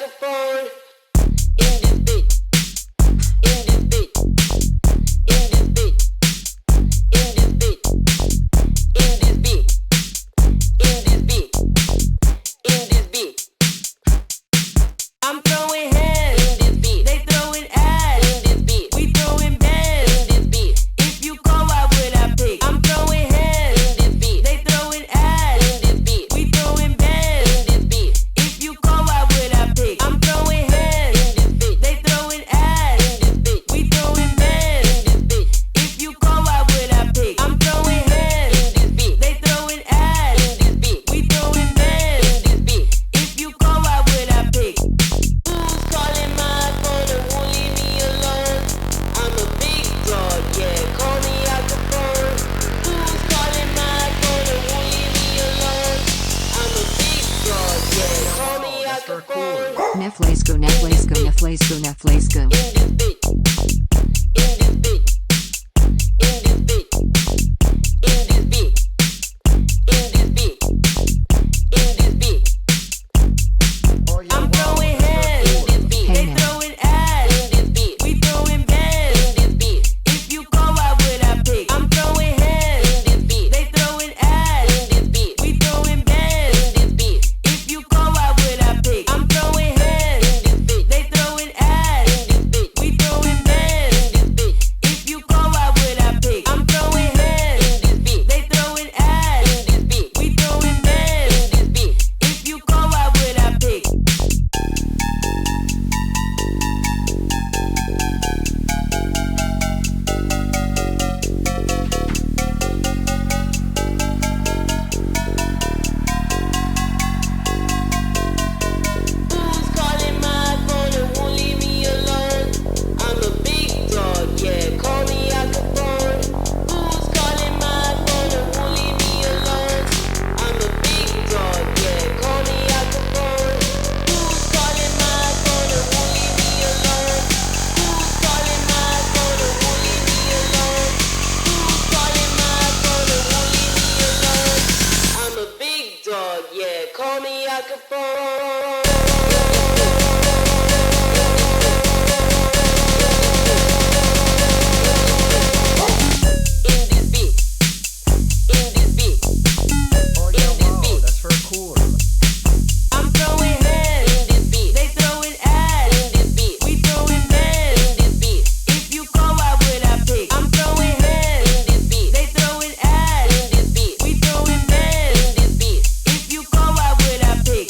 microphone. In this beat, in this beat, in this beat, in this beat, in this beat, in this beat, in this beat. I'm throwing hands in this beat. They throwing ass in this beat. We throwing bands in this beat. If you go out with I pick. I'm throwing hands in this beat. They throwing ass in this beat. We throwing bands in this beat. If you go out with I pick. I'm throwing hands in this beat. They throwing ass in this beat. We throwing bands in this beat. If you go out with I pick. I'm throwing hands in this beat. They throwing ass in this beat. We throwing bands in this beat. If you go out with I pick. Who's calling my phone and won't leave me alone? I'm a big dog, yeah, call me out the phone. Who's calling my phone and won't leave me alone? I'm a big dog, yeah, call me out the phone. Neff, let's go, Neff, let's go, Neff, let's go, Neff, let's go. In this beat, in this beat, in this beat, in this beat, in this beat, in this beat. I'm throwing hands in this beat. They throwing ass in this beat. We throwing bands in this beat. If you go out with I pick. I'm throwing hands in this beat. They throwing ass in this beat. We throwing bands in this beat. If you go out with I pick. I'm throwing hands in this beat. They throwing ass in this beat. We throwing bands in this beat. If you go out with I pick. I'm throwing hands in this beat. They throwing ass in this beat. We throwing bands in this beat. If you go out with I pick. Who's calling my phone and won't leave me alone? I'm a big dog, yeah, call me out the phone. Who's calling my phone and won't leave me alone? I'm a big dog, yeah, call me out the phone. Who's calling my phone and won't leave me alone? Who's calling my phone and won't leave me alone? Who's calling my phone and won't leave me alone? I'm a big dog, yeah, call me out the phone. In this beat, in this beat, Oh, in yeah, this wow, beat. that's very cool. I'm throwing hands in this beat. They throwing ass in this beat. We throwing bands in this beat. If you go out with I pick. I'm throwing hands in this beat. They throwing ass in this beat. We throwing bands in this beat. If you go out with I pick.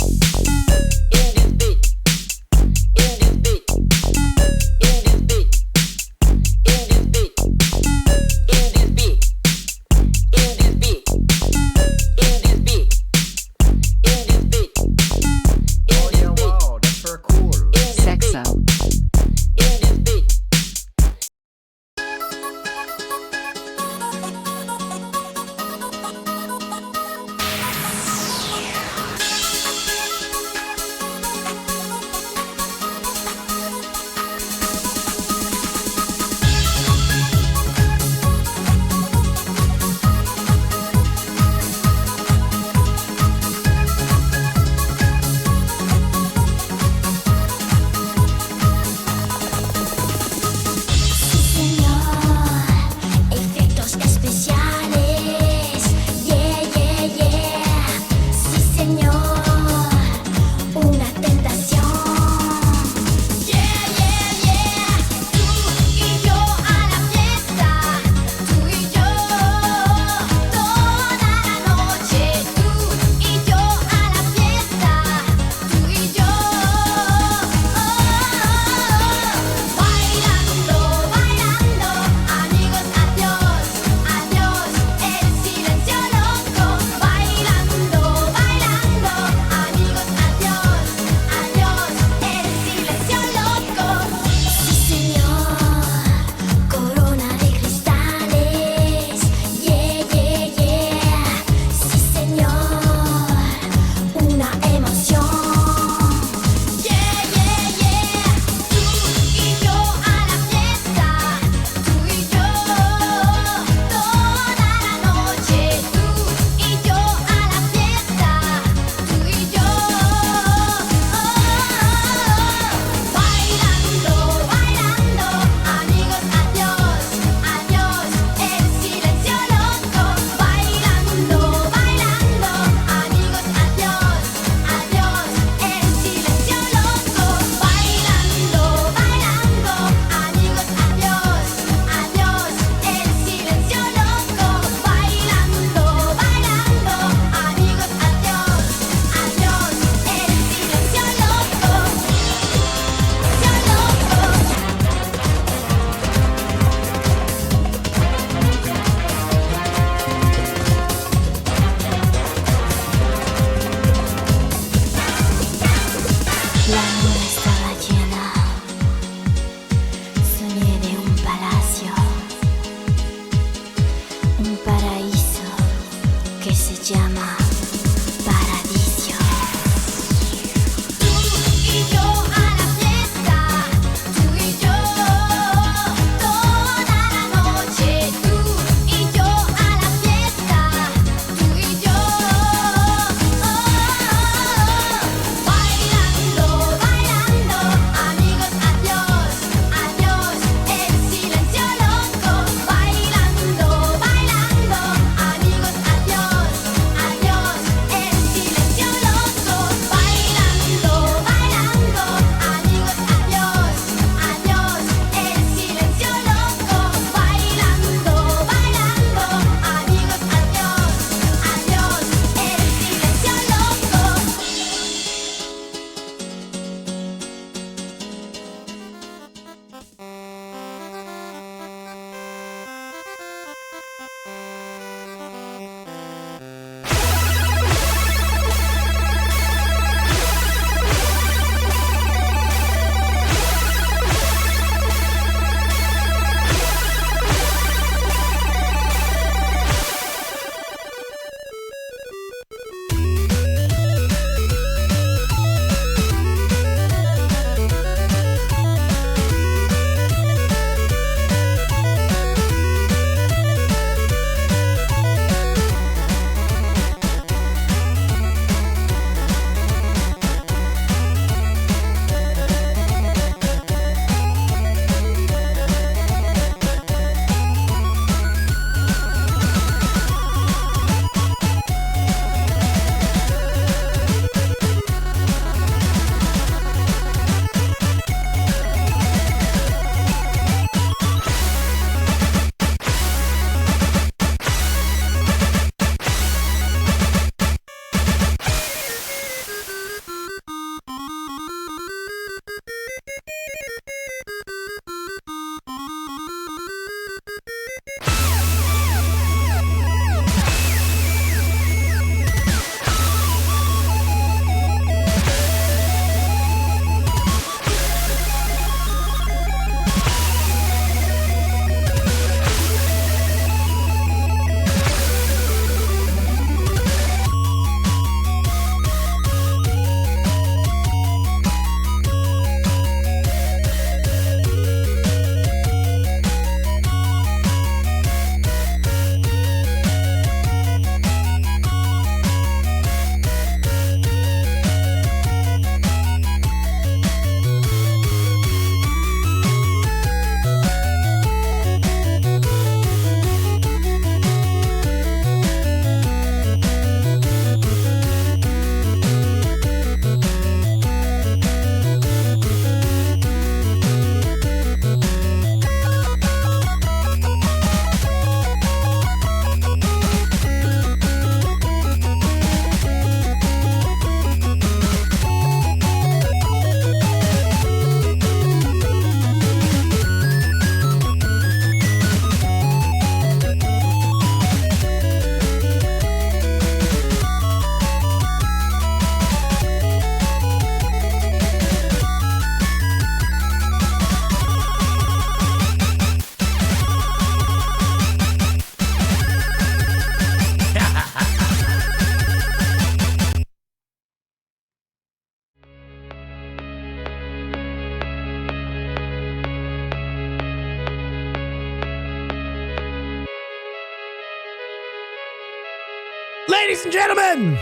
Ladies and gentlemen,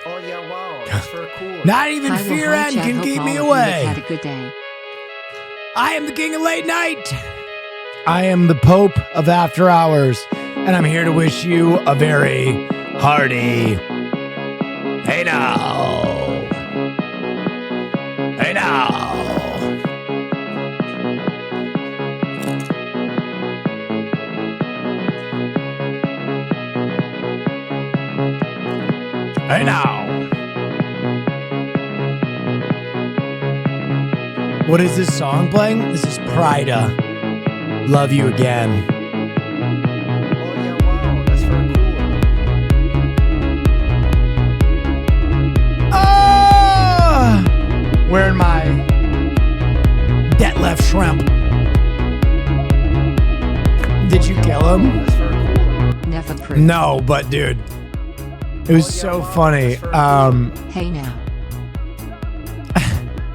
Oh yeah, wow, that's very cool. not even Hi, well, fear hi, end Chad. can Hope keep all me of you away. have had a good day. I am the king of late night. I am the Pope of after hours, and I'm here to wish you a very hearty hey now. Hey now. Hey now. What is this song playing? This is Prida. Love You Again. Oh yeah, wow, that's very cool. Ah! Wearing my Detlef Shrimp. Did you kill him? That's very cool. Neff approved. No, but dude, it was so funny. Hey now.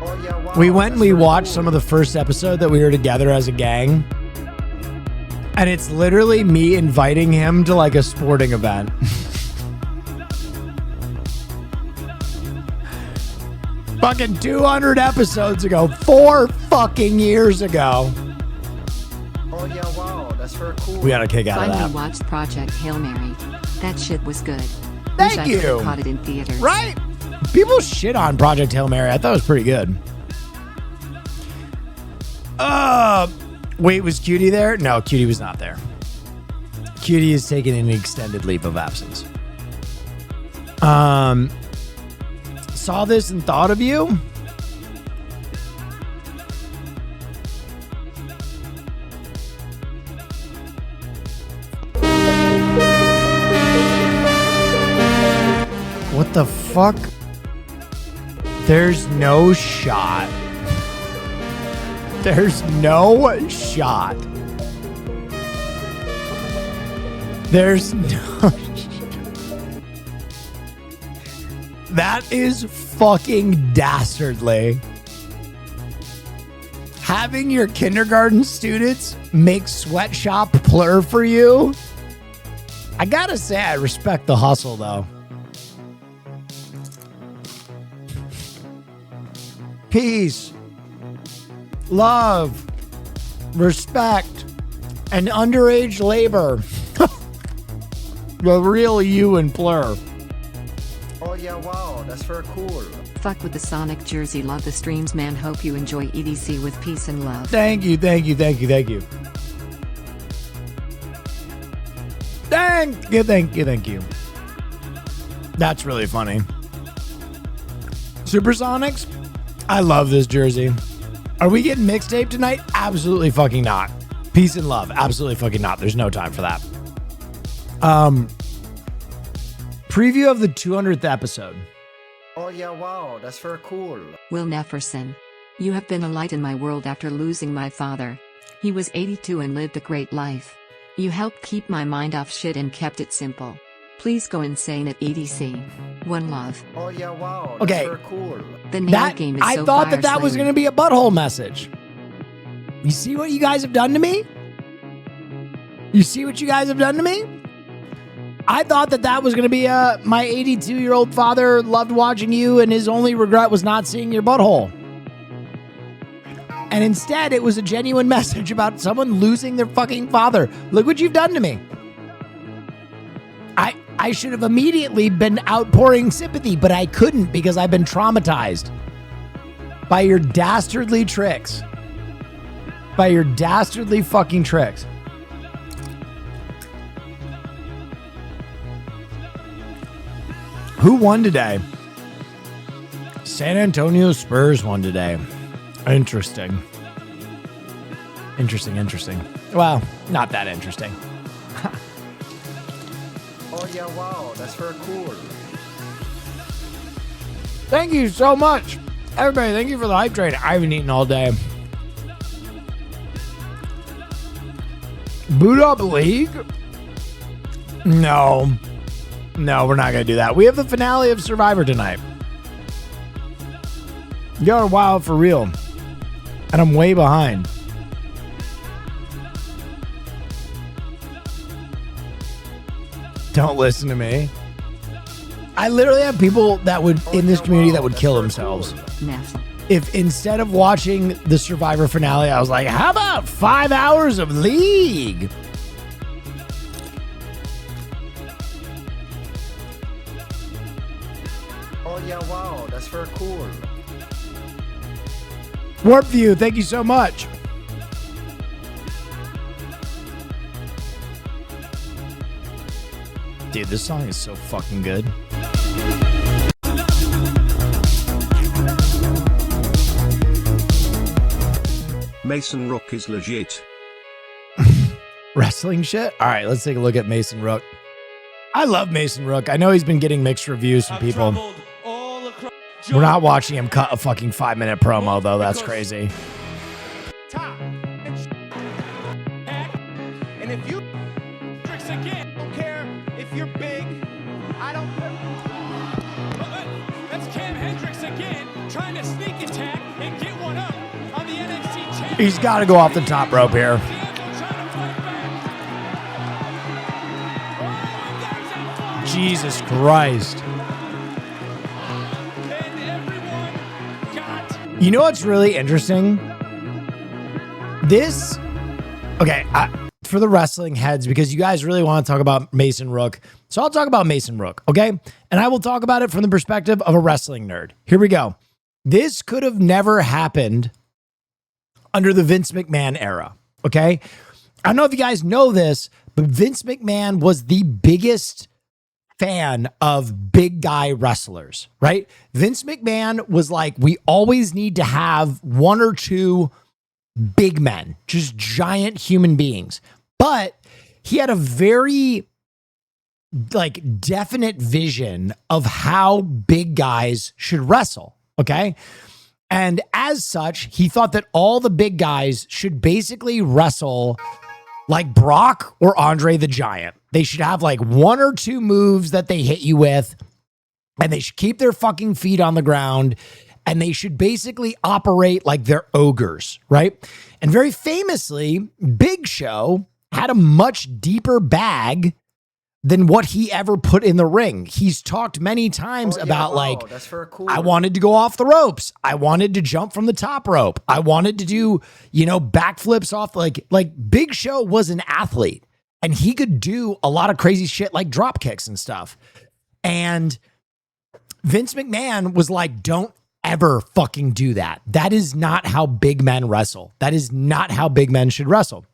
Oh yeah, wow. We went and that's we very watched cool. some of the first episode that we were together as a gang. And it's literally me inviting him to like a sporting event. Fucking 200 episodes ago, 4 fucking years ago. Oh yeah, wow, that's very cool. We got a kick out of Finally that. watched Project Hail Mary. That shit was good. Thank Wish I you. could've caught it in theaters. Right? People shit on Project Hail Mary. I thought it was pretty good. Wait, was Cutie there? No, Cutie was not there. Cutie is taking an extended leave of absence. Saw this and thought of you. What the fuck? There's no shot. There's no shot. There's no. That is fucking dastardly. Having your kindergarten students make sweatshop plur for you. I gotta say, I respect the hustle though. Peace, love, respect, and underage labor. The real you and Plur. Oh yeah, wow, that's very cool. Fuck with the Sonic jersey. Love the streams, man. Hope you enjoy EDC with peace and love. Thank you, thank you, thank you, thank you. Thank you, thank you, thank you. That's really funny. Supersonics? I love this jersey. Are we getting mixtape tonight? Absolutely fucking not. Peace and love. Absolutely fucking not. There's no time for that. Preview of the 200th episode. Oh yeah, wow, that's very cool. Will Nefferson. You have been a light in my world after losing my father. He was 82 and lived a great life. You helped keep my mind off shit and kept it simple. Please go insane at EDC. One love. Oh yeah, wow, that's Okay. very cool. The name That game is I so thought that fire was slayer. going to be a butthole message. You see what you guys have done to me? You see what you guys have done to me? I thought that was going to be my 82-year-old father loved watching you and his only regret was not seeing your butthole. And instead, it was a genuine message about someone losing their fucking father. Look what you've done to me. I should have immediately been outpouring sympathy, but I couldn't because I've been traumatized by your dastardly tricks. By your dastardly fucking tricks. Who won today? San Antonio Spurs won today. Interesting. Interesting. Well, not that interesting. Oh yeah, wow, that's very cool. Thank you so much. Everybody, thank you for the hype train. I haven't eaten all day. Boot up League? No. No, we're not going to do that. We have the finale of Survivor tonight. You're wild for real. And I'm way behind. Don't listen to me. I literally have people that would in this community that would kill themselves. Neff. If instead of watching the Survivor finale, I was like, how about 5 hours of League? Oh yeah, wow, that's very cool. Warp View, thank you so much. Dude, this song is so fucking good. Mason Rook is legit. Wrestling shit? All right, let's take a look at Mason Rook. I love Mason Rook. I know he's been getting mixed reviews from people. We're not watching him cut a fucking 5-minute promo, though. That's crazy. And if you tricks again, I don't care if you're big. I don't care. That's Cam Hendricks again, trying to sneak attack and get one up on the NXT champion. He's got to go off the top rope here. Jesus Christ. You know what's really interesting? This, okay, for the wrestling heads, because you guys really want to talk about Mason Rook. So I'll talk about Mason Rook, okay? And I will talk about it from the perspective of a wrestling nerd. Here we go. This could have never happened under the Vince McMahon era, okay? I don't know if you guys know this, but Vince McMahon was the biggest fan of big guy wrestlers, right? Vince McMahon was like, we always need to have one or two big men, just giant human beings. But he had a very like definite vision of how big guys should wrestle, okay? And as such, he thought that all the big guys should basically wrestle like Brock or Andre the Giant. They should have like one or two moves that they hit you with, and they should keep their fucking feet on the ground, and they should basically operate like they're ogres, right? And very famously, Big Show had a much deeper bag than what he ever put in the ring. He's talked many times about like, that's very cool. I wanted to go off the ropes. I wanted to jump from the top rope. I wanted to do, backflips off like Big Show was an athlete and he could do a lot of crazy shit like drop kicks and stuff. And Vince McMahon was like, don't ever fucking do that. That is not how big men wrestle. That is not how big men should wrestle.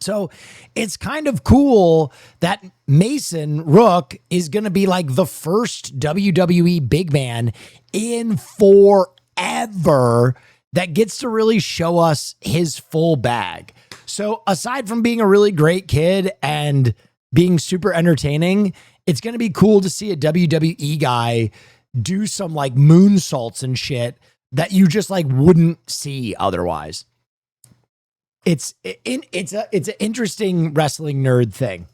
So it's kind of cool that Mason Rook is going to be like the first WWE big man in forever that gets to really show us his full bag. So aside from being a really great kid and being super entertaining, it's going to be cool to see a WWE guy do some like moonsaults and shit that you just like wouldn't see otherwise. It's an interesting wrestling nerd thing.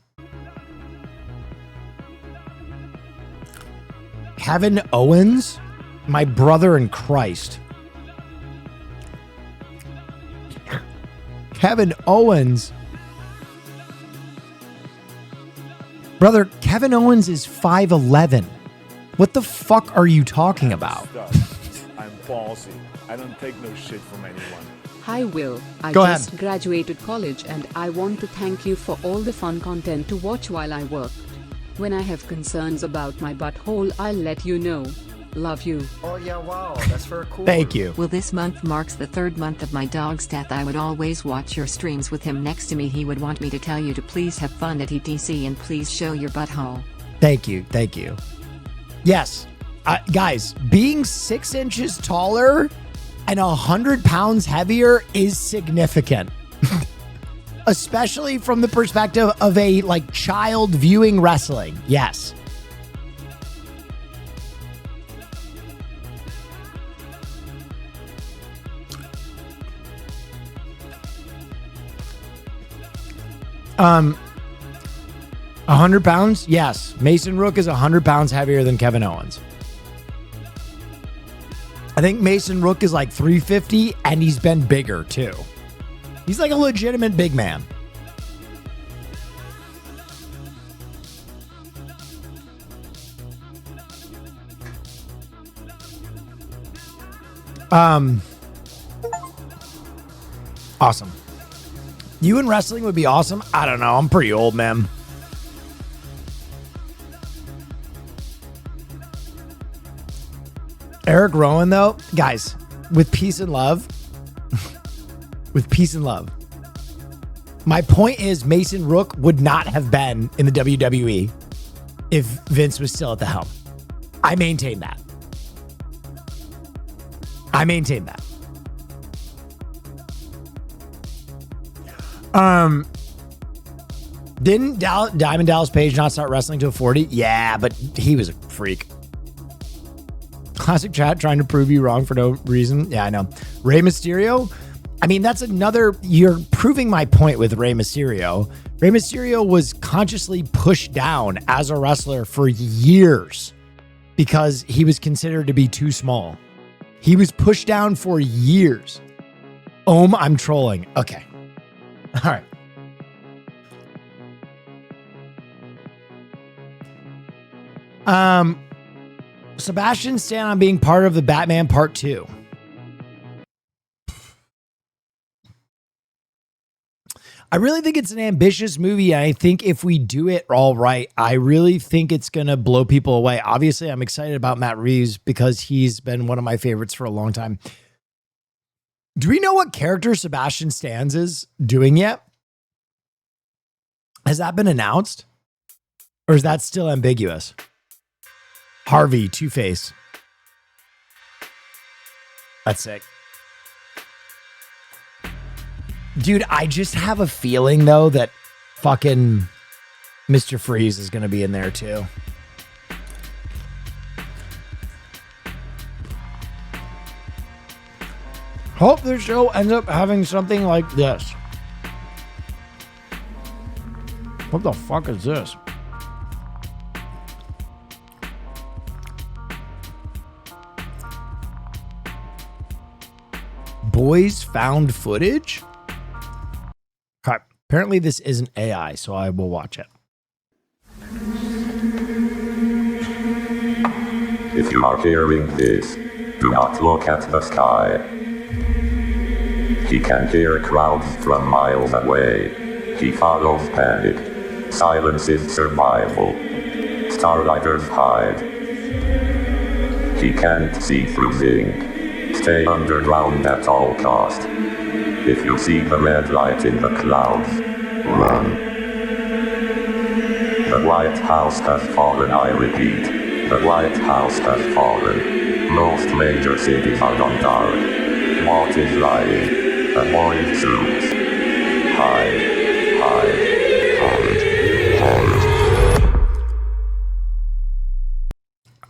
Kevin Owens, my brother in Christ. Kevin Owens. Brother, Kevin Owens is 5'11". What the fuck are you talking about? I'm ballsy. I don't take no shit from anyone. Hi Will, I Go just ahead. graduated college and I want to thank you for all the fun content to watch while I work. When I have concerns about my butthole, I'll let you know. Love you. Oh yeah, wow, that's very cool. Thank you. Well, this month marks the 3rd month of my dog's death. I would always watch your streams with him next to me. He would want me to tell you to please have fun at ETC and please show your butthole. Thank you. Thank you. Yes. Guys, being 6 inches taller and 100 pounds heavier is significant. Especially from the perspective of a like child viewing wrestling. Yes. Um, 100 pounds? Yes. Mason Rook is 100 pounds heavier than Kevin Owens. I think Mason Rook is like 350 and he's been bigger too. He's like a legitimate big man. Awesome. You in wrestling would be awesome. I don't know. I'm pretty old, man. Eric Rowan, though, guys, with peace and love, with peace and love. My point is Mason Rook would not have been in the WWE if Vince was still at the helm. I maintain that. I maintain that. Didn't Diamond Dallas Page not start wrestling till 40? Yeah, but he was a freak. Classic chat trying to prove you wrong for no reason. Yeah, I know. Rey Mysterio? I mean, that's another... You're proving my point with Rey Mysterio. Rey Mysterio was consciously pushed down as a wrestler for years because he was considered to be too small. He was pushed down for years. I'm trolling. Okay. All right. Sebastian Stan on being part of the Batman Part 2. I really think it's an ambitious movie. And I think if we do it all right, I really think it's going to blow people away. Obviously, I'm excited about Matt Reeves because he's been one of my favorites for a long time. Do we know what character Sebastian Stan is doing yet? Has that been announced? Or is that still ambiguous? Harvey, Two-Face. That's sick. Dude, I just have a feeling, though, that fucking Mr. Freeze is going to be in there, too. Hope the show ends up having something like this. What the fuck is this? Boys found footage? Okay. Apparently this isn't AI, so I will watch it. If you are hearing this, do not look at the sky. He can hear crowds from miles away. He follows panic. Silence is survival. Starlighters hide. He can't see through zinc. Stay underground at all cost. If you see the red light in the clouds, run. The White House has fallen, I repeat. The White House has fallen. Most major cities are gone dark. What is lying? A boy suits. Hide, hide, hide, hide.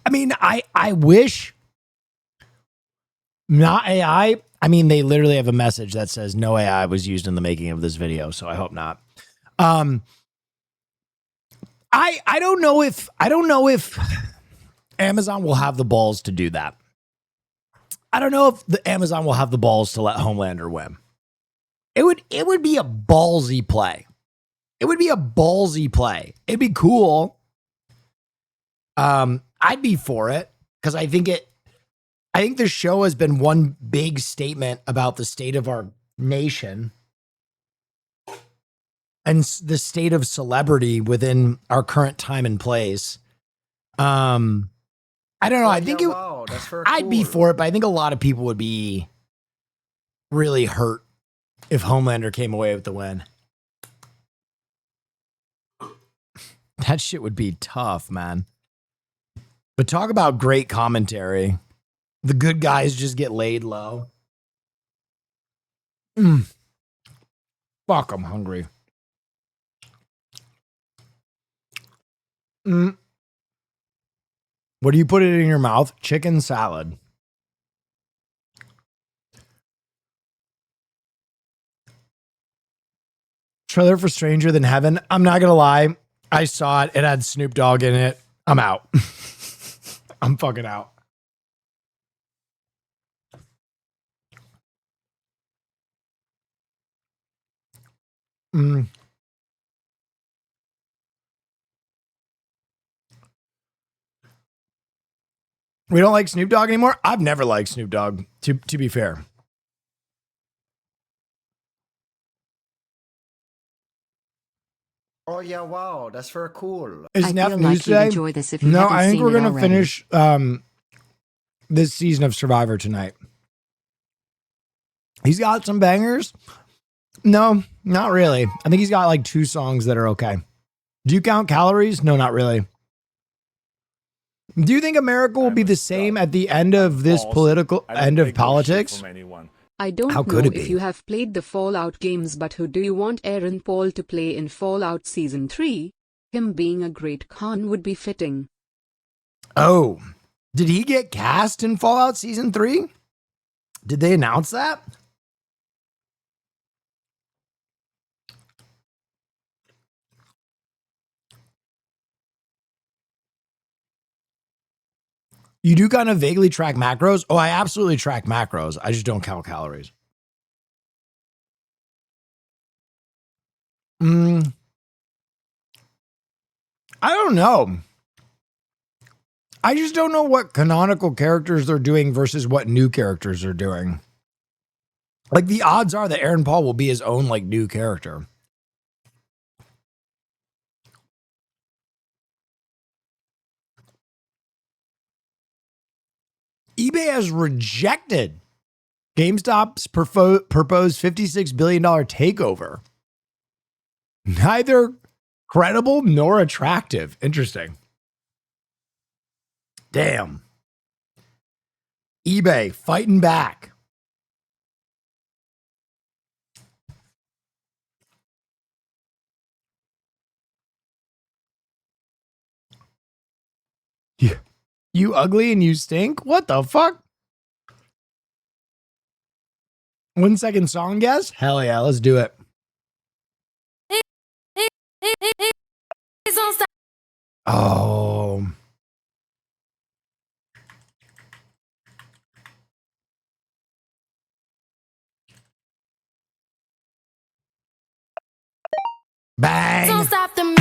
I mean, I wish... Not AI. I mean, they literally have a message that says no AI was used in the making of this video, so I hope not. I don't know if Amazon will have the balls to do that. I don't know if the Amazon will have the balls to let Homelander win. It would be a ballsy play. It would be a ballsy play. It'd be cool. I'd be for it because I think the show has been one big statement about the state of our nation and the state of celebrity within our current time and place. I don't know. I think I'd be for it, but I think a lot of people would be really hurt if Homelander came away with the win. That shit would be tough, man. But talk about great commentary. The good guys just get laid low. Fuck, I'm hungry. What do you put it in your mouth? Chicken salad. Trailer for Stranger Than Heaven. I'm not gonna lie. I saw it. It had Snoop Dogg in it. I'm out. I'm fucking out. We don't like Snoop Dogg anymore? I've never liked Snoop Dogg, to be fair. Oh yeah, wow, that's very cool. Is I Neff feel news like you'd today? enjoy this if you No, haven't I think seen we're it going to already. finish this season of Survivor tonight. He's got some bangers. No, not really. I think he's got like 2 songs that are okay. Do you count calories? No, not really. Do you think America will be the same at the end of this political end of politics? I don't How know could it if be? you have played the Fallout games, but who do you want Aaron Paul to play in Fallout Season 3? Him being a great Khan would be fitting. Oh, did he get cast in Fallout Season 3? Did they announce that? You do kind of vaguely track macros? Oh, I absolutely track macros. I just don't count calories. I don't know. I just don't know what canonical characters they're doing versus what new characters are doing. Like the odds are that Aaron Paul will be his own like new character. eBay has rejected GameStop's proposed $56 billion takeover. Neither credible nor attractive. Interesting. Damn. eBay fighting back. You ugly and you stink? What the fuck? 1 second song guess? Hell yeah, let's do it. Oh. Bang. Don't stop the music.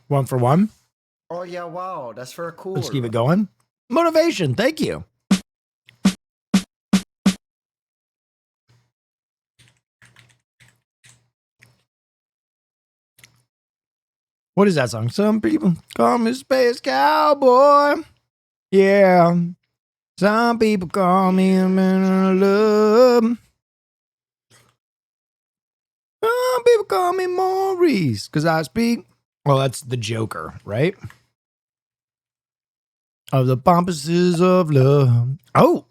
1 for 1. Oh yeah, wow, that's very cool. Let's keep it going. Motivation. Thank you. What is that song? Some people call me Space Cowboy. Yeah. Some people call me a man of love. Some people call me Maurice because I speak. Well, that's the Joker, right? Of the pompuses of love. Oh.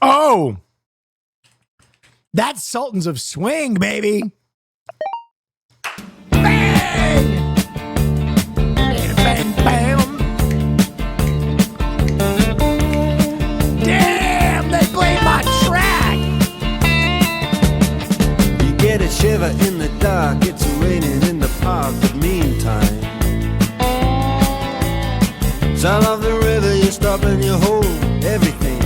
Oh. That's Sultans of Swing, baby. Bang! Bam, bam. Damn, they played my track. You get a shiver in the dark, it's raining in the park, but meantime, sound of the river, you stop and you hold everything.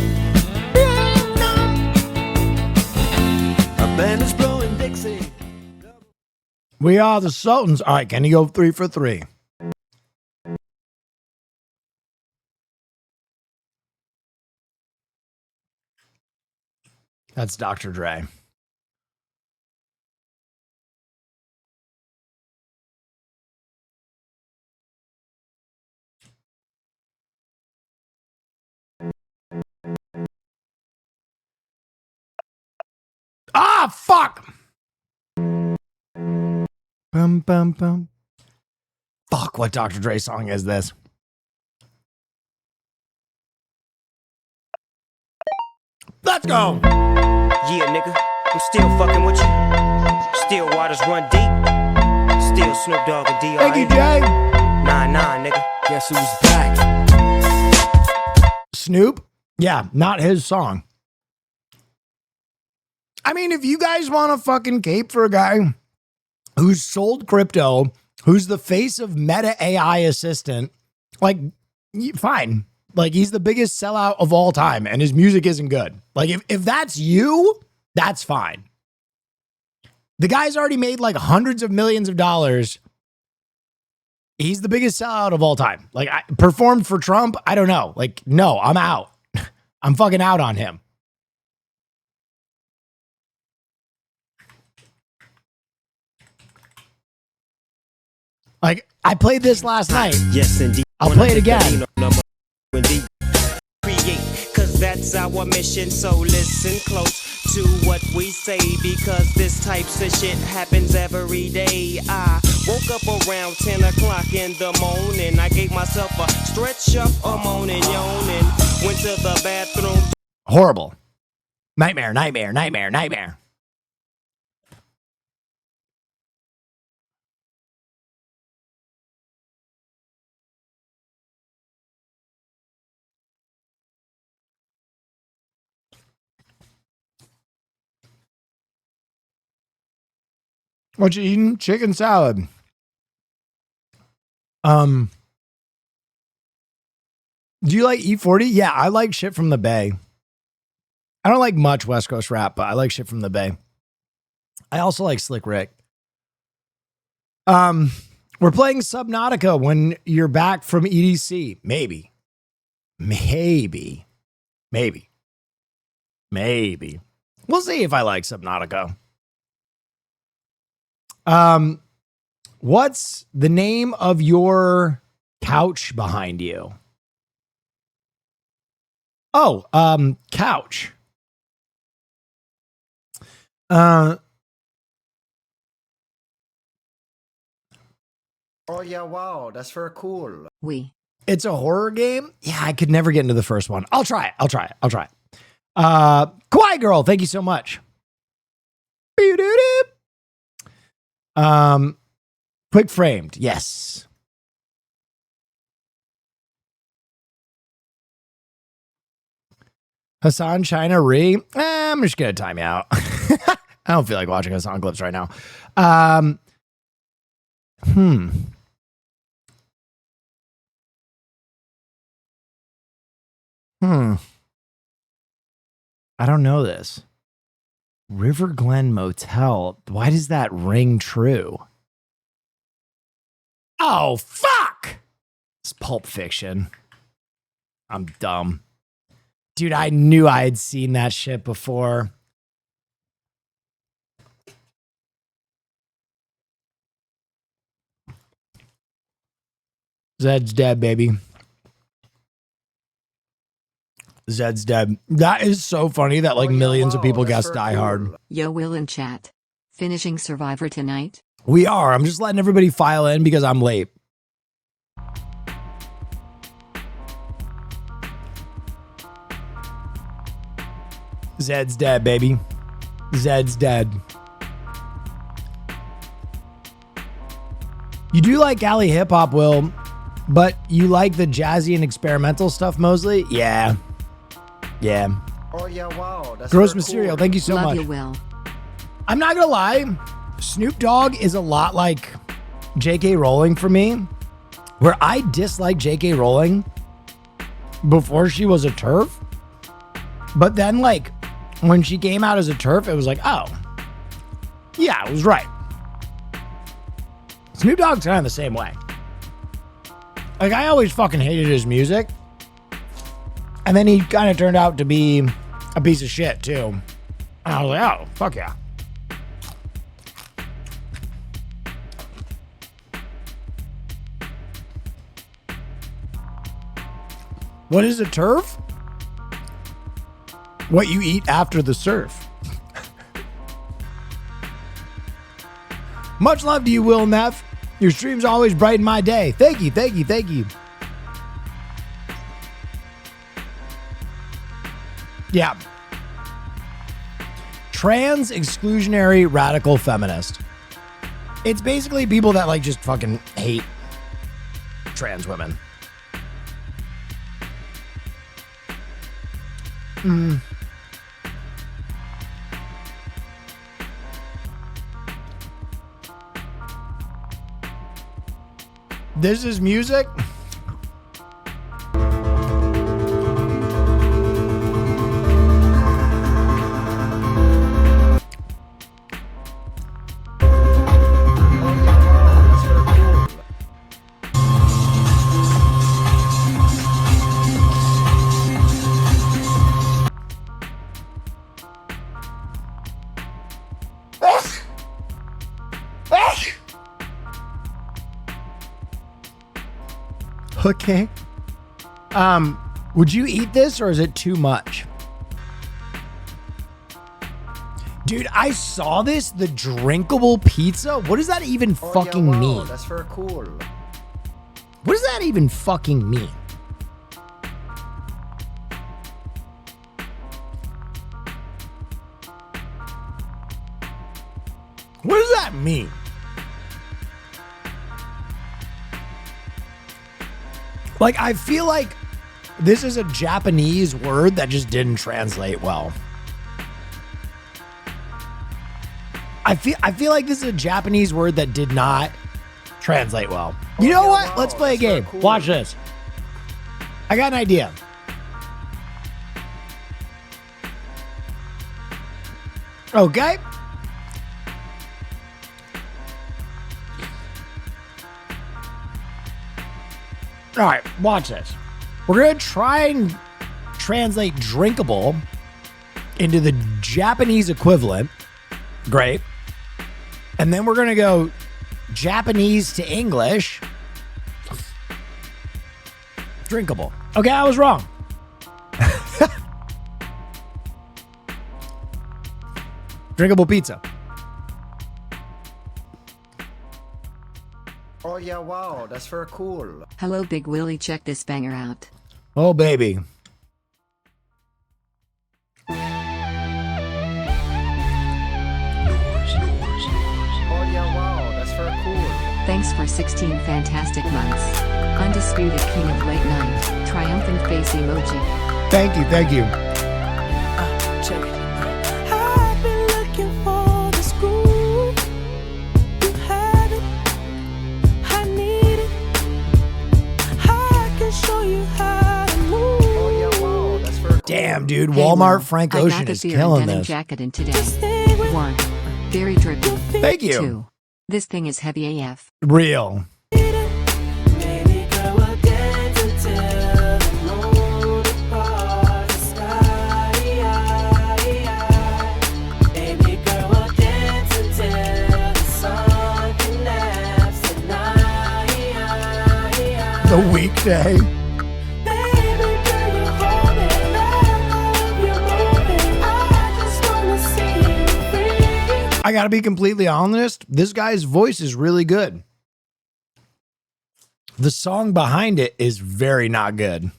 A band is blowing Dixie. We are the Sultans. All right, can you go 3 for 3? That's Dr. Dre. Ah, fuck. Bum, bum, bum. Fuck, what Dr. Dre song is this? Let's go. Yeah, nigga, I'm still fucking with you. Still waters run deep. Still Snoop Dogg and D.R.E. Thank you, Jay. Nah, nigga. Guess who's back? Snoop? Yeah, not his song. I mean, if you guys want to fucking cape for a guy who's sold crypto, who's the face of Meta AI assistant, like, fine. Like, he's the biggest sellout of all time, and his music isn't good. Like, if that's you, that's fine. The guy's already made like hundreds of millions of dollars. He's the biggest sellout of all time. Like, I performed for Trump. I don't know. Like, no, I'm out. I'm fucking out on him. Like, I played this last night. Yes, indeed. I'll play it again. Cause that's our mission, so listen close to what we say, because this types of shit happens every day. I woke up around 10 o'clock in the morning. I gave myself a stretch up, a moaning, yawning. Went to the bathroom. Horrible. Nightmare, nightmare, nightmare, nightmare. What you eating? Chicken salad. Do you like E40? Yeah, I like shit from the Bay. I don't like much West Coast rap, but I like shit from the Bay. I also like Slick Rick. We're playing Subnautica when you're back from EDC. Maybe. Maybe. Maybe. Maybe. We'll see if I like Subnautica. What's the name of your couch behind you? Oh, couch. Oh yeah, wow, that's very cool. It's a horror game? Yeah, I could never get into the first one. I'll try it. Kawaii Girl, thank you so much. Quick Framed, yes. Hassan China Ree. I'm just gonna time you out. I don't feel like watching Hassan clips right now. I don't know this. River Glen Motel. Why does that ring true? Oh, fuck! It's Pulp Fiction. I'm dumb. Dude, I knew I had seen that shit before. Zed's dead, baby. Zed's dead. That is so funny that like millions of people guessed Die Hard. Yo, Will in chat. Finishing Survivor tonight? We are. I'm just letting everybody file in because I'm late. Zed's dead, baby. Zed's dead. You do like alley hip hop, Will, but you like the jazzy and experimental stuff mostly? Yeah. Yeah. Oh yeah, wow, that's Gross very Mysterio, cool. thank you so Love much. you, Will. I'm not gonna lie, Snoop Dogg is a lot like J.K. Rowling for me, where I dislike J.K. Rowling before she was a TERF, but then like when she came out as a TERF, it was like, oh, yeah, I was right. Snoop Dogg's kind of the same way. Like, I always fucking hated his music, and then he kind of turned out to be a piece of shit too. And I was like, oh, fuck yeah. What is a TERF? What you eat after the surf. Much love to you, Will Neff. Your streams always brighten my day. Thank you, thank you, thank you. Yeah. Trans exclusionary radical feminist. It's basically people that like just fucking hate trans women. This is music. Okay. Would you eat this or is it too much? Dude, I saw this, the drinkable pizza. What does that even fucking mean? That's very cool. What does that even fucking mean? What does that mean? Like, I feel like this is a Japanese word that just didn't translate well. I feel like this is a Japanese word that did not translate well. You know what? Let's play a game. Cool. Watch this. I got an idea. Okay. All right, watch this. We're going to try and translate drinkable into the Japanese equivalent. Great. And then we're going to go Japanese to English. Drinkable. Okay, I was wrong. Drinkable pizza. Oh yeah, wow, that's very cool. Hello, Big Willie. Check this banger out. Oh, baby. Oh yeah, wow, that's very cool. Thanks for 16 fantastic months. Undisputed king of late night. Triumphant face emoji. Thank you, thank you. Check it. I've been looking for the school. You have it. I need it. I can show you how to move. Oh yeah, wow, that's very cool. Damn, dude. Hey, Walmart Will, Frank I got Ocean the is beer killing and denim this. jacket in today. 1. Very drippy. Thank you. 2. This thing is heavy AF. Real. Baby girl, we'll dance until the moon departs the sky. Baby girl, we'll dance until the sun connects at night. The weekday. Baby girl, you're holding back all of your moving. I just wanna see you free. I gotta be completely honest. This guy's voice is really good. The song behind it is very not good.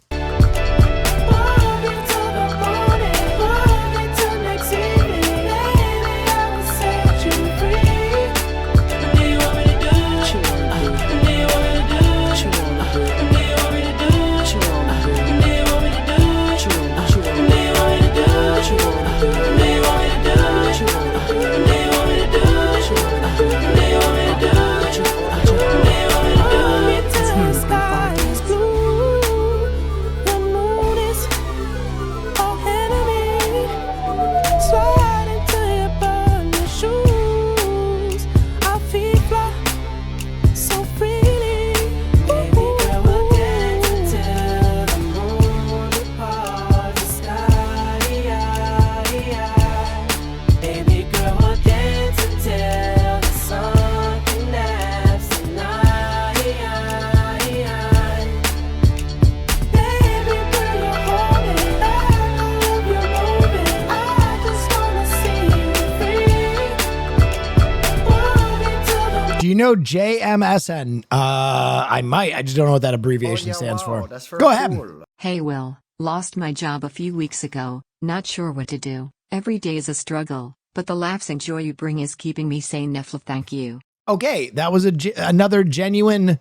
Do you know JMSN? I might. I just don't know what that abbreviation stands for. Go ahead. Cool. Hey, Will. Lost my job a few weeks ago. Not sure what to do. Every day is a struggle, but the laughs and joy you bring is keeping me sane. Neff, thank you. Okay, that was another genuine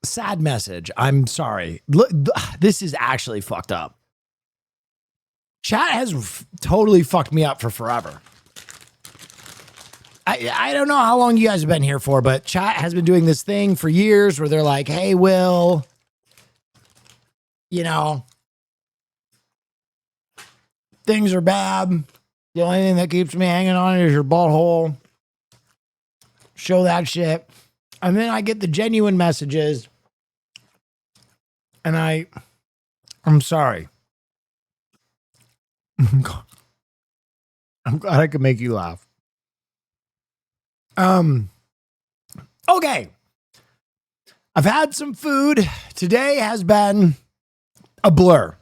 sad message. I'm sorry. Look, this is actually fucked up. Chat has totally fucked me up for forever. I don't know how long you guys have been here for, but chat has been doing this thing for years where they're like, hey, Will, you know, things are bad. The only thing that keeps me hanging on is your butthole. Show that shit. And then I get the genuine messages. And I'm sorry. I'm glad I could make you laugh. Okay. I've had some food. Today has been a blur.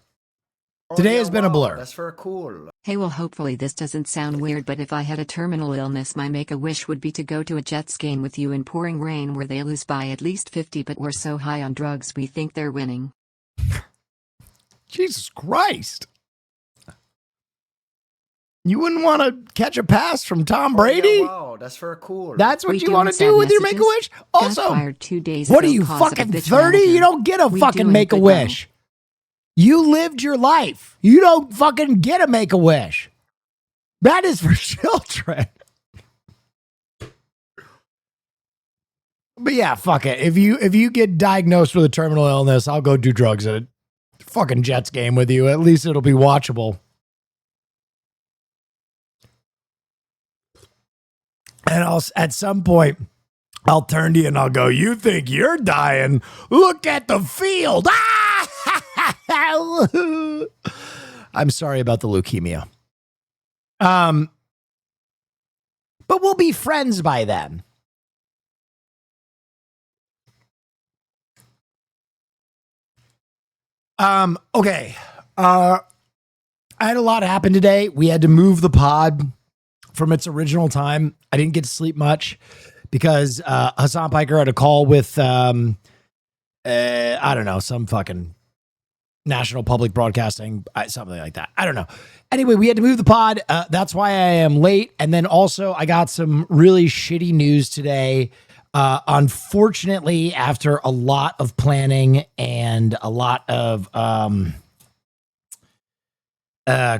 Today has been a blur. That's for cool. Hey, well, hopefully this doesn't sound weird, but if I had a terminal illness, my make-a-wish would be to go to a Jets game with you in pouring rain where they lose by at least 50, but we're so high on drugs we think they're winning. Jesus Christ. You wouldn't want to catch a pass from Tom Brady? Wow, that's for cool. That's what We you doing want to sad do with your messages? make-a-wish? Got Also, fired 2 days what are ago you, cause of a fucking bitch 30? manager. You don't get a We fucking doing make-a-wish. You lived your life. You don't fucking get a make-a-wish. That is for children. But yeah, fuck it. If you get diagnosed with a terminal illness, I'll go do drugs at a fucking Jets game with you. At least it'll be watchable. And at some point, I'll turn to you and I'll go, you think you're dying? Look at the field. I'm sorry about the leukemia. But we'll be friends by then. Okay. I had a lot happen today. We had to move the pod from its original time. I didn't get to sleep much because Hassan Piker had a call with I don't know, some fucking National Public Broadcasting, something like that. I don't know. Anyway, we had to move the pod. That's why I am late. And then also I got some really shitty news today. Unfortunately, after a lot of planning and a lot of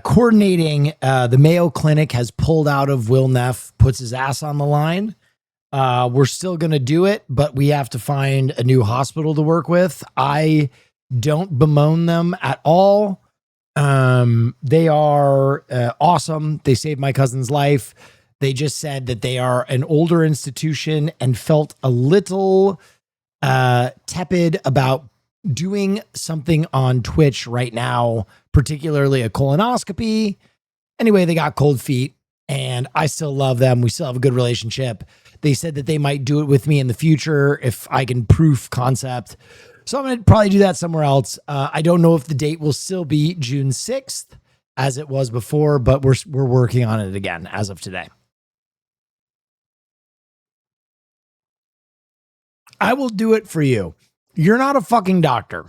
coordinating, the Mayo Clinic has pulled out of Will Neff, puts his ass on the line. We're still going to do it, but we have to find a new hospital to work with. I don't bemoan them at all. They are awesome. They saved my cousin's life. They just said that they are an older institution and felt a little tepid about doing something on Twitch right now, particularly a colonoscopy. Anyway, they got cold feet and I still love them. We still have a good relationship. They said that they might do it with me in the future if I can proof concept. So I'm going to probably do that somewhere else. I don't know if the date will still be June 6th as it was before, but we're working on it again as of today. I will do it for you. You're not a fucking doctor.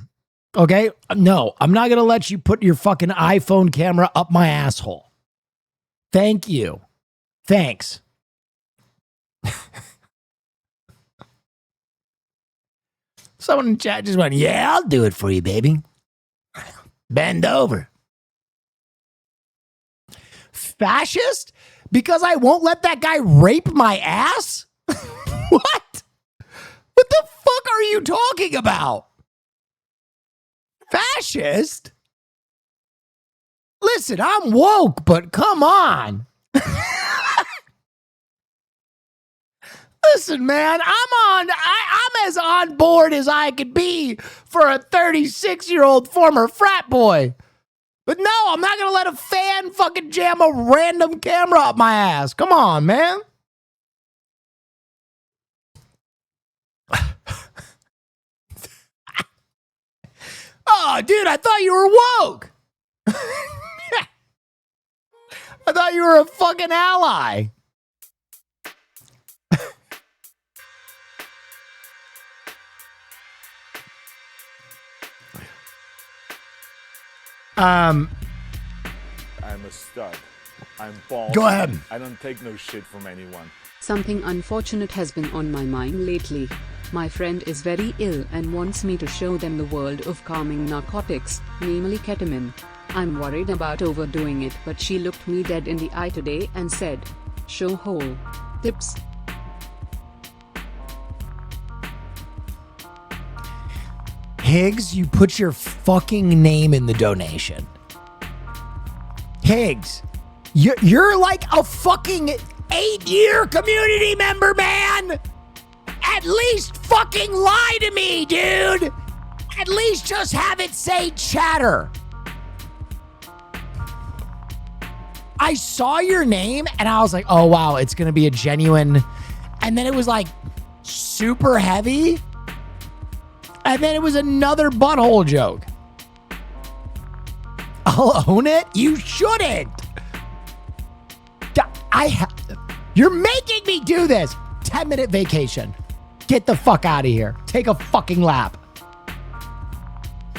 Okay? No, I'm not going to let you put your fucking iPhone camera up my asshole. Thank you. Thanks. Someone in chat just went, yeah, I'll do it for you, baby. Bend over. Fascist? Because I won't let that guy rape my ass? What? What the fuck are you talking about? Fascist? Listen, I'm woke, but come on. Listen, man, I'm as on board as I could be for a 36-year-old former frat boy. But no, I'm not going to let a fan fucking jam a random camera up my ass. Come on, man. Oh, dude, I thought you were woke. I thought you were a fucking ally. I'm a stud. I'm bald. Go ahead. I don't take no shit from anyone. Something unfortunate has been on my mind lately. My friend is very ill and wants me to show them the world of calming narcotics, namely ketamine. I'm worried about overdoing it, but she looked me dead in the eye today and said, "Show whole tips." Higgs, you put your fucking name in the donation. Higgs, you're like a fucking 8-year community member, man. At least fucking lie to me, dude. At least just have it say chatter. I saw your name and I was like, oh wow, it's gonna be a genuine. And then it was like super heavy. And then it was another butthole joke. I'll own it? You shouldn't. You're making me do this. 10-minute vacation. Get the fuck out of here. Take a fucking lap.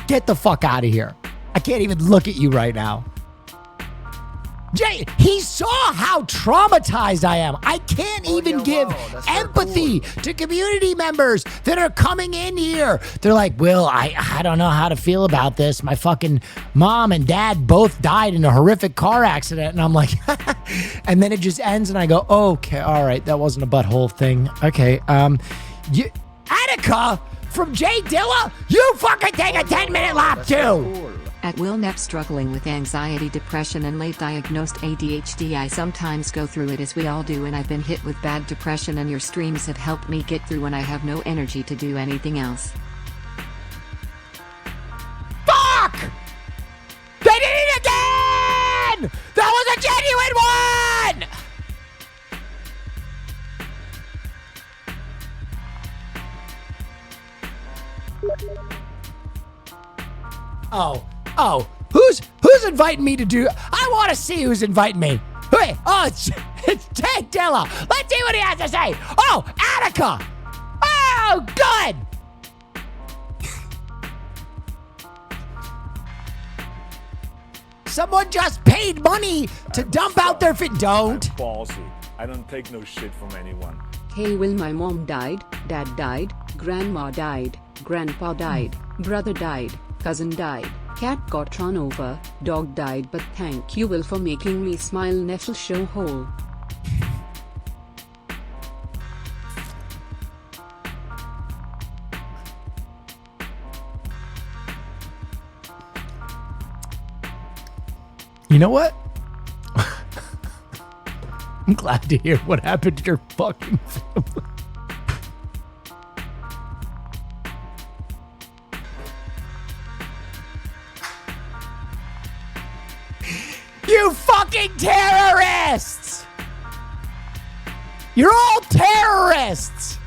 Get the fuck out of here. I can't even look at you right now. Jay, he saw how traumatized I am. I can't even give empathy to community members that are coming in here. They're like, Will, I don't know how to feel about this. My fucking mom and dad both died in a horrific car accident. And I'm like, and then it just ends and I go, okay, all right, that wasn't a butthole thing. Okay, Attica from Jay Dilla, you fucking take a 10-minute lap too. At Will Neff, struggling with anxiety, depression, and late diagnosed ADHD. I sometimes go through it, as we all do, and I've been hit with bad depression, and your streams have helped me get through when I have no energy to do anything else. Fuck! They did it again! That was a genuine one! Oh, who's inviting me to do? I want to see who's inviting me. Wait, it's Jay Dilla. Let's see what he has to say. Oh, Attica. Oh, good. Someone just paid money to dump out their fit. Don't. I'm ballsy. I don't take no shit from anyone. Hey Will, my mom died, dad died, grandma died, grandpa died, brother died, cousin died, cat got run over, dog died, but thank you Will for making me smile. Neff show whole. You know what? I'm glad to hear what happened to your fucking family. You fucking terrorists! You're all terrorists!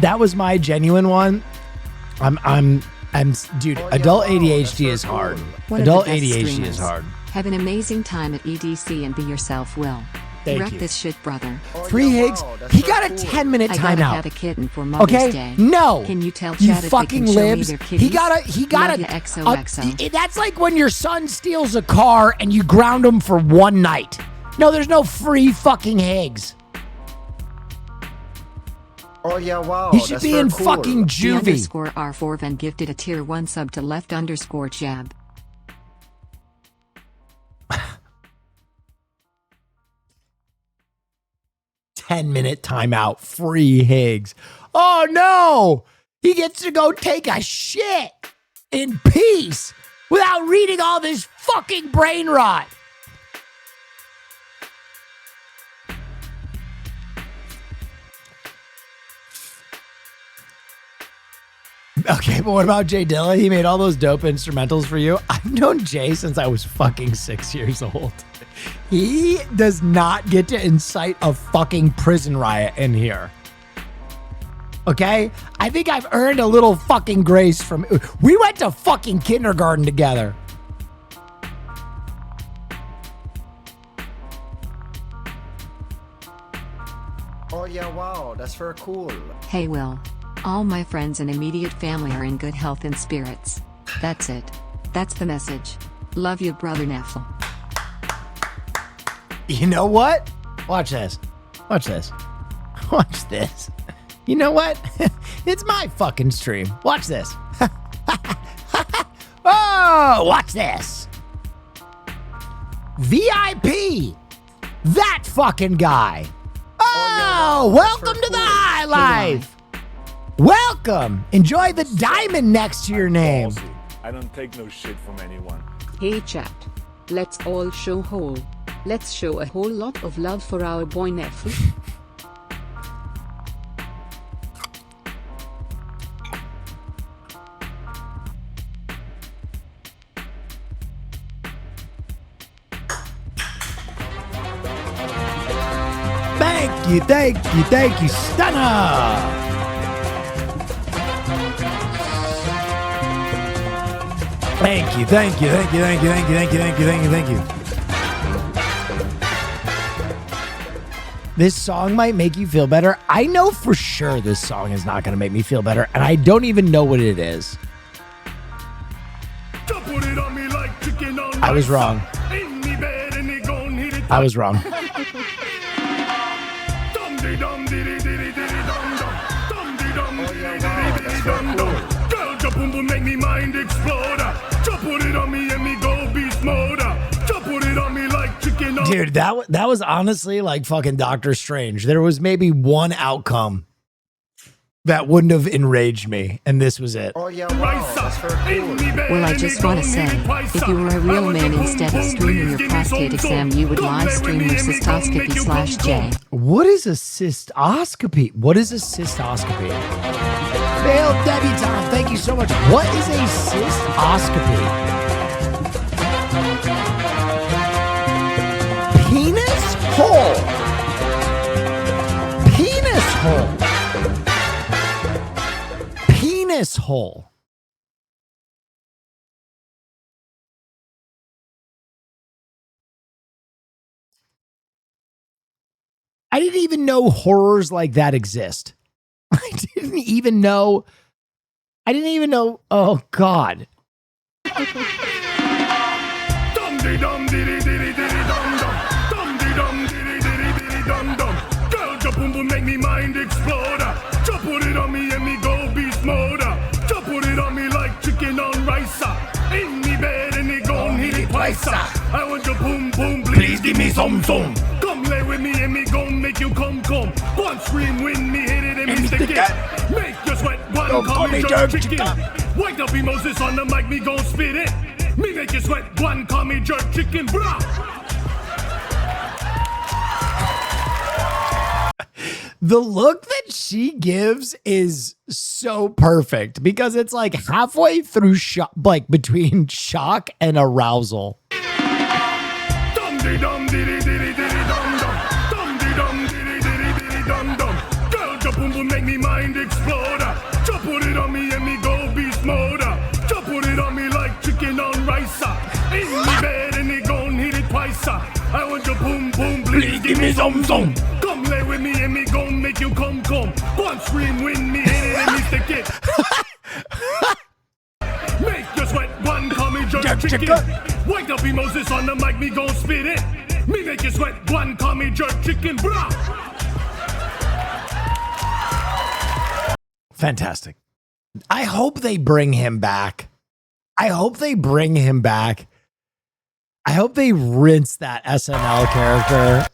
That was my genuine one. Dude, adult ADHD is hard. Adult ADHD is hard. Have an amazing time at EDC and be yourself, Will. Thank Wreck you. this shit, brother. Free Higgs. He got a 10-minute I gotta timeout. have a kitten for Mother's Okay? Day. No. Can you tell You Chad if fucking they can show me libs. their kitties? He got Love a ya, XOXO. That's like when your son steals a car and you ground him for one night. No, there's no free fucking Higgs. Oh yeah, wow. He should that's be very in cool. fucking The juvie. _R4 Van gifted a tier 1 sub to left_jab. Ten-minute timeout. Free Higgs. Oh no! He gets to go take a shit in peace without reading all this fucking brain rot. Okay, but what about Jay Dilla? He made all those dope instrumentals for you. I've known Jay since I was fucking 6 years old. He does not get to incite a fucking prison riot in here. Okay? I think I've earned a little fucking grace from... We went to fucking kindergarten together. Oh yeah, wow. That's very cool. Hey, Will. All my friends and immediate family are in good health and spirits. That's it. That's the message. Love you, brother Neff. You know what? Watch this. Watch this. Watch this. You know what? It's my fucking stream. Watch this. Oh, watch this. VIP. That fucking guy. Oh, welcome to the high life. Welcome. Enjoy the diamond next to your name. Ballsy. I don't take no shit from anyone. Hey chat. Let's all show whole. Let's show a whole lot of love for our boy Neff. Thank you, Stunner. Thank you. This song might make you feel better. I know for sure this song is not going to make me feel better, and I don't even know what it is. I was wrong. I was wrong. Make me mind explode. Put it on me and me go beast mode. Put it on me like chicken. Dude, that was honestly like fucking Doctor Strange. There was maybe one outcome that wouldn't have enraged me, and this was it. Oh yeah, wow, that's very cool. Well, I just want to say, if you were a real man instead of streaming your prostate exam, you would live stream your cystoscopy/J. What is a cystoscopy? What is a cystoscopy? Failed debutante, thank you so much. What is a cystoscopy? Penis hole. Penis hole. Penis hole. I didn't even know horrors like that exist. I didn't even know. Oh, God. Girl, make me mind explode. Put it on me and me go beast mode. Put it on me like chicken on rice. In me bed and it gon' hit it twice. I want your boom boom, please give me some. Come lay with me and me gon' make you come. One scream when me hit it and me stick it. Make you sweat, one call me jerk chicken. Wake up Moses on the mic, me gon' spit it. Me make you sweat, one call me jerk chicken, brah. The look that she gives is so perfect because it's like halfway through shock, like between shock and arousal. Girl, make me mind explode. Put it on me and me go beast mode. Put it on me like chicken on rice. In me bed and it gon' hit it twice. I want your boom boom, please give me some. Come lay with me and me gon' make you come. One scream when me hit it and me stick it. Make you sweat, one call me jerk chicken. Wake up Moses on the mic, me gon' spit it. Me make you sweat, one call me jerk chicken, brah. Fantastic. I hope they bring him back. I hope they rinse that SNL character.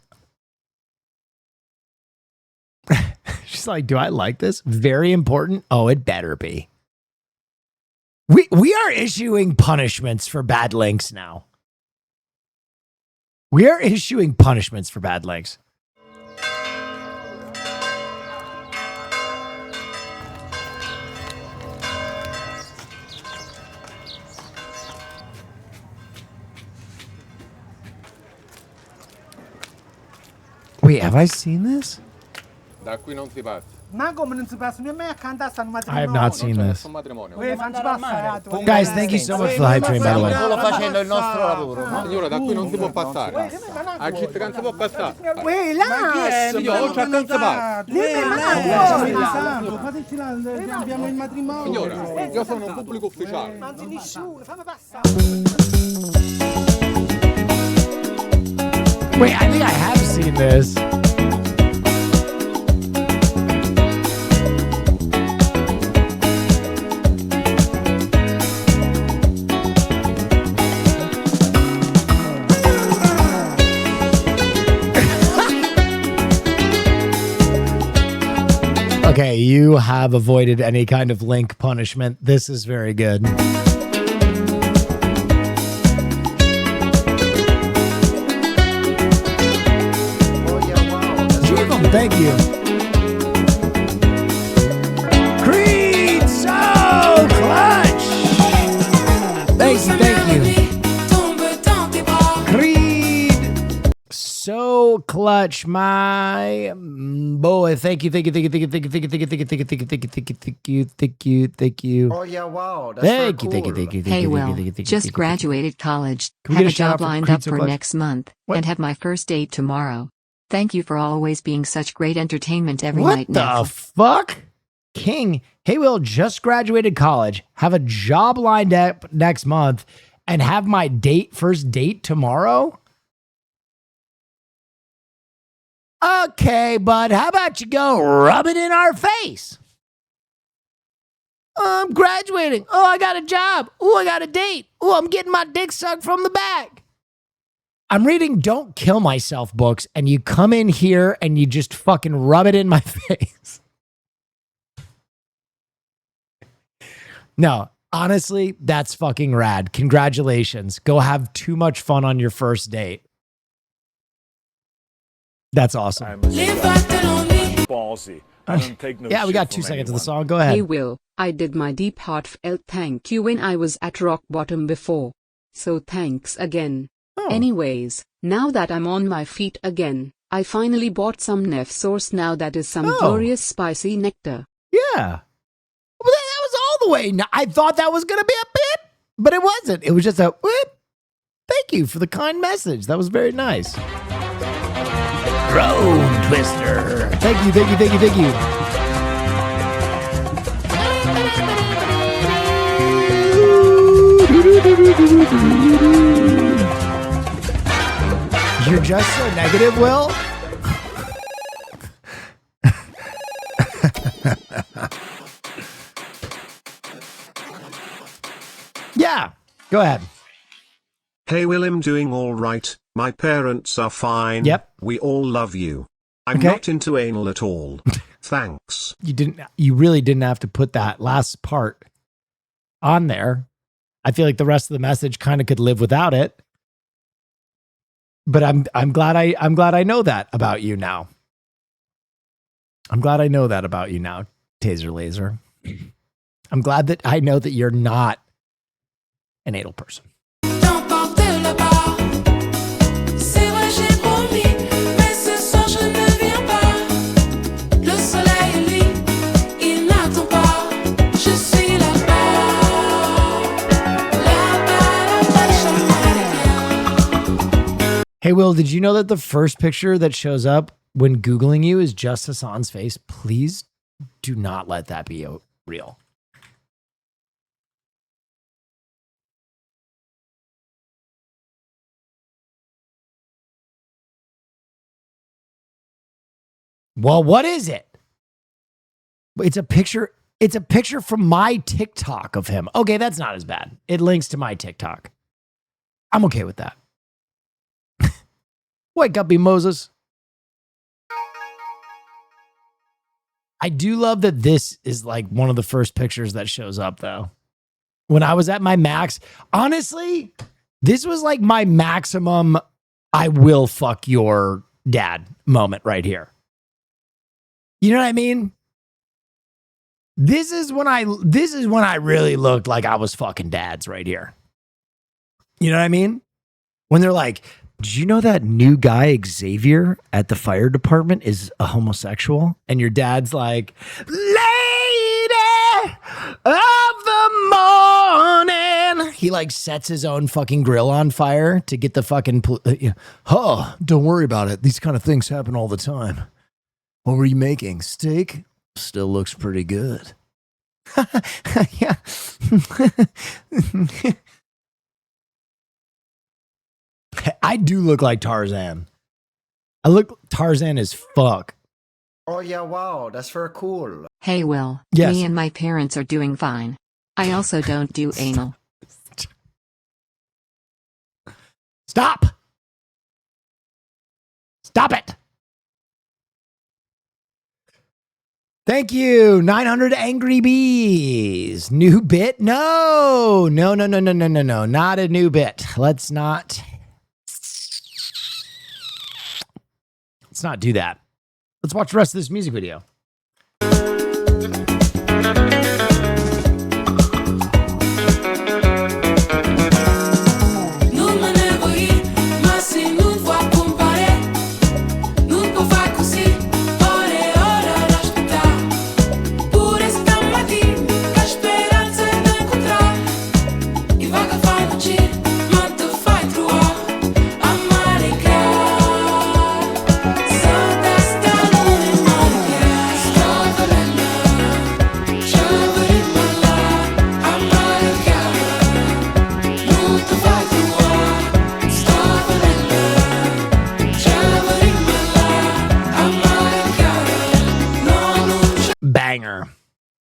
She's like, do I like this? Very important. Oh, it better be. We are issuing punishments for bad links now. We are issuing punishments for bad links. Wait, have I seen this? Da qui non si passa. Ma come non si passa? Nemmeno a cantare stanno matrimonio. I have not seen this. Guys, Guys, thank you so much for the hype train, by the way. Solo facendo il nostro lavoro. Signora, da qui non si può passare. A città non si può passare. là! Io c'ho canzone. Fateci là, abbiamo il matrimonio. Signora, io sono un pubblico ufficiale. Non c'è nessuno, fammi passare. Wait, I think I have seen this. Okay, you have avoided any kind of link punishment. This is very good. Thank you. Creed, so clutch. Thank you. Creed, so so clutch, my boy. Thank you. Oh yeah, wow. That's Thank you. Hey, Will, just graduated college, Can we have get a a shout out job for lined up Pizza for Clutch? next month, What? and have my first date tomorrow. Thank you for always being such great entertainment every What night, the Neff. fuck? King, hey, Will, just graduated college, have a job lined up next month, and have my first date tomorrow? Okay, bud, how about you go rub it in our face? I'm graduating. Oh, I got a job. Oh, I got a date. Oh, I'm getting my dick sucked from the back. I'm reading Don't Kill Myself books, and you come in here and you just fucking rub it in my face. No, honestly, that's fucking rad. Congratulations. Go have too much fun on your first date. That's awesome. Ballsy. I don't take no Yeah, we shit got 2 from seconds of anyone. the song. Go ahead. Hey Will, I did my deep heartfelt thank you when I was at rock bottom before. So thanks again. Anyways, now that I'm on my feet again, I finally bought some Neff sauce now that is some glorious spicy nectar. Yeah. Well, that was all the way. I thought that was going to be a bit, but it wasn't. It was just a whip. Thank you for the kind message. That was very nice. Drone Twister. Thank you. You're just so negative, Will. Yeah, go ahead. Hey Will, I'm doing all right. My parents are fine. Yep. We all love you. I'm Okay. not into anal at all. Thanks. You really didn't have to put that last part on there. I feel like the rest of the message kind of could live without it. But I'm glad I know that about you now. I'm glad I know that about you now, Taser Laser. I'm glad that I know that you're not an anal person. Hey, Will, did you know that the first picture that shows up when Googling you is just Hassan's face? Please do not let that be real. Well, what is it? It's a picture. It's a picture from my TikTok of him. Okay, that's not as bad. It links to my TikTok. I'm okay with that. Wake up, be Moses. I do love that this is like one of the first pictures that shows up, though. When I was at my max, honestly, this was like my maximum I will fuck your dad moment right here. You know what I mean? This is when I really looked like I was fucking dads right here. You know what I mean? When they're like, did you know that new guy, Xavier, at the fire department is a homosexual? And your dad's like, lady of the morning. He like sets his own fucking grill on fire to get the fucking, oh, don't worry about it. These kind of things happen all the time. What were you making? Steak? Still looks pretty good. Yeah. I do look like Tarzan. I look Tarzan as fuck. Oh yeah, wow, that's very cool. Hey, Will. Yes. Me and my parents are doing fine. I also don't do anal. Stop. Stop it. Thank you. 900 Angry Bees. New bit? No. Not a new bit. Let's not do that. Let's watch the rest of this music video.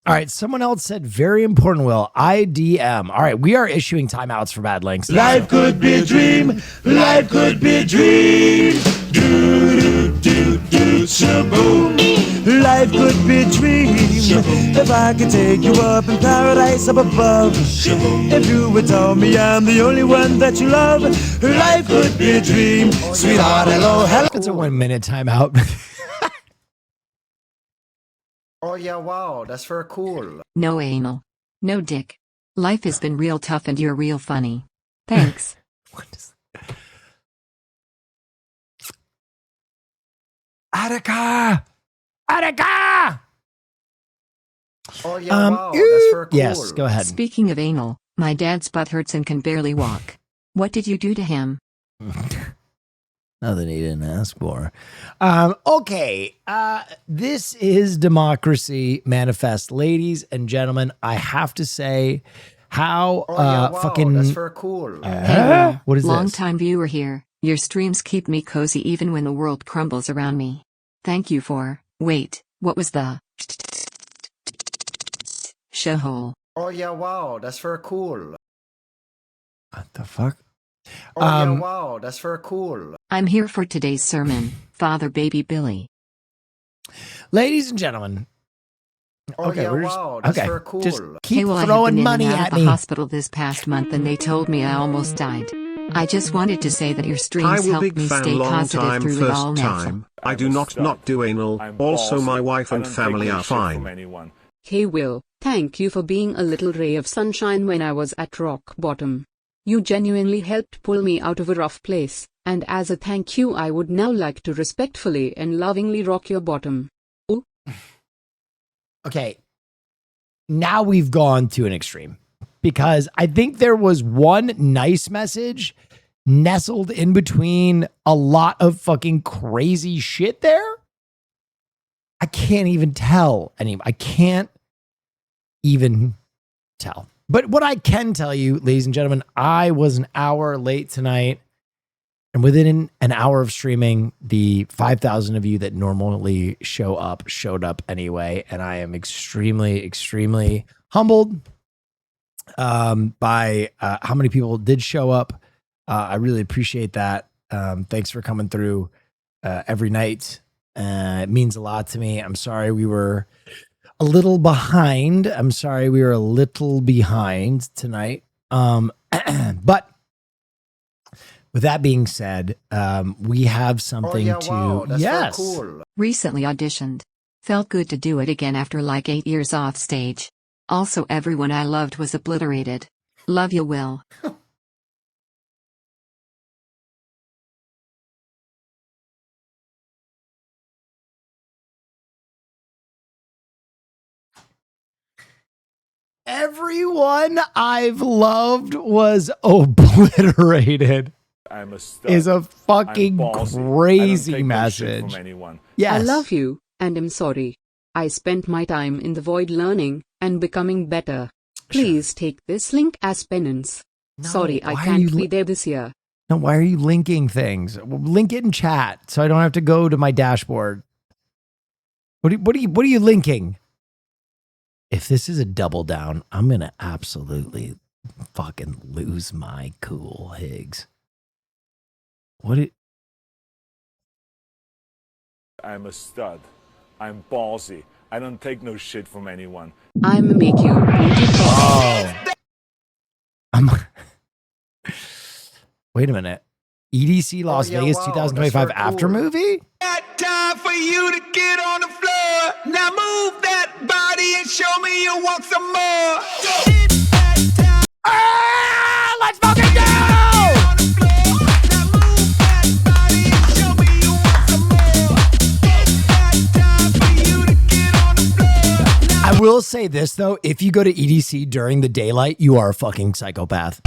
All right, someone else said very important, Will. IDM. All right, we are issuing timeouts for bad links. Life could be a dream. Life could be a dream. Do, do, do, do, shaboom. Life could be a dream. If I could take you up in paradise up above. If you would tell me I'm the only one that you love. Life could be a dream. Sweetheart, hello, hello. It's a 1 minute timeout. Oh yeah, wow, that's very cool. No anal. No dick. Life has been real tough and you're real funny. Thanks. Attica! Attica! Oh yeah, wow, that's very cool. Yes, go ahead. Speaking of anal, my dad's butt hurts and can barely walk. What did you do to him? Nothing he didn't ask for. Okay. This is Democracy Manifest. Ladies and gentlemen, I have to say how fucking... that's very cool. What is Long this? time viewer here. Your streams keep me cozy even when the world crumbles around me. Thank you for... Wait, what was the... showhole? Oh yeah, wow, that's very cool. What the fuck? Oh yeah, wow, that's very cool. I'm here for today's sermon, Father Baby Billy. Ladies and gentlemen. Oh yeah, we're just, wow, that's okay. very cool. Just keep I've throwing been money in and out at of me. the hospital this past month and they told me I almost died. I just wanted to say that your Hi, streams will help big me fan, stay long positive time, through it all. first Neff. time. I do not do anal. Also, my wife and family are fine. Hey Will, thank you for being a little ray of sunshine when I was at rock bottom. You genuinely helped pull me out of a rough place, and as a thank you I would now like to respectfully and lovingly rock your bottom. Ooh. Okay. Now we've gone to an extreme because I think there was one nice message nestled in between a lot of fucking crazy shit there. I can't even tell anymore. I can't even tell. But what I can tell you, ladies and gentlemen, I was an hour late tonight. And within an hour of streaming, the 5,000 of you that normally showed up anyway. And I am extremely, extremely humbled by how many people did show up. I really appreciate that. Thanks for coming through every night. It means a lot to me. I'm sorry we were a little behind. Tonight. But with that being said, we have something that's cool. Recently auditioned. Felt good to do it again after like 8 years off stage. Also everyone I loved was obliterated. Love you, Will. Everyone I've loved was obliterated. I'm a stud. Is a fucking I'm ballsy. crazy I don't take no shit message. from anyone. Yes. I love you, and am sorry. I spent my time in the void learning and becoming better. Please take this link as penance. Sorry, I why are can't you be there this year. No, why are you linking things? Well, link it in chat so I don't have to go to my dashboard. What are you linking? If this is a double down, I'm gonna absolutely fucking lose my cool, Higgs. I'm a stud. I'm ballsy. I don't take no shit from anyone. I'ma make you beautiful. Wait a minute. EDC Las Vegas 2025 after movie? Time for you to get on the floor. Now move that body and show me you want some more. Let's fucking go! I will say this though, if you go to EDC during the daylight, you are a fucking psychopath.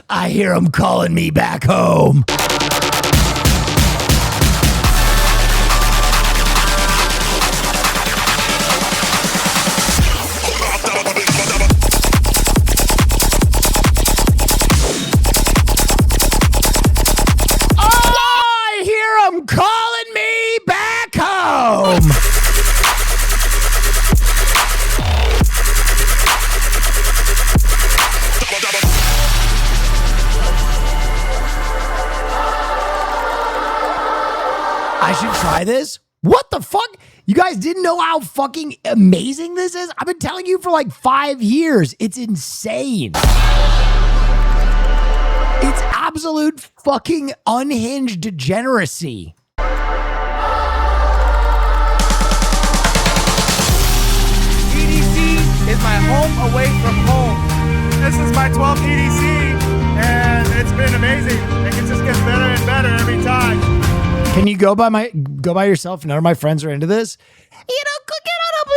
I hear him calling me back home. guys should try this. What the fuck? You guys didn't know how fucking amazing this is? I've been telling you for like 5 years. It's insane. It's absolute fucking unhinged degeneracy. EDC is my home away from home. This is my 12th EDC, and it's been amazing. It just gets better and better every time. Can you go by yourself? None of my friends are into this. You know, get on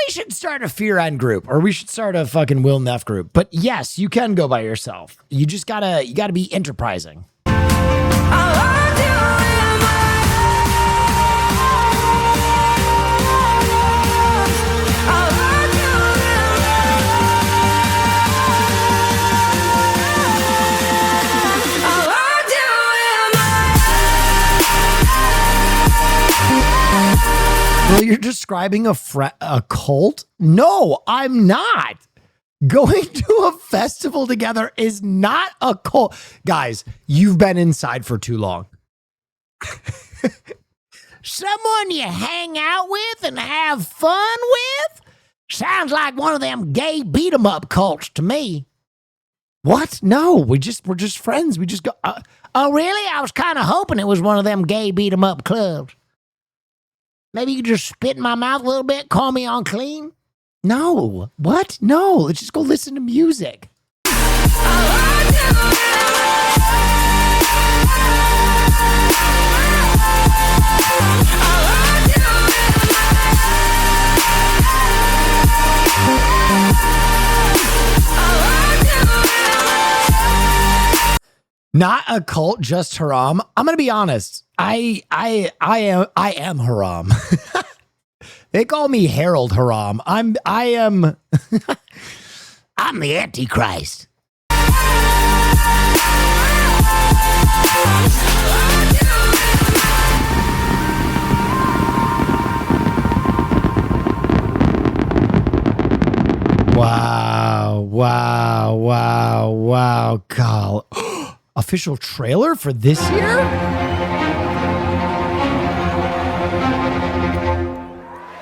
we should start a Fear End group, or we should start a fucking Will Neff group. But yes, you can go by yourself. You just gotta be enterprising. Well, you're describing a cult? No, I'm not. Going to a festival together is not a cult. Guys, you've been inside for too long. Someone you hang out with and have fun with? Sounds like one of them gay beat-em-up cults to me. What? No, we're just friends. We just go, oh, really? I was kind of hoping it was one of them gay beat-em-up clubs. Maybe you could just spit in my mouth a little bit, call me unclean? No. What? No. Let's just go listen to music. Not a cult, just haram. I'm gonna be honest. I am haram. They call me Harold Haram. I am I'm the Antichrist. Wow, Carl. Official trailer for this year?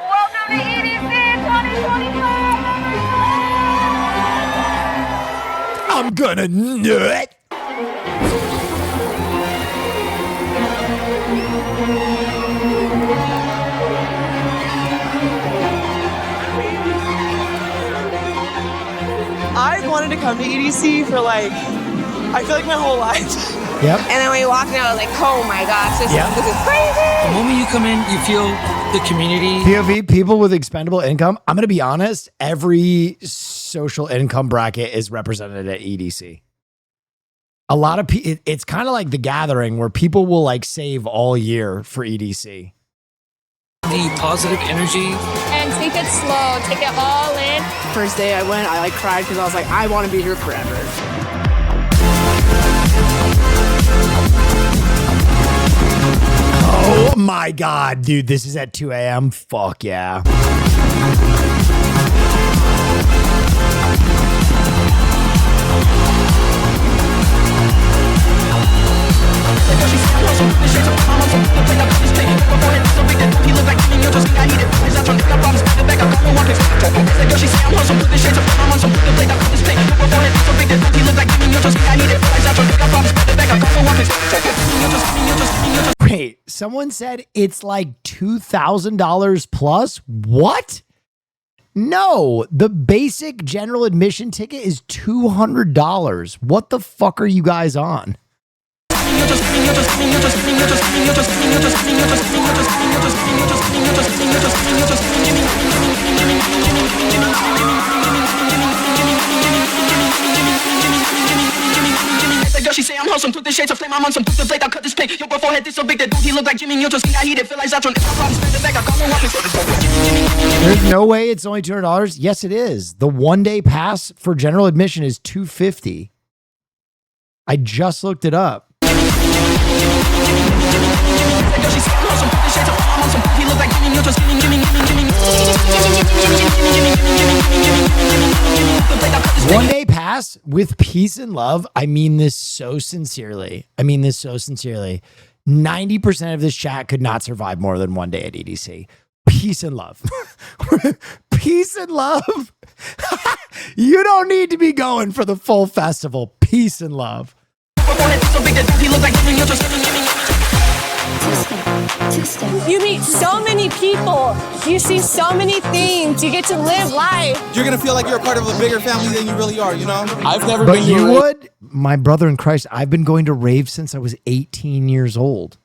Welcome to EDC 2024! I'm gonna nut. I wanted to come to EDC for I feel like my whole life. Yep. And then when we walked in, I was like, oh my gosh, this is crazy. The moment you come in, you feel the community. POV, people with expendable income. I'm going to be honest, every social income bracket is represented at EDC. A lot of people, it's kind of like The Gathering where people will save all year for EDC. The positive energy. And take it slow, take it all in. First day I went, I cried because I was like, I want to be here forever. Oh my God, dude, this is at 2 a.m. Fuck yeah. Wait, someone said it's like $2,000 plus? What? No, the basic general admission ticket is $200. What the fuck are you guys on? She say I'm wholesome, put the shades of flame, I'm on some, put the blade, I'll cut this paint. Your boy forehead, this so big that he look like Jimmy, you just think I eat it, feel like Zatron. There's no way it's only $200. Yes, it is. The one-day pass for general admission is $250. I just looked it up. One day pass with peace and love. I mean this so sincerely. 90% of this chat could not survive more than one day at EDC. Peace and love. Peace and love. You don't need to be going for the full festival. Peace and love. You meet so many people. You see so many things. You get to live life. You're gonna feel like you're a part of a bigger family than you really are, you know? I've never But you would, my brother in Christ, I've been going to rave since I was 18 years old.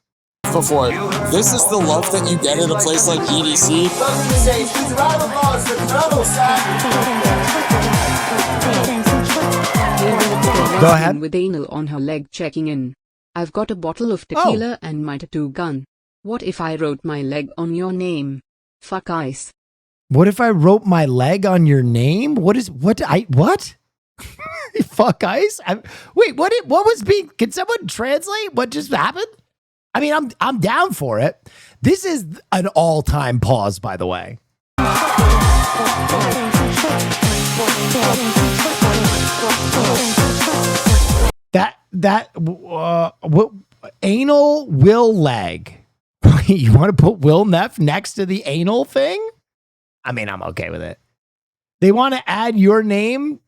Before. This is the love that you get at a place like EDC. Go ahead. With anal on her leg checking in. I've got a bottle of tequila and my tattoo gun. What if I wrote my leg on your name? Fuck ice. What if I wrote my leg on your name? What? Fuck ice? Wait, what was being, can someone translate what just happened? I mean, I'm down for it. This is an all-time pause, by the way. What anal will leg? You want to put Will Neff next to the anal thing? I mean, I'm okay with it. They want to add your name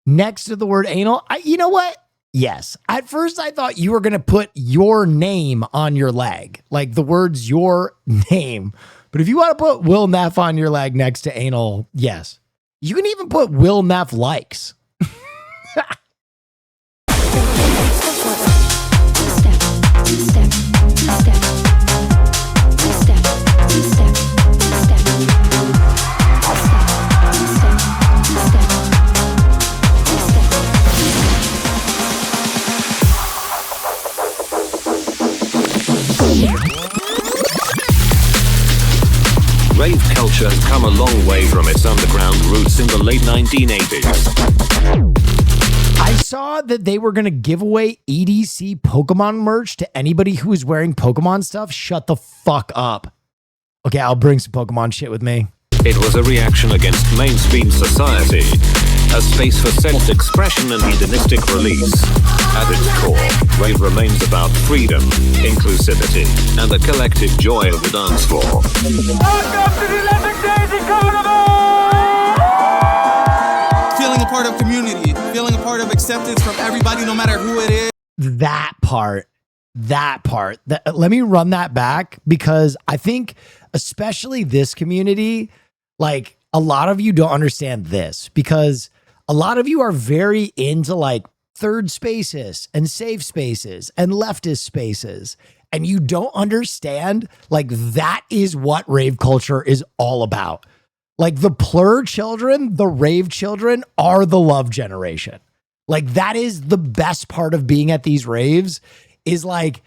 next to the word anal. You know what? Yes. At first, I thought you were going to put your name on your leg, like the words your name. But if you want to put Will Neff on your leg next to anal, yes. You can even put Will Neff likes. Rave culture has come a long way from its underground roots in the late 1980s. I saw that they were going to give away EDC Pokemon merch to anybody who was wearing Pokemon stuff. Shut the fuck up. Okay, I'll bring some Pokemon shit with me. It was a reaction against mainstream society, a space for self-expression and hedonistic release. At its core, rave remains about freedom, inclusivity, and the collective joy of the dance floor. Welcome to the Epic Daisy Carnival! Feeling a part of community, feeling a part of acceptance from everybody, no matter who it is. That part. Let me run that back, because I think especially this community, like a lot of you don't understand this, because a lot of you are very into like third spaces and safe spaces and leftist spaces. And you don't understand, like, that is what rave culture is all about. Like, the plur children, the rave children are the love generation. Like, that is the best part of being at these raves, is like,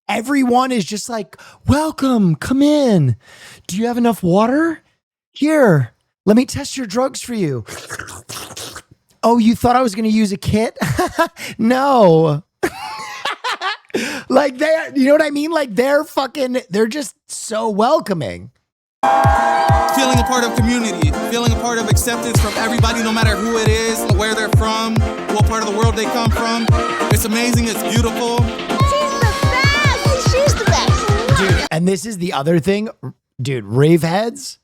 everyone is just like, welcome, come in. Do you have enough water? Here, let me test your drugs for you. Oh, you thought I was going to use a kit? No. Like, you know what I mean? Like, they're just so welcoming. Feeling a part of community, feeling a part of acceptance from everybody, no matter who it is, where they're from, what part of the world they come from. It's amazing, it's beautiful. She's the best. Dude, and this is the other thing. Dude, rave heads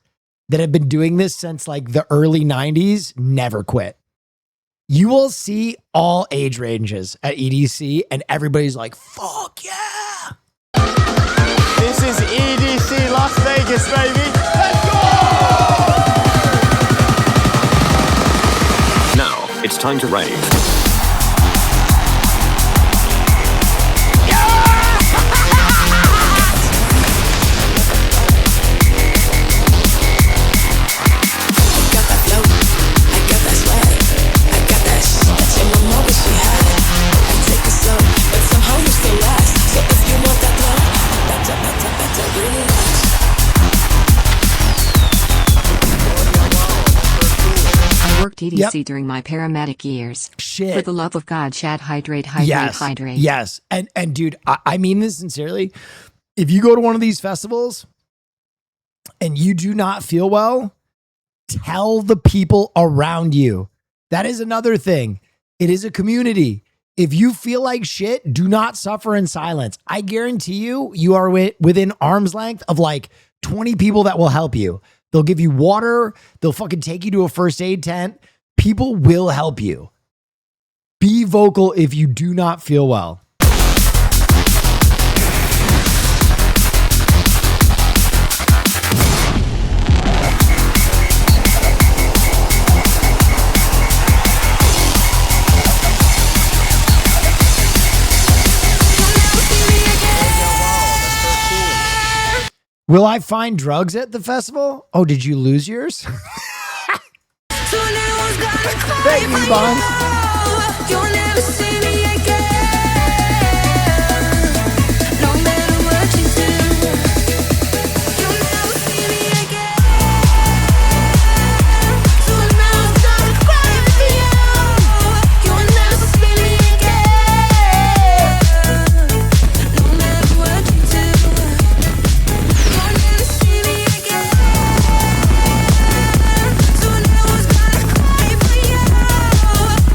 that have been doing this since like the early 90s never quit. You will see all age ranges at EDC, and everybody's like, fuck yeah. This is EDC Las Vegas, baby. Let's go! Now, it's time to rave. EDC during my paramedic years. Shit. For the love of God, Chad, hydrate, hydrate. Yes. And dude, I mean this sincerely. If you go to one of these festivals and you do not feel well, tell the people around you. That is another thing. It is a community. If you feel like shit, do not suffer in silence. I guarantee you, you are within arm's length of like 20 people that will help you. They'll give you water. They'll fucking take you to a first aid tent. People will help you. Be vocal if you do not feel well. Will I find drugs at the festival? Oh, did you lose yours? Thank you, Bon. You'll never see me again. No matter what you do, you'll never see me again. So now I'm gonna cry for you. You'll never see me again. No matter what you do, you'll never see me again. So now I'm gonna cry for you.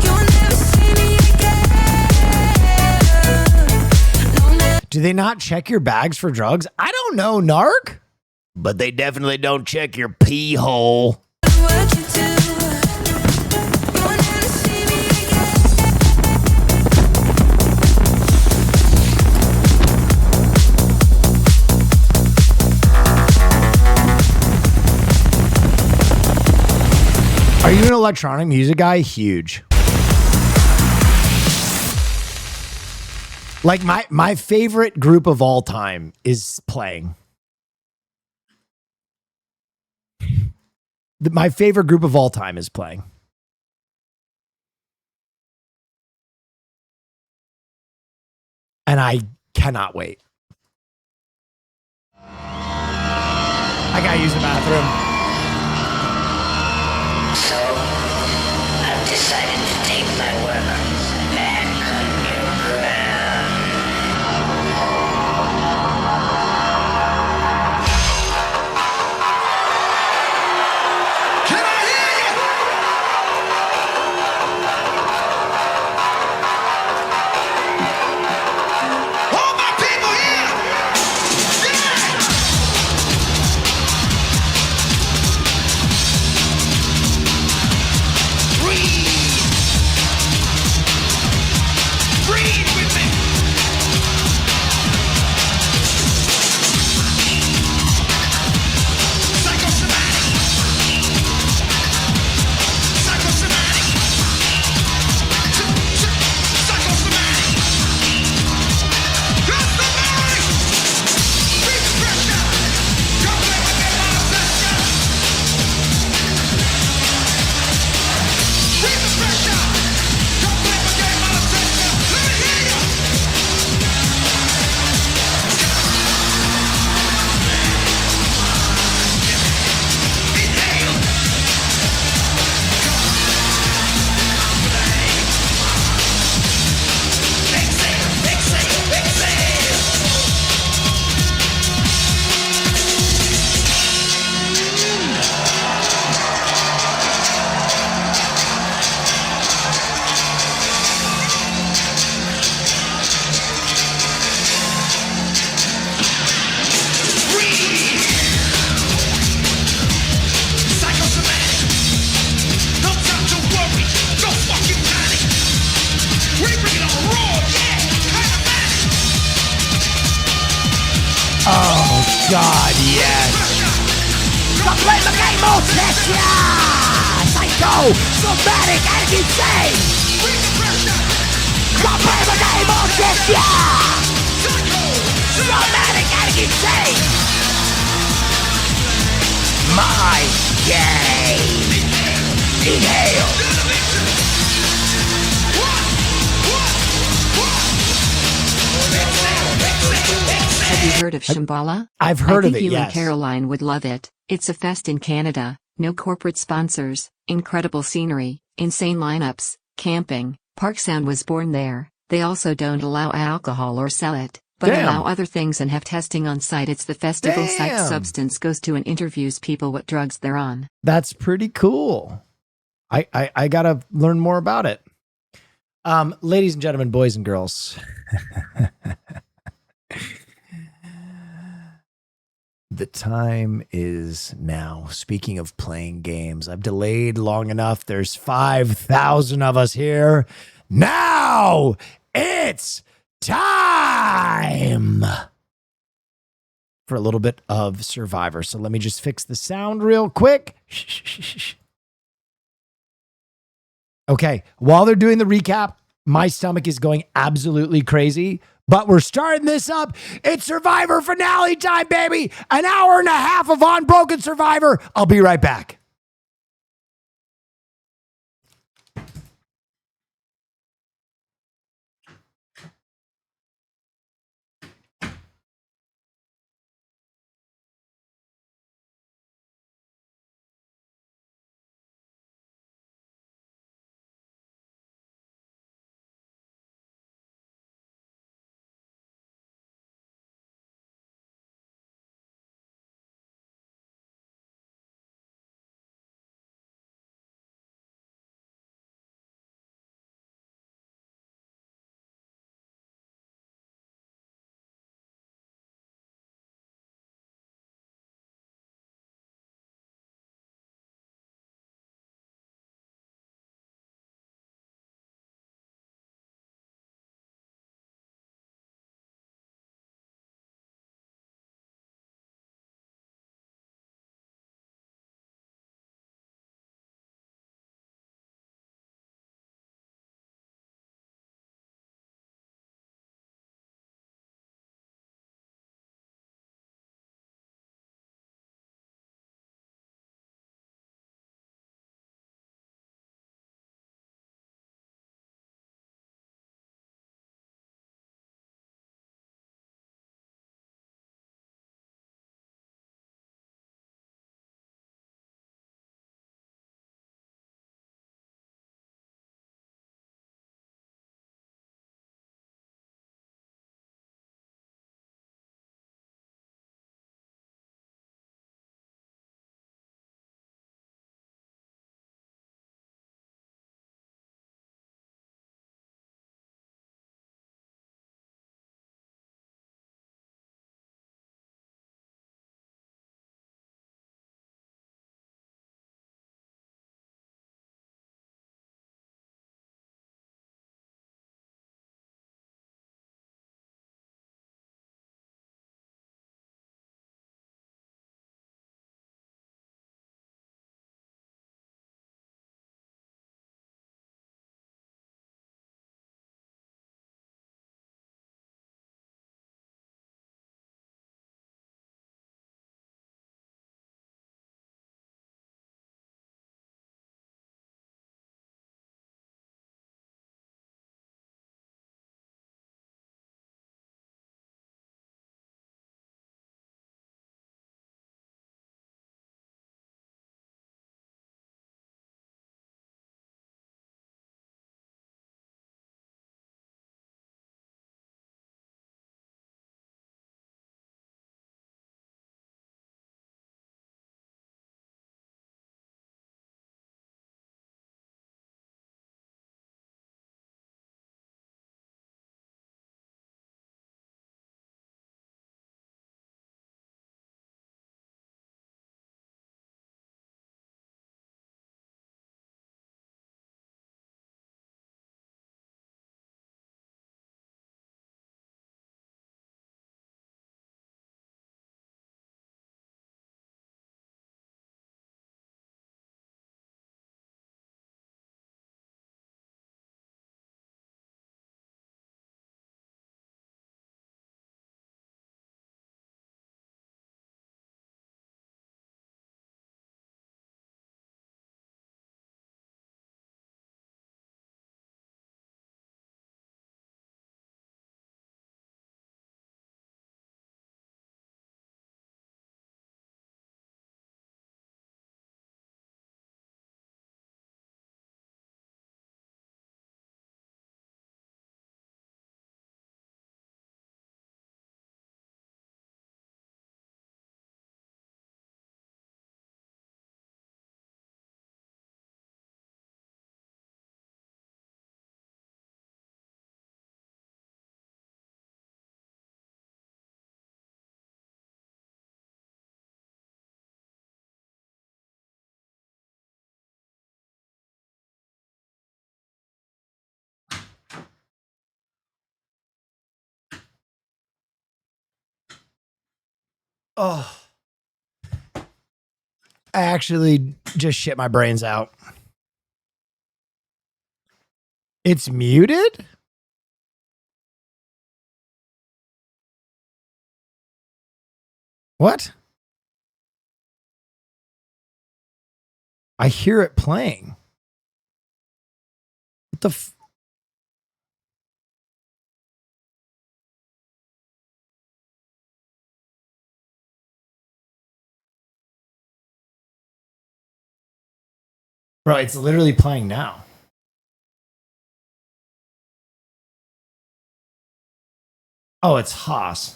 You'll never see me again. Do they not check your bags for drugs? I don't know, narc. But they definitely don't check your pee hole. What you do, you'll never see me again. Are you an electronic music guy? Huge. Like my favorite group of all time is playing. My favorite group of all time is playing. And I cannot wait. I gotta use the bathroom. So, I've decided to take my work back underground. Can I hear you? All my people here! Breathe with me! Oh, God, yes. Come play the game, Obsession! Psycho, somatic, and insane! Come play the game, Obsession! Somatic and insane! My game! Inhale! Have you heard of Shambhala? I've heard I of think it, you yes. and Caroline would love it. It's a fest in Canada, no corporate sponsors, incredible scenery, insane lineups, camping. Park Sound was born there. They also don't allow alcohol or sell it, but Damn. allow other things and have testing on site. It's the festival site Damn. substance goes to and interviews people what drugs they're on. That's pretty cool. I gotta learn more about it. Ladies and gentlemen, boys and girls. The time is now. Speaking of playing games, I've delayed long enough. There's 5,000 of us here. Now it's time for a little bit of Survivor. So let me just fix the sound real quick. Okay, while they're doing the recap, my stomach is going absolutely crazy. But we're starting this up. It's Survivor finale time, baby. An hour and a half of Unbroken Survivor. I'll be right back. Oh. I actually just shit my brains out. It's muted? What? I hear it playing. What the f... Bro, it's literally playing now. Oh, it's Haas.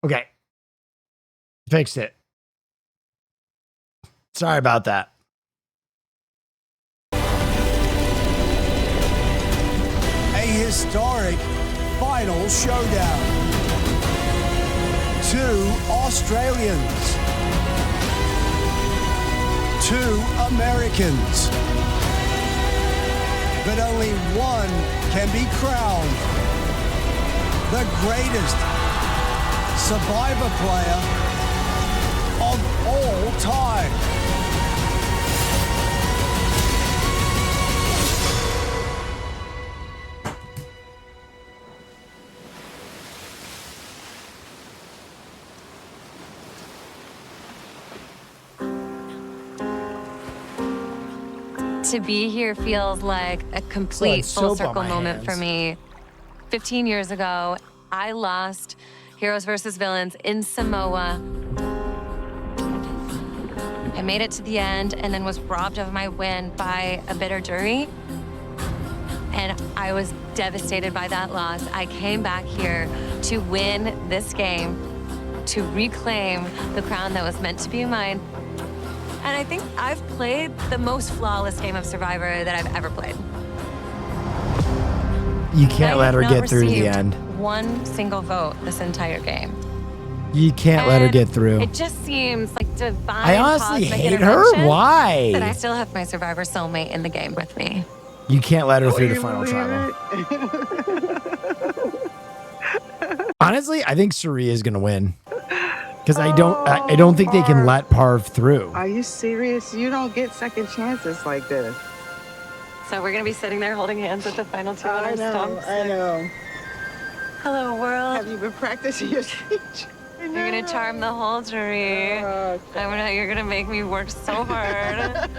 Okay. Fixed it. Sorry about that. A historic final showdown. Two Australians. Two Americans. But only one can be crowned the greatest Survivor player of all time. To be here feels like a complete full circle moment for me. 15 years ago, I lost Heroes versus Villains in Samoa. I made it to the end and then was robbed of my win by a bitter jury. And I was devastated by that loss. I came back here to win this game, to reclaim the crown that was meant to be mine. And I think I've played the most flawless game of Survivor that I've ever played. You can't let her get through to the end. One single vote this entire game. You can't let her get through. It just seems like divine. I honestly cosmic hate her. intervention Why? that I still have my Survivor soulmate in the game with me. You can't let her through the final tribal. Honestly, I think Saria is going to win. Because I don't think they can let Parv through. Are you serious? You don't get second chances like this. So we're gonna be sitting there holding hands at the final two on our stumps. I know. Hello, world. Have you been practicing your speech? You're gonna charm the whole jury. You're gonna make me work so hard.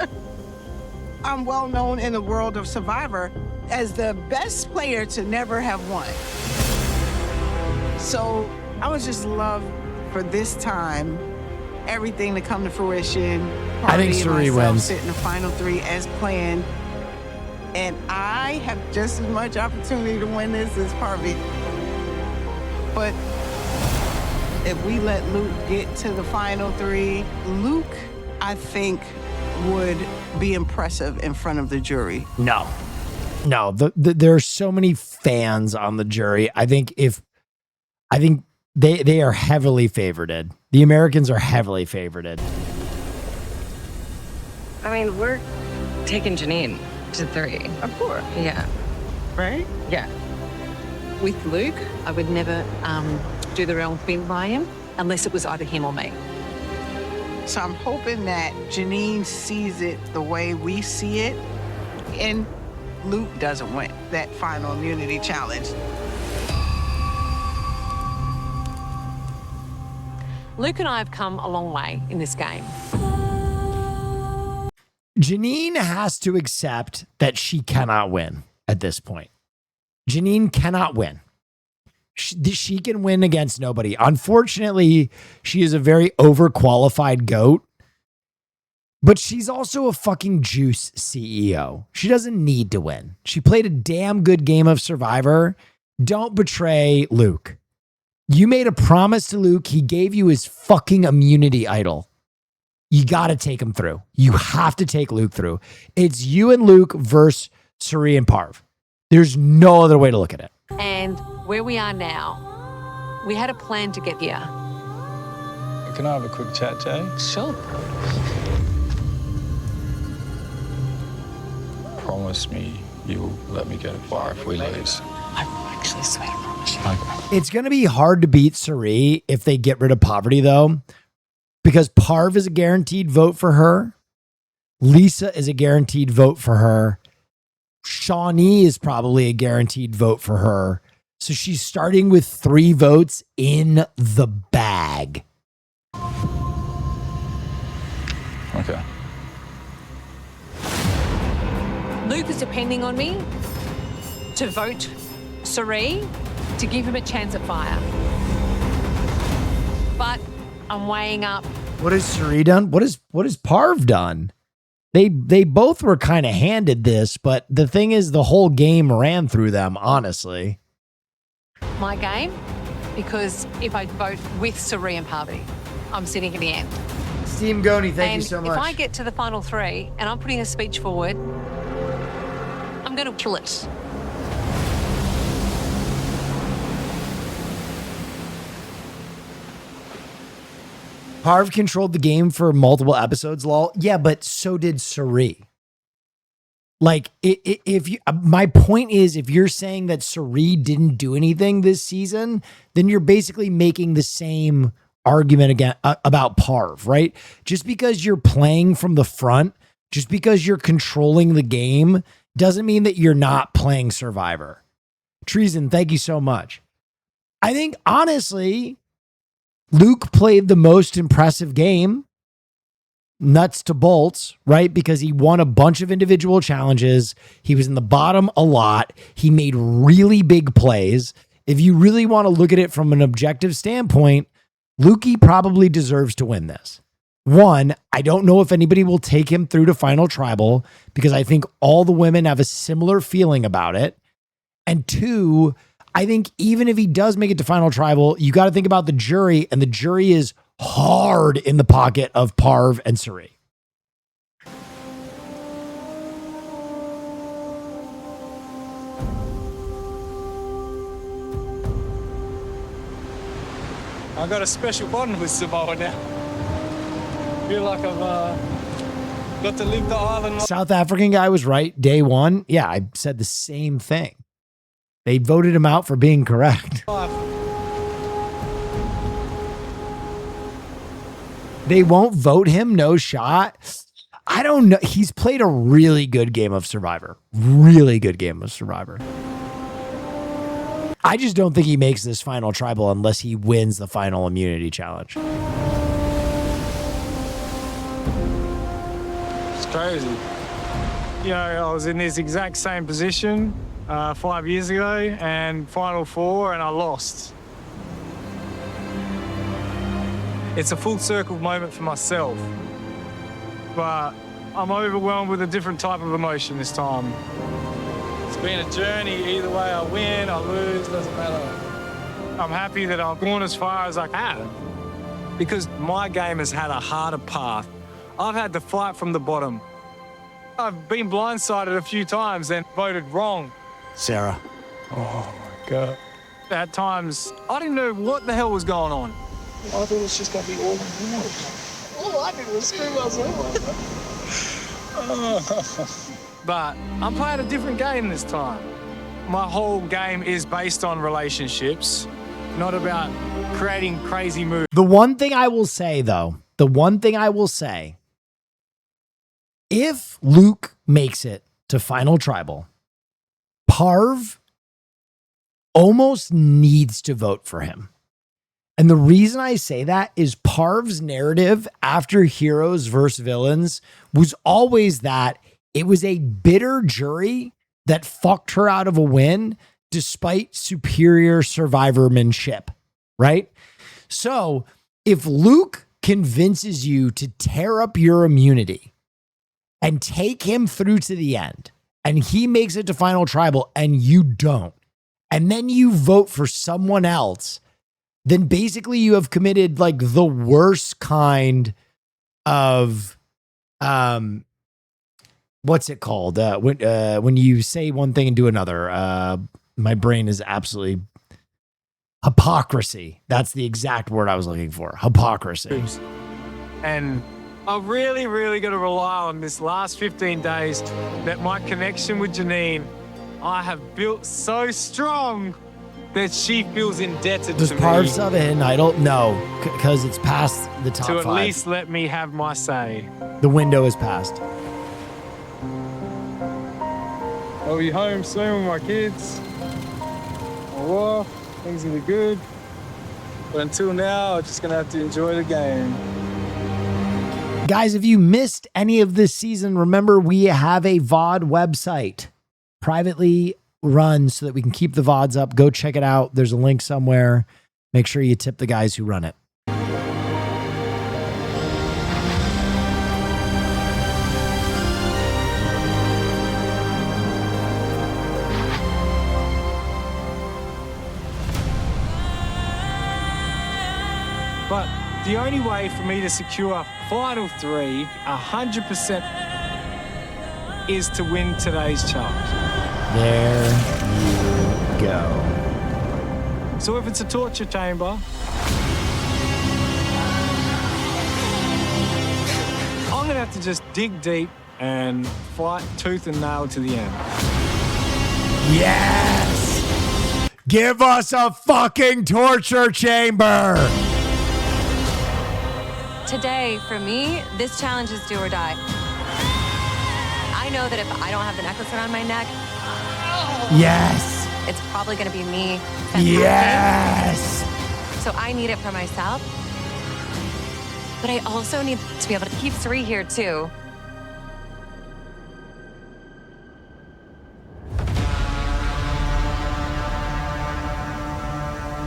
I'm well known in the world of Survivor as the best player to never have won. So I would just love for this time, everything to come to fruition. I think Suri wins. Sit in the final three as planned. And I have just as much opportunity to win this as Parvy. But if we let Luke get to the final three, Luke, I think, would be impressive in front of the jury. No. There are so many fans on the jury. I think they are heavily favored. The Americans are heavily favored. I mean, we're taking Janine to 3. Of course. Yeah. Right? Yeah. With Luke, I would never do the wrong thing by him unless it was either him or me. So I'm hoping that Janine sees it the way we see it, and Luke doesn't win that final immunity challenge. Luke and I have come a long way in this game. Janine has to accept that she cannot win at this point. Janine cannot win. She can win against nobody. Unfortunately, she is a very overqualified GOAT, but she's also a fucking juice CEO. She doesn't need to win. She played a damn good game of Survivor. Don't betray Luke. You made a promise to Luke. He gave you his fucking immunity idol. You got to take him through. You have to take Luke through. It's you and Luke versus Suri and Parv. There's no other way to look at it. And where we are now, we had a plan to get here. Can I have a quick chat, Jay? Sure. promise me you'll let me get a bar if we lose? I actually swear to promise you. Okay. It's going to be hard to beat Sari if they get rid of poverty, though, because Parv is a guaranteed vote for her. Lisa is a guaranteed vote for her. Shawnee is probably a guaranteed vote for her. So she's starting with 3 votes in the bag. Okay. Luke is depending on me to vote Sari to give him a chance at fire. But I'm weighing up. What has Sari done? What has Parv done? They both were kind of handed this, but the thing is the whole game ran through them, honestly. My game, because if I vote with Sari and Parvati, I'm sitting at the end. Steam Goni, thank you so And much. if I get to the final 3 and I'm putting a speech forward, I'm going to kill it. Parv controlled the game for multiple episodes, lol. Yeah, but so did Sari. Like, if you, my point is, if you're saying that Sari didn't do anything this season, then you're basically making the same argument again about Parv, right? Just because you're playing from the front, just because you're controlling the game, doesn't mean that you're not playing Survivor. Treason, thank you so much. I think, honestly, Luke played the most impressive game, nuts to bolts, right? Because he won a bunch of individual challenges. He was in the bottom a lot. He made really big plays. If you really want to look at it from an objective standpoint, Lukey probably deserves to win this. 1, I don't know if anybody will take him through to Final Tribal because I think all the women have a similar feeling about it. And 2, I think even if he does make it to Final Tribal, you got to think about the jury, and the jury is hard in the pocket of Parv and Sari. I got a special bond with Samoa now. Feel like I've got to live the island. South African guy was right. Day 1. Yeah, I said the same thing. They voted him out for being correct. They won't vote him, no shot. I don't know. He's played a really good game of Survivor. Really good game of Survivor. I just don't think he makes this Final Tribal unless he wins the final immunity challenge. It's crazy. You know, I was in this exact same position 5 years ago and Final 4 and I lost. It's a full circle moment for myself, but I'm overwhelmed with a different type of emotion this time. It's been a journey. Either way, I win, I lose, doesn't matter. I'm happy that I've gone as far as I have because my game has had a harder path. I've had to fight from the bottom. I've been blindsided a few times and voted wrong. Sarah. Oh my God. At times, I didn't know what the hell was going on. I thought it was just gonna be all the All I did was scream But I'm playing a different game this time. My whole game is based on relationships, not about creating crazy moves. The one thing I will say, though, if Luke makes it to Final Tribal, Parv almost needs to vote for him. And the reason I say that is Parv's narrative after Heroes versus Villains was always that it was a bitter jury that fucked her out of a win despite superior survivormanship, right? So if Luke convinces you to tear up your immunity and take him through to the end, and he makes it to Final Tribal and you don't, and then you vote for someone else, then basically you have committed like the worst kind of, what's it called? When you say one thing and do another, my brain is absolutely hypocrisy. That's the exact word I was looking for. Hypocrisy. And I've really, really got to rely on this last 15 days that my connection with Janine, I have built so strong that she feels indebted Does to Parv me still have a hidden idol? No, because it's past the top to at 5. least let me have my say. The window is passed. I'll be home soon with my kids. Well, things will be good. But until now, I'm just going to have to enjoy the game. Guys, if you missed any of this season, remember we have a VOD website privately run so that we can keep the VODs up. Go check it out. There's a link somewhere. Make sure you tip the guys who run it. But the only way for me to secure final 3, 100%, is to win today's challenge. There you go. So if it's a torture chamber, I'm going to have to just dig deep and fight tooth and nail to the end. Yes! Give us a fucking torture chamber! Today, for me, this challenge is do or die. I know that if I don't have the necklace around my neck, Yes! it's probably going to be me. Yes! So I need it for myself. But I also need to be able to keep 3 here, too.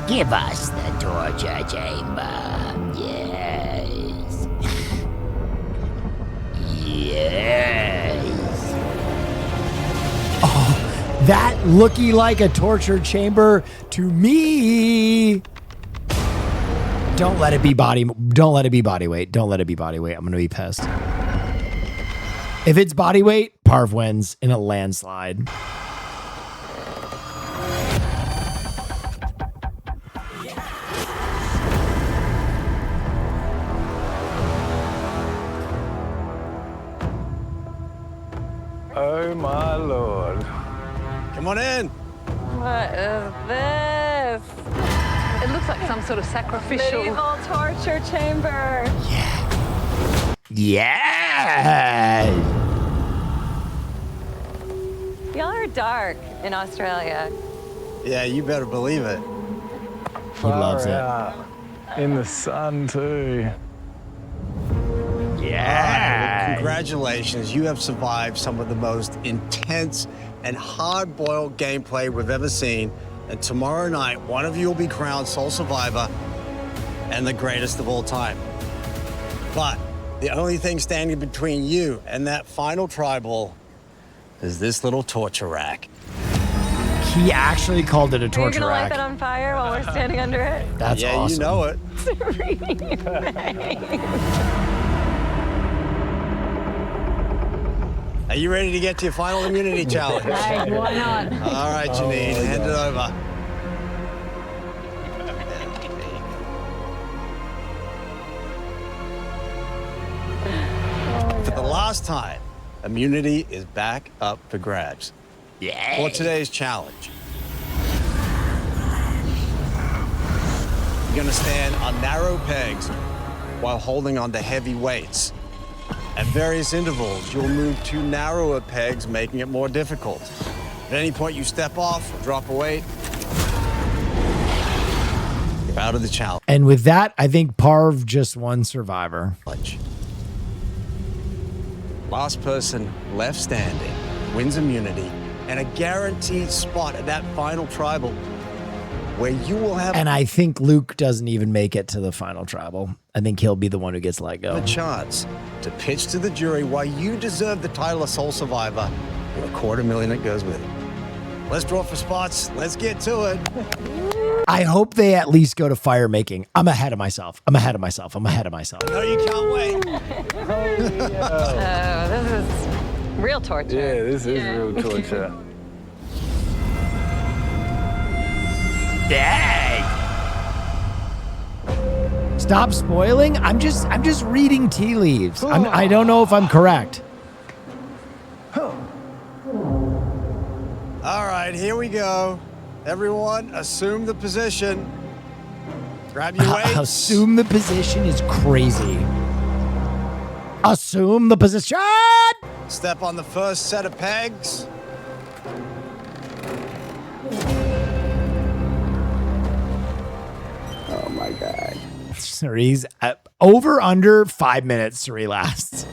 Give us the torture chamber. Yes. Yes. Oh, that looky like a torture chamber to me. Don't let it be body. Don't let it be body weight. Don't let it be body weight. I'm gonna be pissed. If it's body weight, Parv wins in a landslide. Oh my lord. Come on in. What is this? It looks like some sort of sacrificial. Medieval torture chamber. Yeah. Y'all are dark in Australia. Yeah, you better believe it. He loves it. Out. In the sun, too. Well, congratulations. You have survived some of the most intense and hard-boiled gameplay we've ever seen. And tomorrow night, one of you will be crowned sole survivor and the greatest of all time. But the only thing standing between you and that final tribal is this little torture rack. He actually called it a Are you torture gonna light rack. that on fire while we're standing under it? That's yeah, awesome. you know it. Are you ready to get to your final immunity challenge? Hey, why not? All right, Janine, hand it over. For the last time, immunity is back up for grabs. Yeah. For today's challenge, you're gonna stand on narrow pegs while holding onto heavy weights. At various intervals, you'll move to narrower pegs, making it more difficult. At any point you step off or drop a weight, you're out of the challenge. And with that, I think Parv just won Survivor. Last person left standing wins immunity and a guaranteed spot at that final tribal where you will have And I think Luke doesn't even make it to the final tribal. I think he'll be the one who gets let go. a chance to pitch to the jury why you deserve the title of sole survivor and $250,000 that goes with it. Let's draw for spots. Let's get to it. I hope they at least go to fire making. I'm ahead of myself. I'm ahead of myself. I'm ahead of myself. No, you can't wait. Oh, this is real torture. Yeah, this is real torture. Stop spoiling. I'm just reading tea leaves. I don't know if I'm correct. All right, here we go. Everyone, assume the position. Grab your weights. Assume the position is crazy. Assume the position. Step on the first set of pegs. Oh my God. Suri's over under 5 minutes. Suri lasts.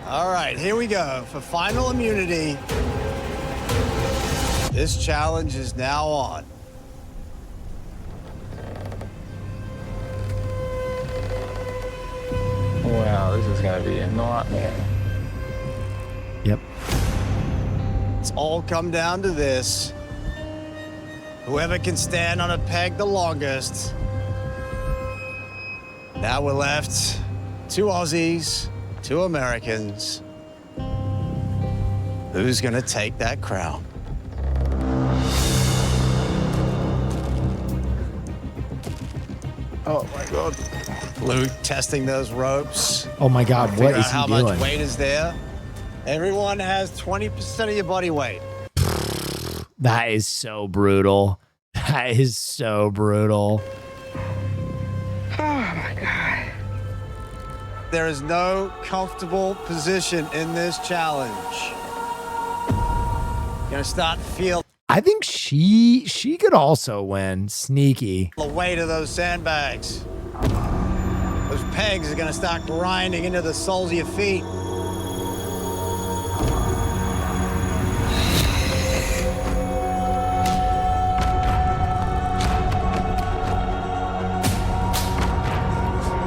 All right, here we go for final immunity. This challenge is now on. Wow, this is gonna be a nightmare. Yep. It's all come down to this. Whoever can stand on a peg the longest. Now we're left 2 Aussies, 2 Americans. Who's gonna take that crown? Oh my God. Luke testing those ropes. Oh my God, what is he how doing? much weight is there? Everyone has 20% of your body weight. That is so brutal. That is so brutal. Oh my God. There is no comfortable position in this challenge. You're gonna start to feel I think she could also win. Sneaky. the weight of those sandbags. Those pegs are gonna start grinding into the soles of your feet.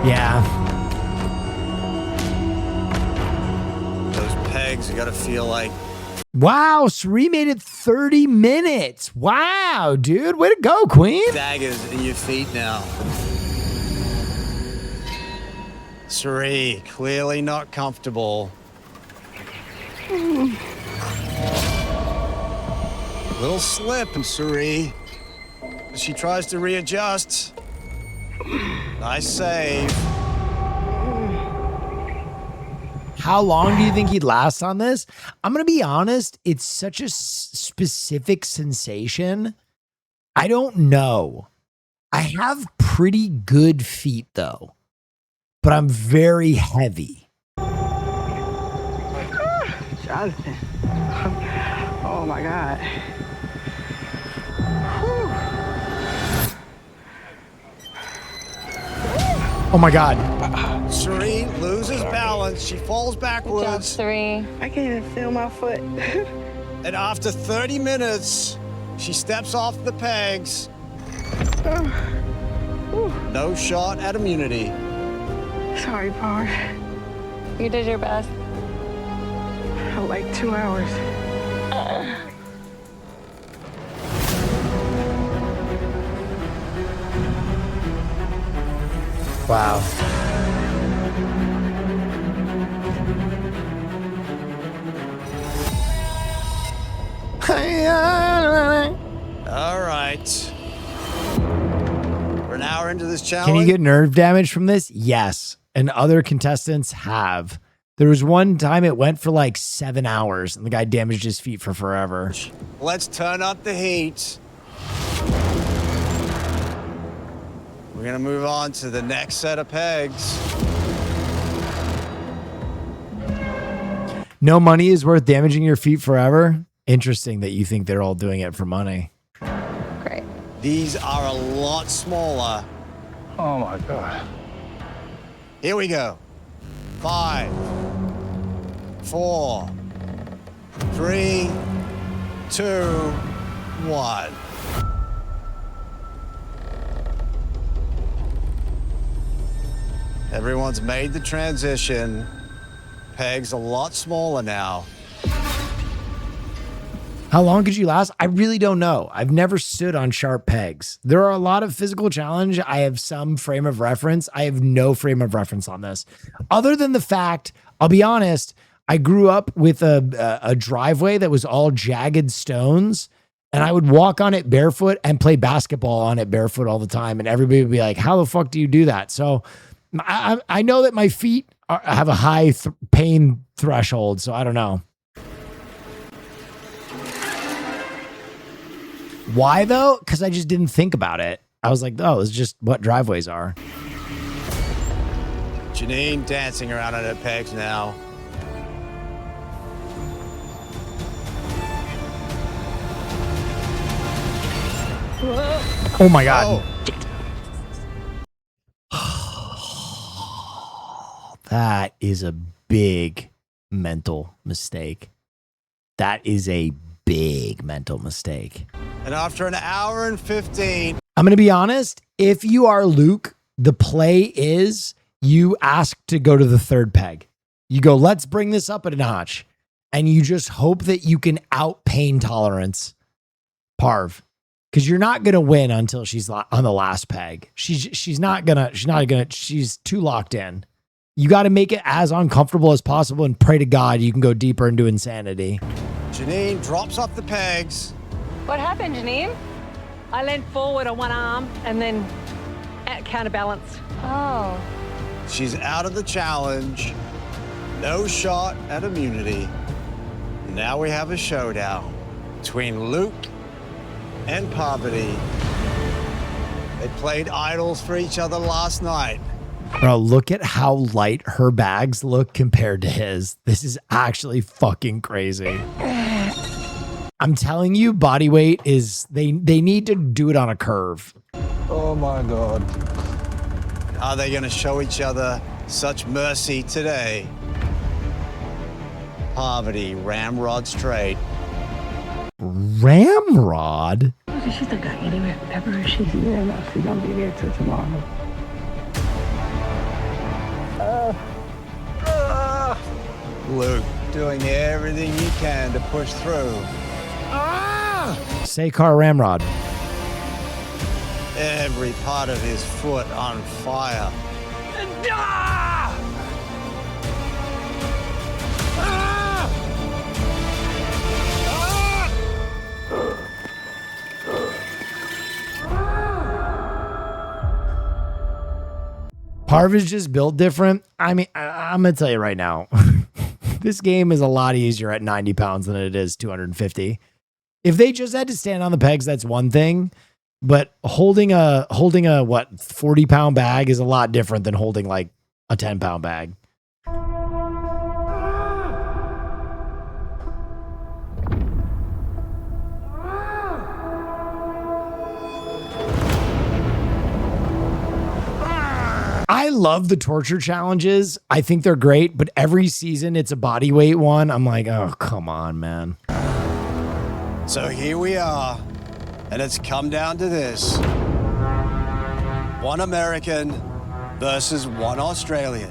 Yeah. Those pegs are gonna feel like Wow, Suri made it 30 minutes. Wow, dude. Way to go, Queen. daggers in your feet now. Suri, clearly not comfortable. Little slip in Suri. She tries to readjust. Nice save. How long do you think he'd last on this? I'm going to be honest. It's such a specific sensation. I don't know. I have pretty good feet, though, but I'm very heavy. Jonathan. Oh my God. Oh my God. Suri loses balance. She falls backwards. Three. I can't even feel my foot. And after 30 minutes, she steps off the pegs. No shot at immunity. Sorry, Par. You did your best. Like 2 hours. Wow. All right. We're an hour into this challenge. Can you get nerve damage from this? Yes. And other contestants have. There was one time it went for like 7 hours and the guy damaged his feet for forever. Let's turn up the heat. We're gonna move on to the next set of pegs. No money is worth damaging your feet forever. Interesting that you think they're all doing it for money. Great. These are a lot smaller. Oh my God. Here we go. 5, 4, 3, 2, 1. Everyone's made the transition. Peg's a lot smaller now. How long could you last? I really don't know. I've never stood on sharp pegs. There are a lot of physical challenge. I have some frame of reference. I have no frame of reference on this. Other than the fact, I'll be honest, I grew up with a driveway that was all jagged stones. And I would walk on it barefoot and play basketball on it barefoot all the time. And everybody would be like, how the fuck do you do that? So I know that my feet have a high pain threshold. So I don't know. Why though? Because I just didn't think about it. I was like, oh, it's just what driveways are. Janine dancing around on her pegs now. Oh my God. That is a big mental mistake. That is a big mental mistake. And after an hour and 15. I'm going to be honest. If you are Luke, the play is you ask to go to the third peg. You go, let's bring this up a notch. And you just hope that you can out pain tolerance Parv. Because you're not going to win until she's on the last peg. She's too locked in. You got to make it as uncomfortable as possible and pray to God you can go deeper into insanity. Janine drops off the pegs. What happened, Janine? I leant forward on one arm and then counterbalanced. Oh. She's out of the challenge. No shot at immunity. Now we have a showdown between Luke and Poverty. They played idols for each other last night. Bro, look at how light her bags look compared to his. This is actually fucking crazy. I'm telling you, body weight is, they need to do it on a curve. Oh my God. Are they going to show each other such mercy today? Poverty, ramrod straight. Ramrod? She's not going anywhere ever. She's gonna be there till tomorrow. Luke doing everything he can to push through. Say car ramrod. Every part of his foot on fire. Parv is just built different. I mean, I'm going to tell you right now, this game is a lot easier at 90 pounds than it is 250. If they just had to stand on the pegs, that's one thing. But holding a what 40-pound bag is a lot different than holding like a 10-pound bag. I love the torture challenges. I think they're great, but every season it's a body weight one. I'm like, oh, come on, man. So here we are, and it's come down to this. One American versus one Australian.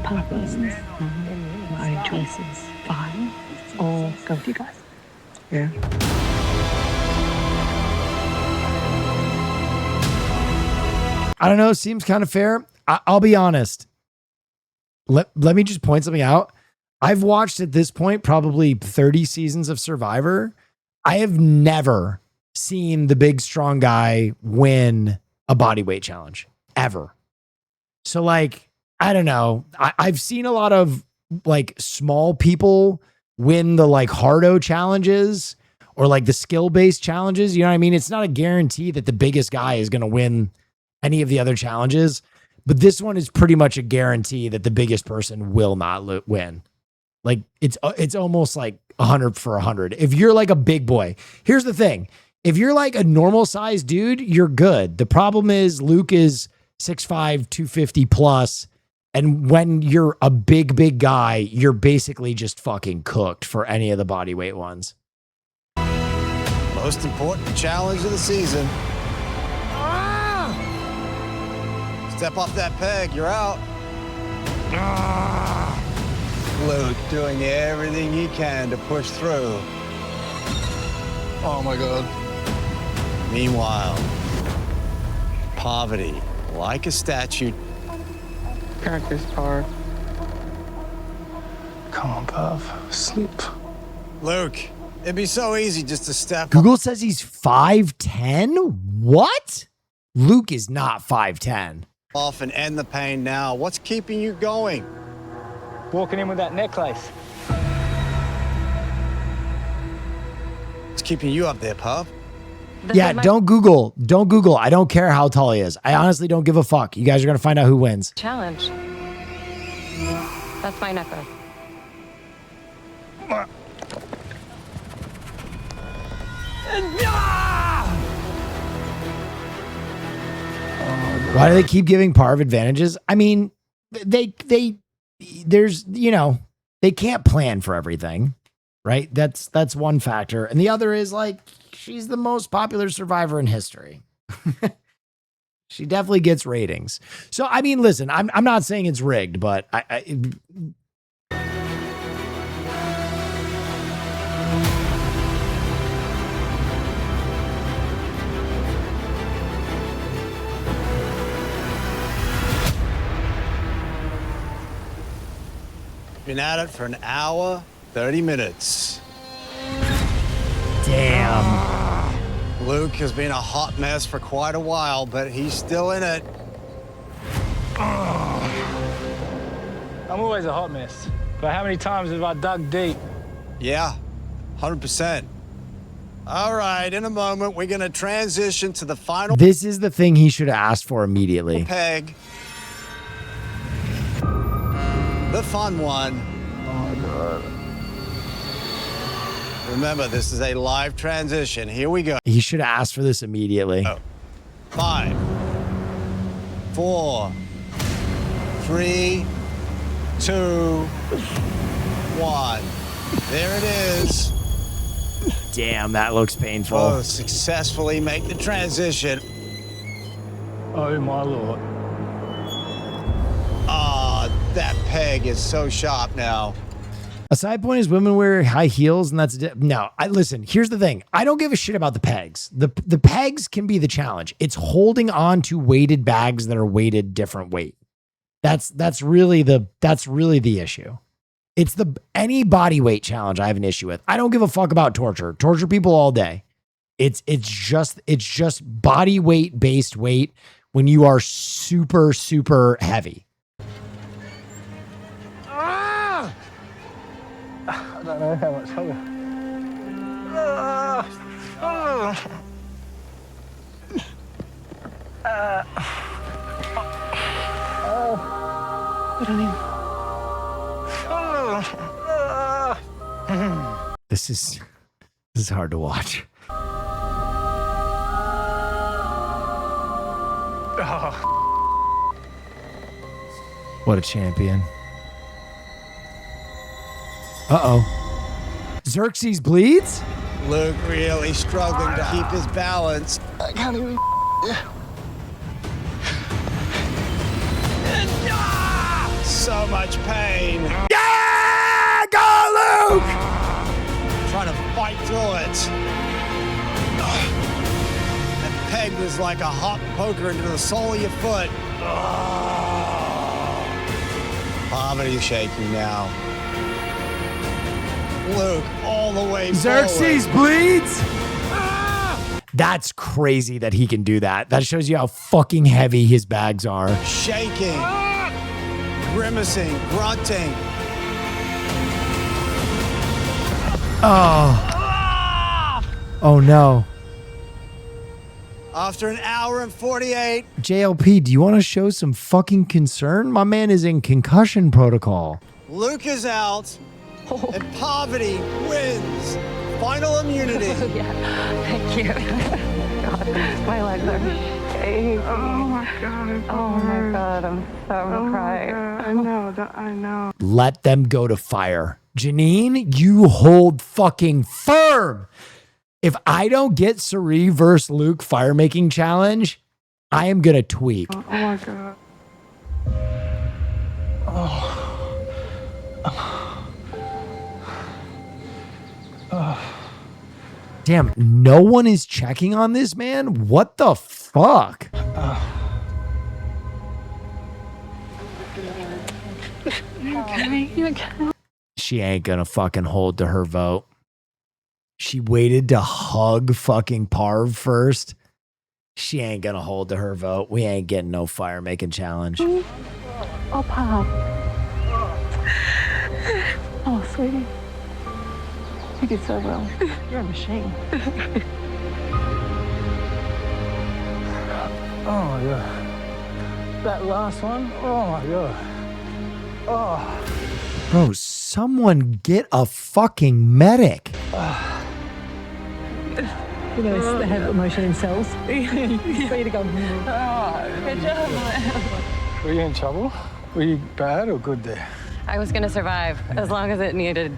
Papa's my choices. Fine. Or go with you guys. Yeah. I don't know. Seems kind of fair. I'll be honest. Let me just point something out. I've watched at this point probably 30 seasons of Survivor. I have never seen the big strong guy win a bodyweight challenge ever. So like, I don't know. I've seen a lot of like small people win the like hardo challenges or like the skill-based challenges. You know what I mean? It's not a guarantee that the biggest guy is going to win any of the other challenges, but this one is pretty much a guarantee that the biggest person will not win. Like it's almost like 100 for 100. If you're like a big boy, here's the thing. If you're like a normal sized dude, you're good. The problem is Luke is 6'5", 250 plus. And when you're a big guy, you're basically just fucking cooked for any of the bodyweight ones. Most important challenge of the season. Step off that peg, you're out. Luke doing everything he can to push through. Oh my God. Meanwhile, Poverty, like a statue. Got this part. Come on, Perv. Sleep. Luke, it'd be so easy just to step Google says he's 5'10"? What? Luke is not 5'10". off and end the pain now. What's keeping you going? Walking in with that necklace. What's keeping you up there, pup? Yeah, don't Google. Don't Google. I don't care how tall he is. I honestly don't give a fuck. You guys are going to find out who wins. Challenge. That's my necklace. Why do they keep giving Parv advantages? I mean, there's, you know, they can't plan for everything, right? That's one factor. And the other is like, she's the most popular survivor in history. She definitely gets ratings. So, I mean, listen, I'm not saying it's rigged, but Been at it for an hour, 30 minutes. Damn. Luke has been a hot mess for quite a while, but he's still in it. I'm always a hot mess. But how many times have I dug deep? Yeah, 100%. All right, in a moment, we're going to transition to the final this is the thing he should have asked for immediately. peg. The fun one. Oh, my God. Remember, this is a live transition. Here we go. He should have asked for this immediately. 5, 4, 3, 2, 1. There it is. Damn, that looks painful. Oh, successfully make the transition. Oh, my Lord. Ah, that peg is so sharp now. A side point is women wear high heels, and that's no. Listen. Here's the thing. I don't give a shit about the pegs. The pegs can be the challenge. It's holding on to weighted bags that are weighted different weight. That's really the issue. It's any body weight challenge I have an issue with. I don't give a fuck about torture. Torture people all day. It's just body weight based weight when you are super, super heavy. I don't know how much longer. This is hard to watch. What a champion. Uh-oh. Xerxes bleeds? Luke really struggling to keep his balance. I can't even. So much pain. Yeah! Go, Luke! Trying to fight through it. That peg was like a hot poker into the sole of your foot. Poverty shaking now. Luke all the way Xerxes forward. bleeds? That's crazy that he can do that. That shows you how fucking heavy his bags are. Shaking. Grimacing. Grunting. Oh. Oh no. After an hour and 48. JLP, do you want to show some fucking concern? My man is in concussion protocol. Luke is out. And poverty wins. Final immunity. Yeah, thank you. God, my legs are shaking. Oh my God. Oh my God, I'm so crying. I know. Let them go to fire. Janine, you hold fucking firm. If I don't get Sari versus Luke fire making challenge, I am going to tweak. Oh my God. Damn, no one is checking on this man? What the fuck? You okay? You okay? She ain't gonna fucking hold to her vote. She waited to hug fucking Parv first. She ain't gonna hold to her vote. We ain't getting no fire making challenge. Oh, Pop. Oh, sweetie. You did so well. You're a machine. Oh my God. That last one, oh my God. Oh. Bro, someone get a fucking medic. You know, they have emotion themselves. Ready to go. Good job. Were you in trouble? Were you bad or good there? I was gonna survive as long as it needed.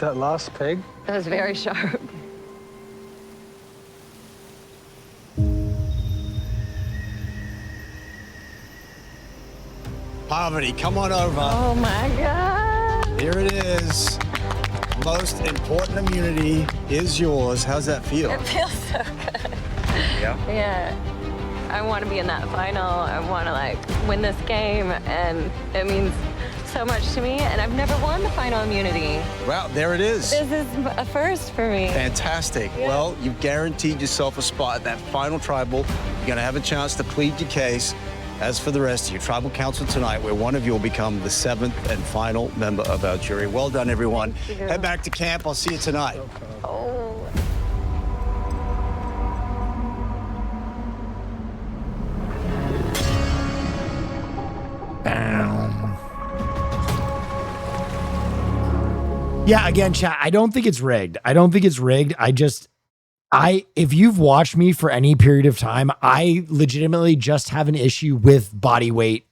That last peg? It was very sharp. Poverty, come on over. Oh my God. Here it is. Most important immunity is yours. How's that feel? It feels so good. Yeah. Yeah. I want to be in that final. I want to like win this game, and it means so much to me. And I've never won the final immunity. Well, there it is. This is a first for me. Fantastic. Yeah. Well, you've guaranteed yourself a spot at that final tribal. You're going to have a chance to plead your case. As for the rest of you, tribal council tonight, where one of you will become the 7th and final member of our jury. Well done, everyone. Head back to camp. I'll see you tonight. Oh. Yeah, again, chat, I don't think it's rigged. If you've watched me for any period of time, I legitimately just have an issue with body weight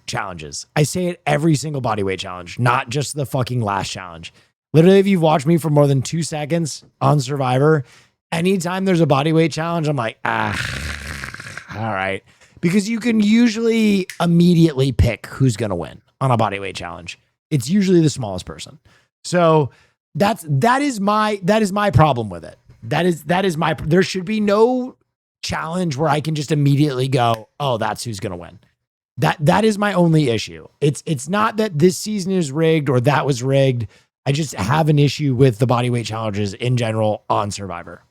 challenges. I say it every single body weight challenge, not just the fucking last challenge. Literally, if you've watched me for more than 2 seconds on Survivor, anytime there's a body weight challenge, I'm like, all right. Because you can usually immediately pick who's going to win on a body weight challenge. It's usually the smallest person. So that is my problem with it. That is my, there should be no challenge where I can just immediately go, oh, that's who's going to win. That is my only issue. It's not that this season is rigged or that was rigged. I just have an issue with the bodyweight challenges in general on Survivor.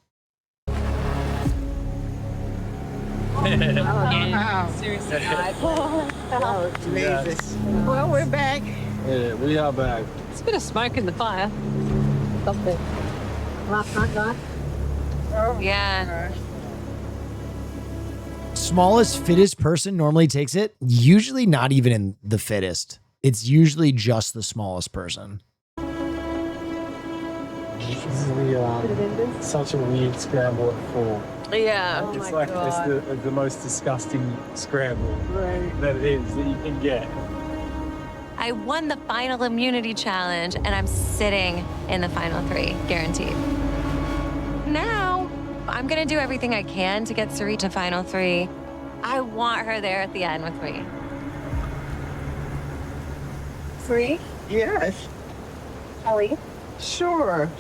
Wow. Seriously. Oh, amazing. Well, we're back. Yeah, we are back. It's a bit of smoke in the fire. Something. Last night, guys. Yeah. Smallest, fittest person normally takes it. Usually not even in the fittest. It's usually just the smallest person. This is such a weird scramble at 4. Yeah. It's it's the most disgusting scramble that it is that you can get. I won the final immunity challenge, and I'm sitting in the final 3, guaranteed. Now, I'm gonna do everything I can to get Sari to final 3. I want her there at the end with me. 3? Yes. Ellie? Sure.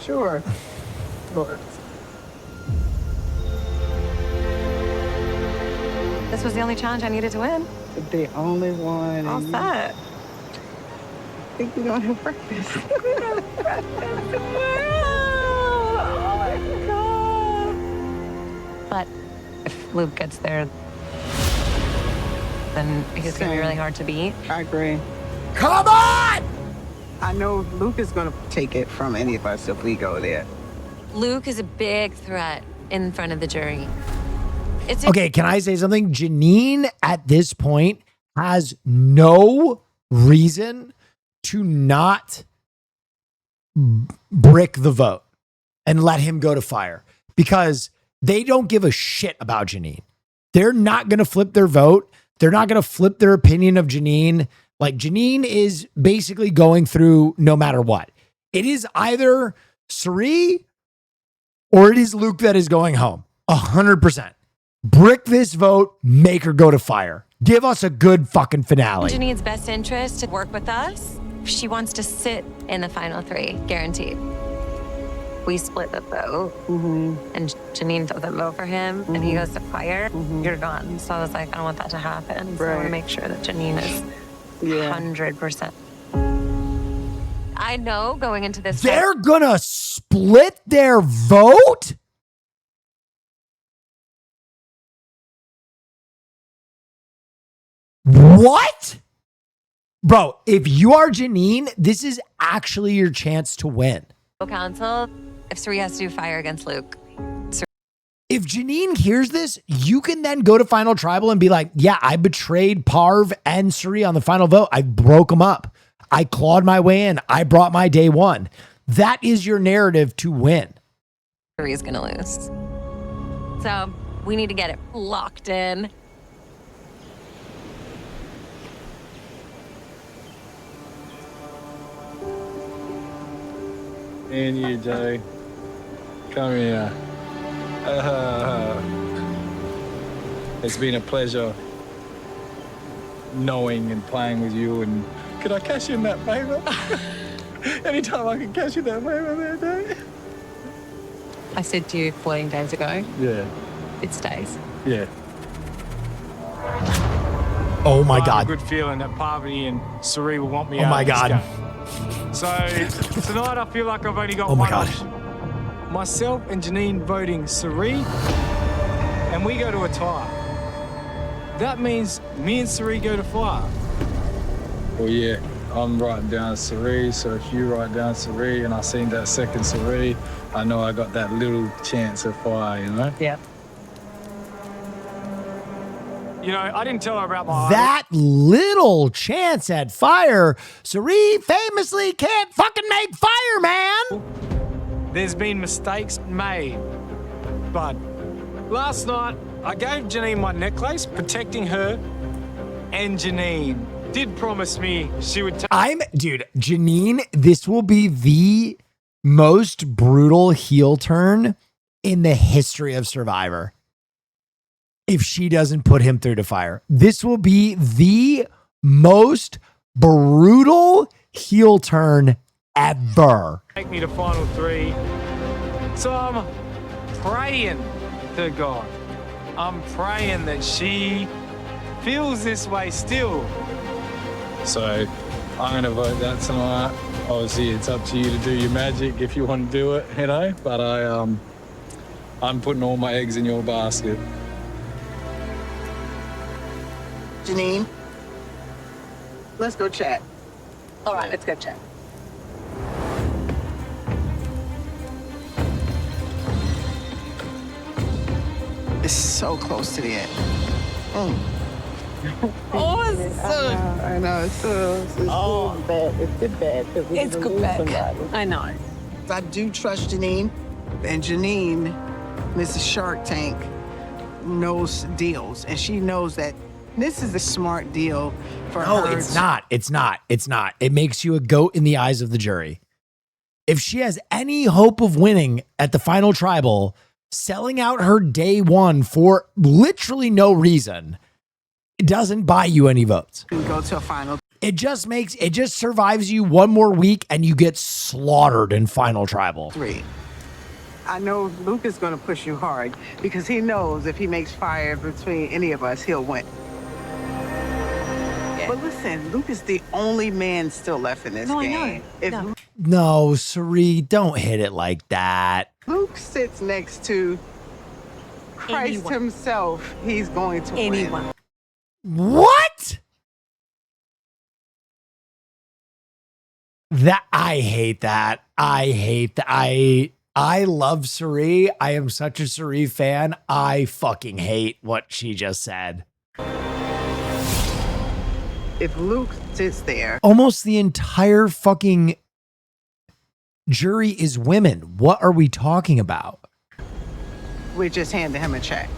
This was the only challenge I needed to win. The only one. All set. I think we're gonna have breakfast. But if Luke gets there, then he's gonna be really hard to beat. I agree. Come on! I know Luke is gonna take it from any of us if we go there. Luke is a big threat in front of the jury. Okay, can I say something? Janine at this point has no reason to not brick the vote and let him go to fire because they don't give a shit about Janine. They're not going to flip their vote. They're not going to flip their opinion of Janine. Like, Janine is basically going through no matter what. It is either Sari or it is Luke that is going home. 100%. Brick this vote, make her go to fire. Give us a good fucking finale. Janine's best interest to work with us. She wants to sit in the final 3, guaranteed. We split the vote, and Janine doesn't vote for him, and he goes to fire. You're gone. So I was like, I don't want that to happen. So I want to make sure that Janine is 100%. I know going into this. They're gonna split their vote? What? Bro, if you are Janine, this is actually your chance to win. Council, if Suri has to do fire against Luke. If Janine hears this, you can then go to Final Tribal and be like, yeah, I betrayed Parv and Suri on the final vote. I broke them up. I clawed my way in. I brought my day one. That is your narrative to win. Suri's gonna lose. So we need to get it locked in. And you, Jay. Come here. It's been a pleasure knowing and playing with you. And could I cash in that favor? Anytime I can cash in that favor there, Jay. I said to you 14 days ago, Yeah. it stays. Yeah. Oh my I have God. a good feeling that Parvati and Suri will want me Oh out my of this God. game. So tonight I feel like I've only got Oh my one God. option. Myself and Janine voting Suri, and we go to a tie. That means me and Suri go to fire. Well, yeah, I'm writing down Suri, so if you write down Suri and I seen that second Suri, I know I got that little chance of fire, you know? Yeah. You know, I didn't tell her about my That little chance at fire. Suri famously can't fucking make fire, man. There's been mistakes made, but last night I gave Janine my necklace, protecting her, and Janine did promise me she would take. Dude, Janine, this will be the most brutal heel turn in the history of Survivor. If she doesn't put him through to fire, this will be the most brutal heel turn ever. Take me to final three. So I'm praying to God. I'm praying that she feels this way still. So I'm going to vote that tonight. Obviously, it's up to you to do your magic if you want to do it, you know. But I'm putting all my eggs in your basket. Janine, let's go chat. All right, let's go chat. It's so close to the end. Oh, it's so... I know, it's so bad. It's good bad. It's good bad. I know. I do trust Janine, and Janine, Mrs. Shark Tank, knows deals, and she knows that this is a smart deal for her. No, it's not. It's not. It's not. It makes you a goat in the eyes of the jury. If she has any hope of winning at the final tribal, selling out her day one for literally no reason, it doesn't buy you any votes. You go to a final. It just survives you one more week and you get slaughtered in final tribal. 3. I know Luke is going to push you hard because he knows if he makes fire between any of us, he'll win. Yeah. But listen, Luke is the only man still left in this game. No, Suri, don't hit it like that. Luke sits next to Christ himself, he's going to win. What? That I hate that. I hate that. I love Suri. I am such a Suri fan. I fucking hate what she just said. If Luke sits there, Almost the entire fucking jury is women. What are we talking about? we're just handing him a check,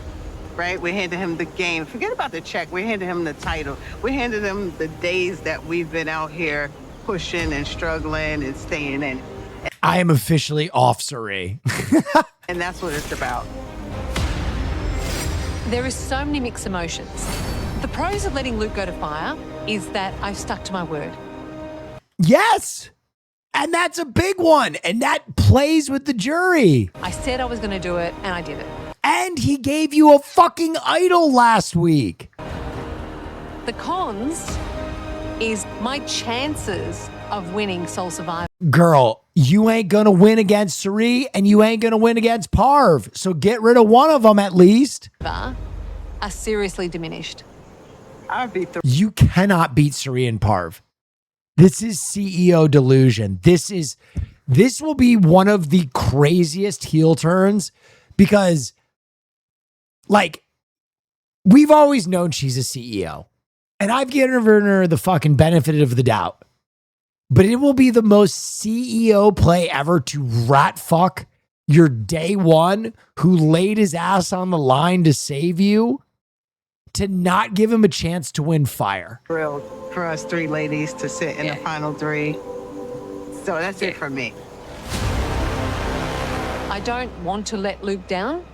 right? We're handing him the game. Forget about the check. We're handing him the title. We're handing him the days that we've been out here pushing and struggling and staying in. I am officially off Suri. And that's what it's about. There is so many mixed emotions. The pros of letting Luke go to fire is that I've stuck to my word. Yes. And that's a big one. And that plays with the jury. I said I was going to do it, and I did it. And he gave you a fucking idol last week. The cons is my chances of winning Soul Survivor. Girl, you ain't gonna win against Suri and you ain't gonna win against Parv. So get rid of one of them at least. Are seriously diminished. I'd be thrilled. You cannot beat Suri and Parv. This is CEO delusion. This will be one of the craziest heel turns because, like, we've always known she's a CEO. And I've given her the fucking benefit of the doubt. But it will be the most CEO play ever to rat fuck your day one who laid his ass on the line to save you, to not give him a chance to win fire. Thrilled for us three ladies to sit in the final three. So that's it for me. I don't want to let Luke down.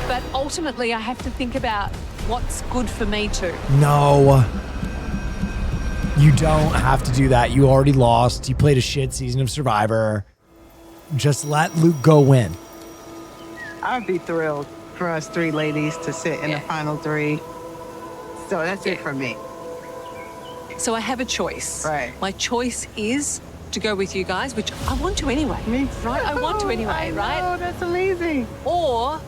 But ultimately, I have to think about what's good for me too. No. You don't have to do that. You already lost. You played a shit season of Survivor. Just let Luke go win. I'd be thrilled for us three ladies to sit in the final three. So that's it for me. So I have a choice. Right. My choice is to go with you guys, which I want to anyway. Me too. Right? I want to anyway, right? Oh, that's amazing. Or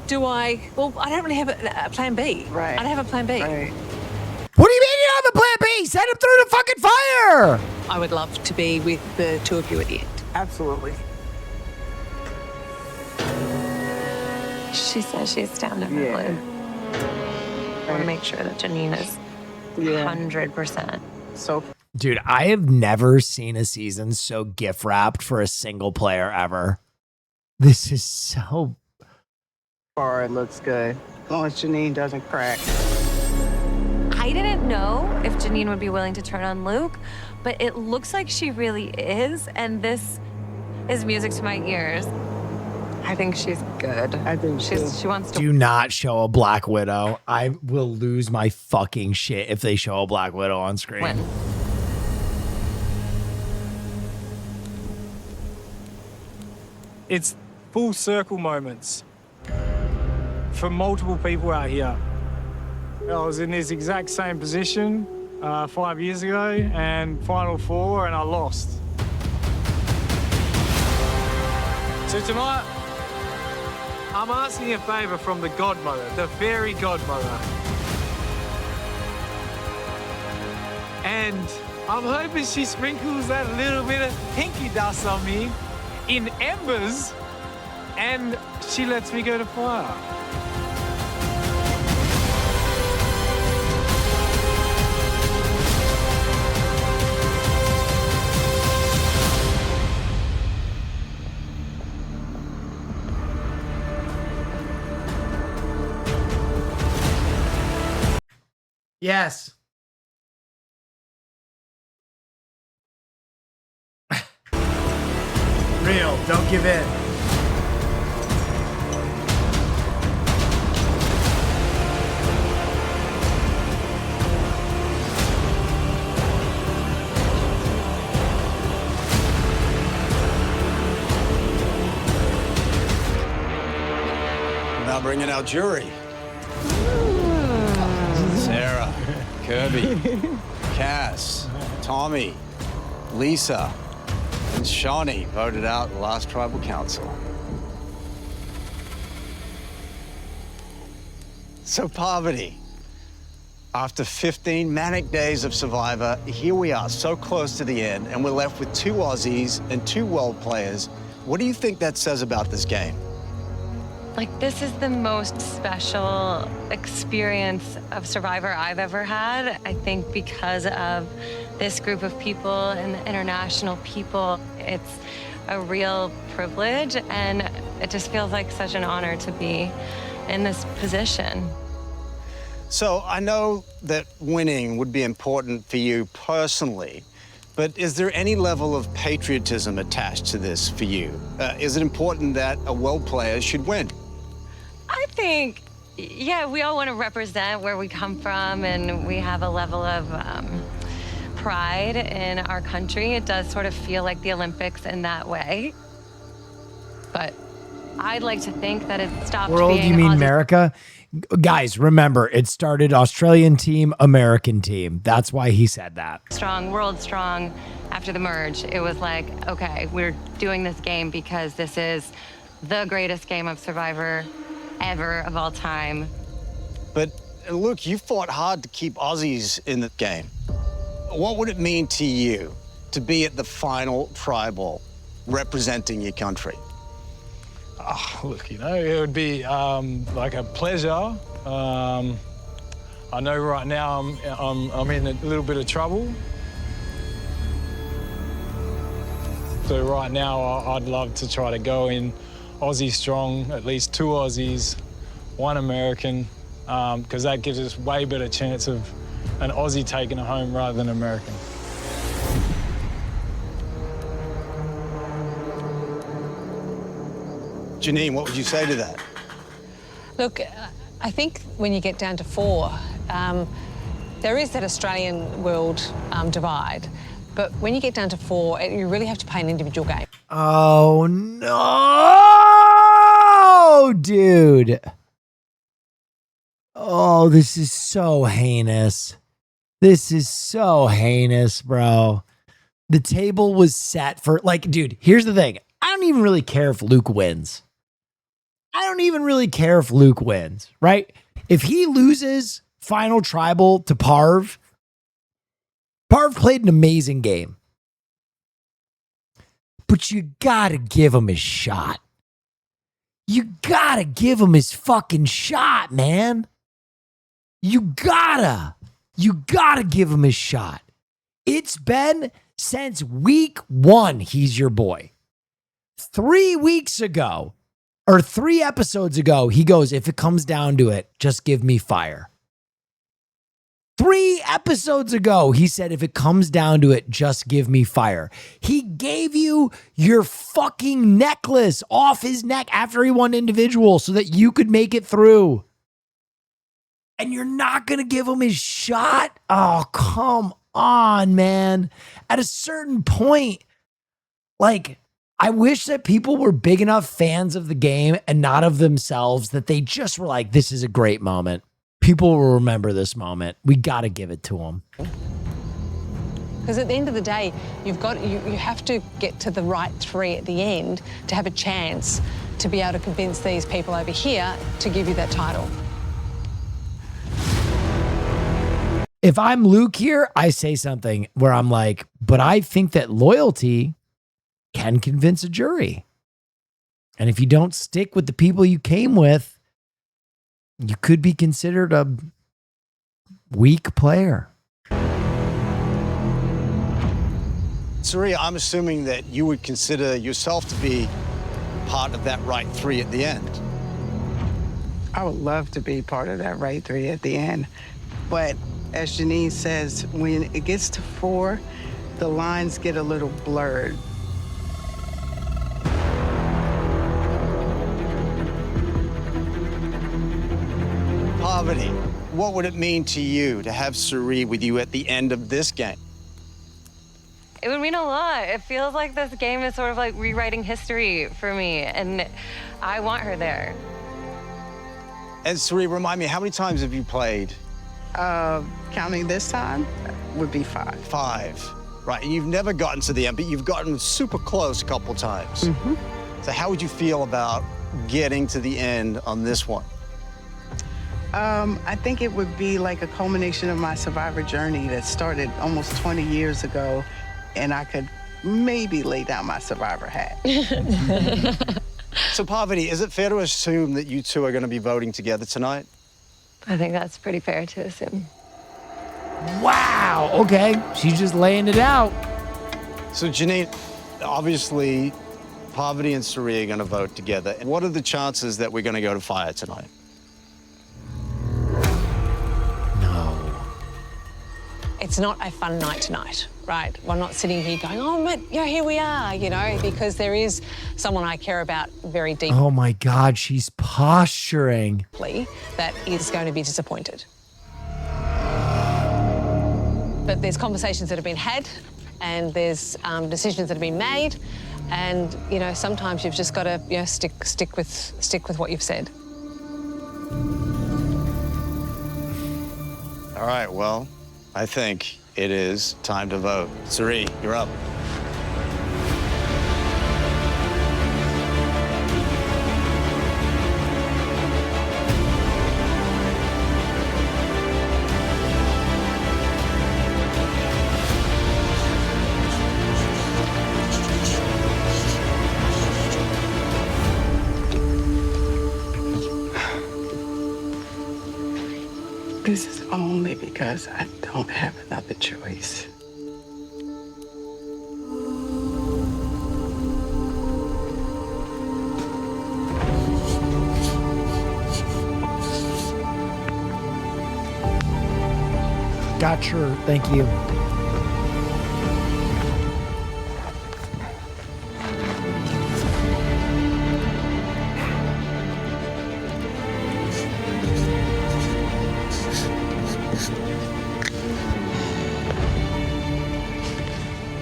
do I, well, I don't really have a plan B. Right. I don't have a plan B. Right. What do you mean you have a plan B? Send him through the fucking fire. I would love to be with the two of you at the end. Absolutely. She says she's down to Yeah. I want to make sure that Janine is 100%. So, Dude, I have never seen a season so gift wrapped for a single player ever. This is so far it looks good. As long as Janine doesn't crack. I didn't know if Janine would be willing to turn on Luke, but it looks like she really is, and this is music to my ears. I think she's good. I think she wants to. Do not show a Black Widow. I will lose my fucking shit if they show a Black Widow on screen. Win. It's full circle moments for multiple people out here. I was in this exact same position 5 years ago and Final Four, and I lost. So tonight, I'm asking a favor from the godmother, the fairy godmother. And I'm hoping she sprinkles that little bit of pinky dust on me in embers, and she lets me go to fire. Yes. Real, don't give in. Now bringing out jury. Sarah, Kirby, Cass, Tommy, Lisa, and Shawnee voted out the last tribal council. So Parvati, after 15 manic days of Survivor, here we are, so close to the end, and we're left with 2 Aussies and 2 world players. What do you think that says about this game? Like, this is the most special experience of Survivor I've ever had. I think because of this group of people and the international people, it's a real privilege, and it just feels like such an honor to be in this position. So I know that winning would be important for you personally, but is there any level of patriotism attached to this for you? Is it important that a world player should win? I think, yeah, we all want to represent where we come from, and we have a level of pride in our country. It does sort of feel like the Olympics in that way. But I'd like to think that it stopped World, being you mean Aussie America? Guys, remember, it started Australian team, American team. That's why he said that. strong, world strong. After the merge, it was like, okay, we're doing this game because this is the greatest game of Survivor ever of all time. But Luke, you fought hard to keep Aussies in the game. What would it mean to you to be at the final tribal representing your country? Look, you know, it would be like a pleasure. I know right now I'm in a little bit of trouble. So right now I'd love to try to go in Aussie strong, at least 2 Aussies, 1 American, because that gives us way better chance of an Aussie taking it home rather than American. Janine, what would you say to that? Look, I think when you get down to 4, there is that Australian world divide. But when you get down to 4, you really have to play an individual game. Oh, no, dude. Oh, this is so heinous. This is so heinous, bro. The table was set for, like, dude, here's the thing. I don't even really care if Luke wins. I don't even really care if Luke wins, right? If he loses final tribal to Parv played an amazing game. But you gotta give him his shot. You gotta give him his fucking shot, man. You gotta give him his shot. It's been since week 1, he's your boy. 3 weeks ago, or 3 episodes ago, he goes, if it comes down to it, just give me fire. 3 episodes ago, he said, if it comes down to it, just give me fire. He gave you your fucking necklace off his neck after he won individual so that you could make it through. And you're not going to give him his shot? Oh, come on, man. At a certain point, like, I wish that people were big enough fans of the game and not of themselves that they just were like, this is a great moment. People will remember this moment. We got to give it to them. Because at the end of the day, you have to get to the right 3 at the end to have a chance to be able to convince these people over here to give you that title. If I'm Luke here, I say something where I'm like, but I think that loyalty can convince a jury. And if you don't stick with the people you came with, you could be considered a weak player. Saria, I'm assuming that you would consider yourself to be part of that right 3 at the end. I would love to be part of that right 3 at the end. But as Janine says, when it gets to 4, the lines get a little blurred. Parvati, what would it mean to you to have Suri with you at the end of this game? It would mean a lot. It feels like this game is sort of like rewriting history for me, and I want her there. And Suri, remind me, how many times have you played? Counting this time would be 5. 5, right? And you've never gotten to the end, but you've gotten super close a couple times. Mm-hmm. So how would you feel about getting to the end on this one? I think it would be like a culmination of my Survivor journey that started almost 20 years ago, and I could maybe lay down my Survivor hat. So, Parvati, is it fair to assume that you two are going to be voting together tonight? I think that's pretty fair to assume. Wow. Okay. She's just laying it out. So, Janine, obviously, Parvati and Suri are going to vote together. And what are the chances that we're going to go to fire tonight? It's not a fun night tonight, right? We're not sitting here going, oh, but yeah, here we are, you know, because there is someone I care about very deeply. Oh my God, she's posturing. That is going to be disappointed. But there's conversations that have been had and there's decisions that have been made. And, you know, sometimes you've just got to, you know, stick with what you've said. All right, well, I think it is time to vote. Suri, you're up. This is only because I don't have another choice. Gotcha. Thank you.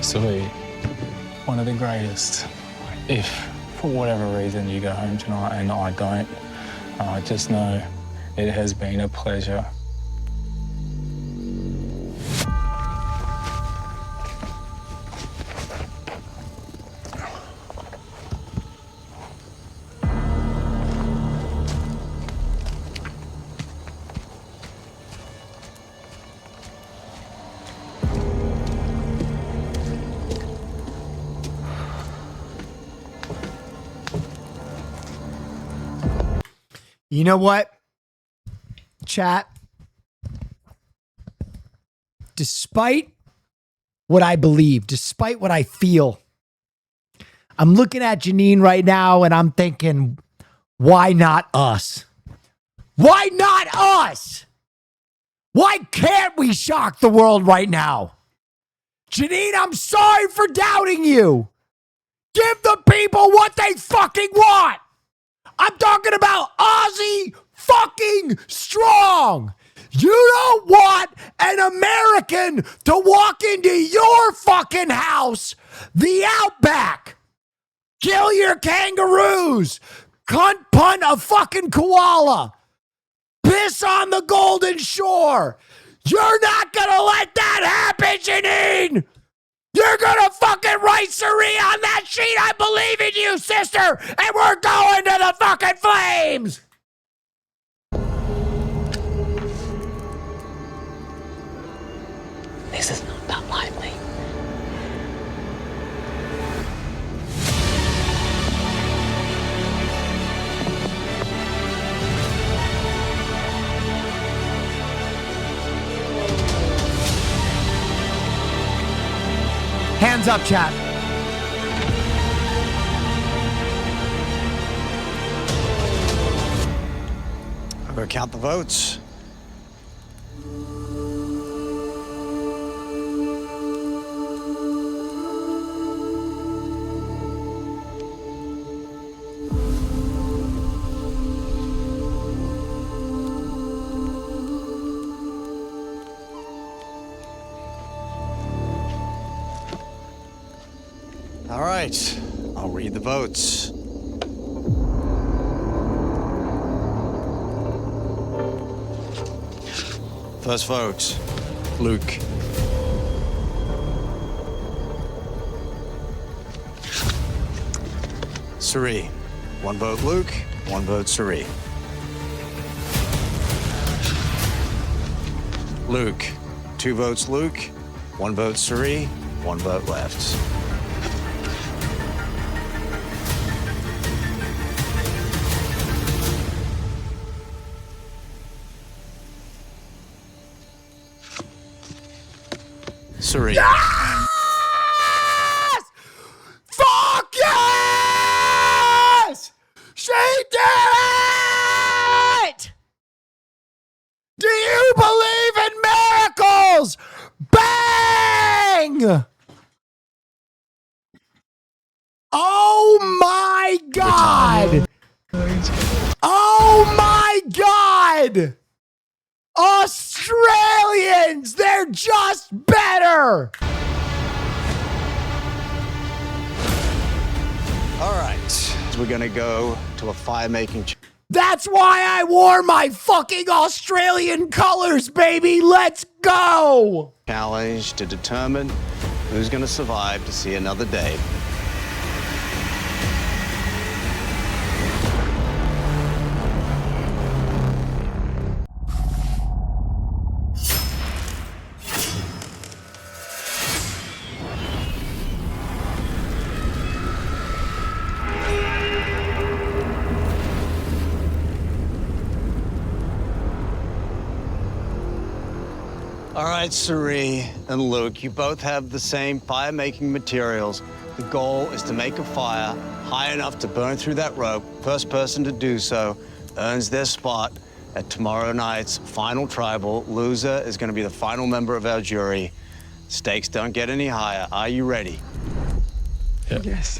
Silly, one of the greatest. If, for whatever reason, you go home tonight and I don't, just know it has been a pleasure. You know what? Chat. Despite what I believe, despite what I feel, I'm looking at Janine right now and I'm thinking, why not us? Why not us? Why can't we shock the world right now? Janine, I'm sorry for doubting you. Give the people what they fucking want. I'm talking about Aussie fucking strong. You don't want an American to walk into your fucking house, the Outback, kill your kangaroos, cunt punt a fucking koala, piss on the Golden Shore. You're not gonna let that happen, Janine. You're gonna fucking write Suri on that sheet. I believe in you, sister. And we're going to the fucking flames. This is not that lightly. Hands up, chat. I'm going to count the votes. All right, I'll read the votes. First vote, Luke. Suri. One vote Luke, one vote Suri. Luke. 2 votes Luke, 1 vote Suri, 1 vote left. Suri. Yes! Fuck yes! She did it! Do you believe in miracles? Bang! Oh my God! Oh my God! Australians, they're just better. Ludes, we're gonna go to a fire-making. That's why I wore my fucking Australian colors, baby. Let's go. Challenge to determine who's gonna survive to see another day. All right, Suri and Luke, you both have the same fire-making materials. The goal is to make a fire high enough to burn through that rope. First person to do so earns their spot at tomorrow night's final tribal. Loser is going to be the final member of our jury. Stakes don't get any higher. Are you ready? Yes.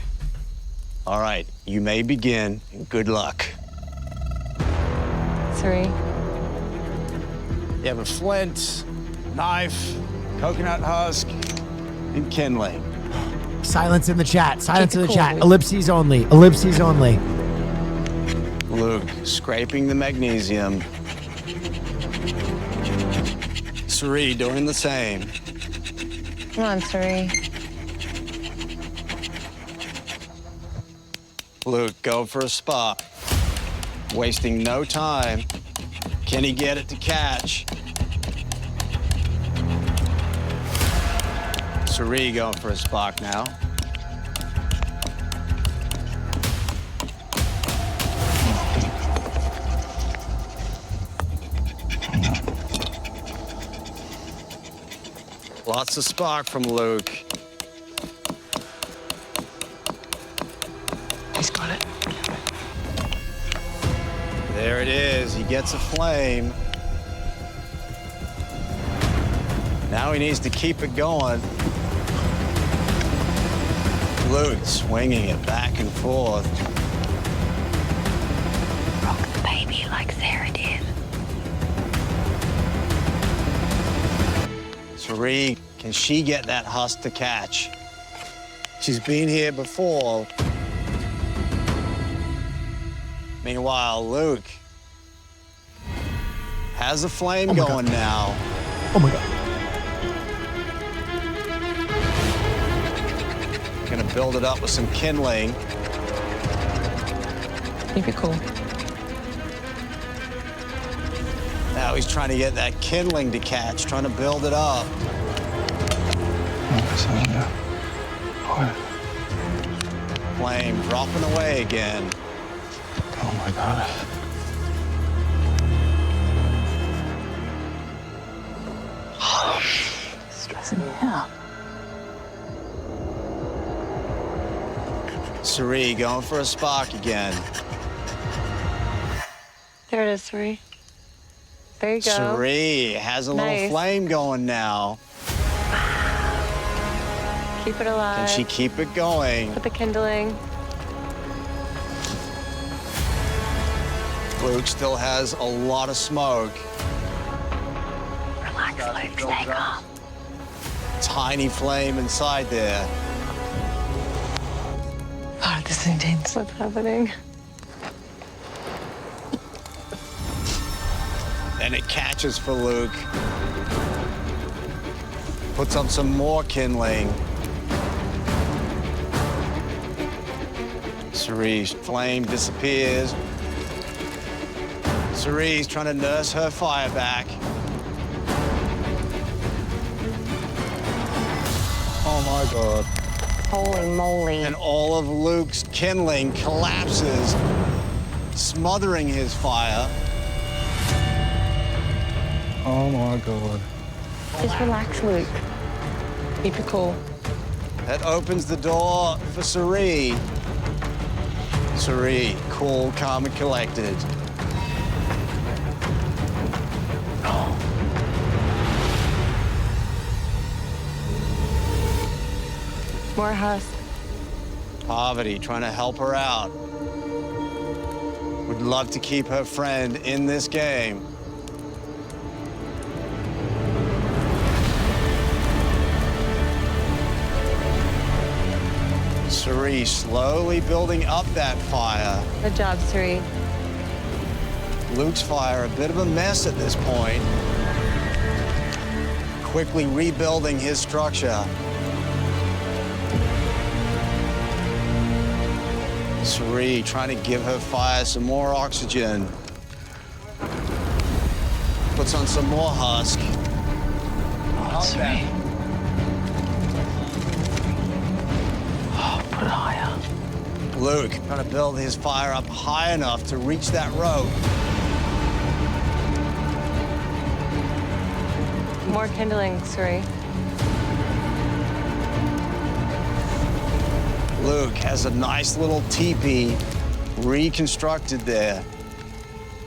All right, you may begin, and good luck. Suri. You have a flint, knife, coconut husk, and kindling. Silence in the chat. Silence Keep in it the cool, chat. dude. Ellipses only. Ellipses only. Luke, scraping the magnesium. Suri doing the same. Come on, Suri. Luke, go for a spot. Wasting no time. Can he get it to catch? Suri going for a spark now. Lots of spark from Luke. He's got it. There it is. He gets a flame. Now he needs to keep it going. Luke swinging it back and forth. Rock the baby like Sarah did. Suri, can she get that husk to catch? She's been here before. Meanwhile, Luke has a flame going now. Oh my God. Gonna build it up with some kindling. Keep it cool. Now he's trying to get that kindling to catch, trying to build it up. Flame dropping away again. Oh my God. Stressing me out. Suri going for a spark again. There it is, Suri. There you go. Suri has a little Nice. flame going now. Keep it alive. Can she keep it going? Put the kindling. Luke still has a lot of smoke. Relax, Luke. Stay calm. Tiny flame inside there. Oh, this is intense. What's happening? And it catches for Luke. Puts up some more kindling. Suri's flame disappears. Suri's trying to nurse her fire back. Oh my God. Holy moly. And all of Luke's kindling collapses, smothering his fire. Oh my God. Just relax, Luke. Keep it cool. That opens the door for Suri. Suri, cool, calm, and collected. More husk. Parvati trying to help her out. Would love to keep her friend in this game. Suri slowly building up that fire. Good job, Suri. Luke's fire a bit of a mess at this point. Quickly rebuilding his structure. Suri trying to give her fire some more oxygen. Puts on some more husk. Suri. Oh, put it higher. Luke trying to build his fire up high enough to reach that rope. More kindling, Suri. Luke has a nice little teepee reconstructed there.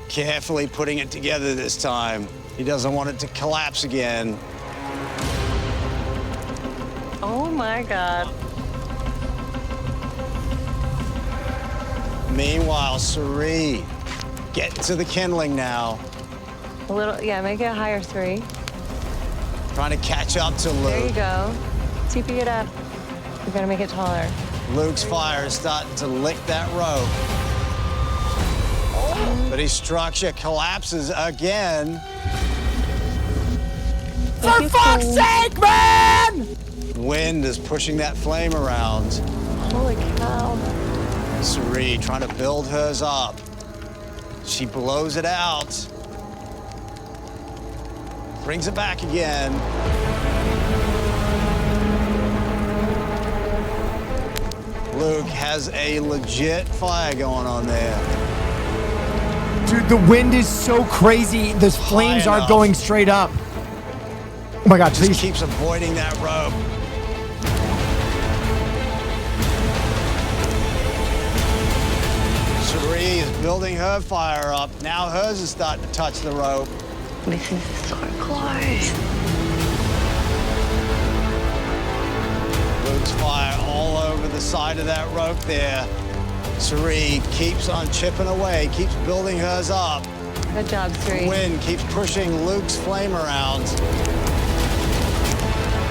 Carefully putting it together this time. He doesn't want it to collapse again. Oh my God. Meanwhile, Suri getting to the kindling now. A little, yeah, make it higher, Suri. Trying to catch up to Luke. There you go. TP it up. You gotta make it taller. Luke's fire is starting to lick that rope. But his structure collapses again. For fuck's sake, man! Wind is pushing that flame around. Holy cow. Suri trying to build hers up. She blows it out. Brings it back again. Luke has a legit fire going on there. Dude, the wind is so crazy. The flames High aren't enough. going straight up. Oh my God, Just please. keeps avoiding that rope. Suri is building her fire up. Now hers is starting to touch the rope. This is so close. Luke's fire all over the side of that rope there. Suri keeps on chipping away, keeps building hers up. Good job, Suri. Wind keeps pushing Luke's flame around.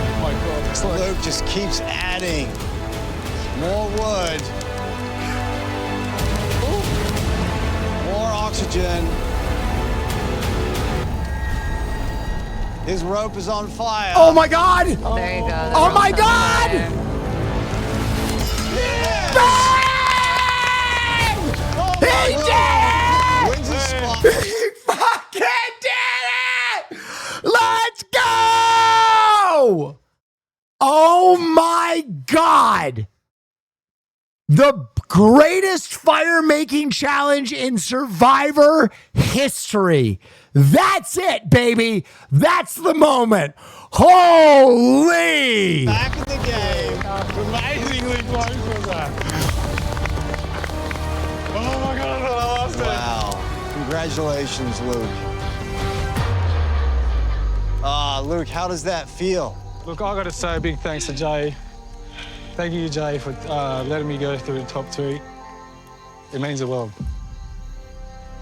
Oh my God. Luke just keeps adding more wood. More oxygen. His rope is on fire. Oh my God! There you go. Oh my God! He did it! Wins his spot. He fucking did it! Let's go! Oh my God! The greatest fire making challenge in Survivor history. That's it, baby. That's the moment. Holy! Back in the game. Amazingly close was that. Oh my God, I thought I lost it. Wow. Congratulations, Luke. Luke, how does that feel? Look, I got to say a big thanks to Jay. Thank you, Jay, for letting me go through the top three. It means the world.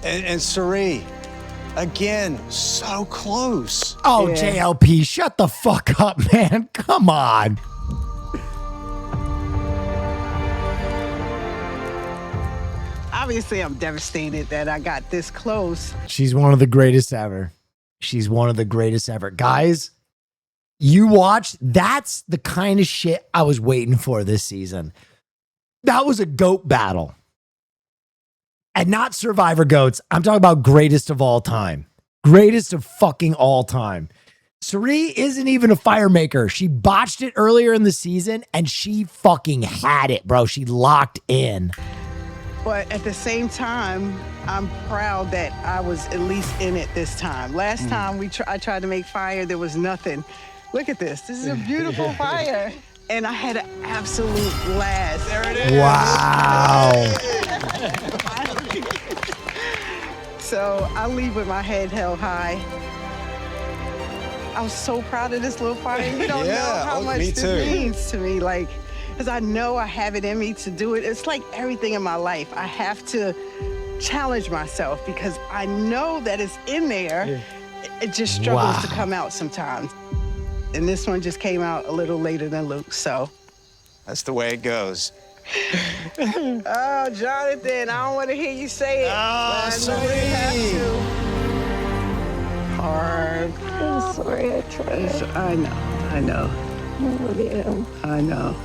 And Suri, again, so close. Oh, JLP, shut the fuck up, man. Come on. Obviously, I'm devastated that I got this close. She's one of the greatest ever. She's one of the greatest ever. Guys, you watch, that's the kind of shit I was waiting for this season. That was a goat battle. And not Survivor goats. I'm talking about greatest of all time. Greatest of fucking all time. Suri isn't even a fire maker. She botched it earlier in the season and she fucking had it, bro. She locked in. But at the same time, I'm proud that I was at least in it this time. Last time I tried to make fire, there was nothing. Look at this. This is a beautiful fire. And I had an absolute blast. There it is. Wow. So I leave with my head held high. I was so proud of this little fire. You don't know how much this means to me. Like, because I know I have it in me to do it. It's like everything in my life. I have to challenge myself because I know that it's in there. It just struggles to come out sometimes. And this one just came out a little later than Luke, so That's the way it goes. Oh, Jonathan, I don't want to hear you say it. Oh, sweetie. Hard. I'm sorry, I tried. I know. I love you. I know.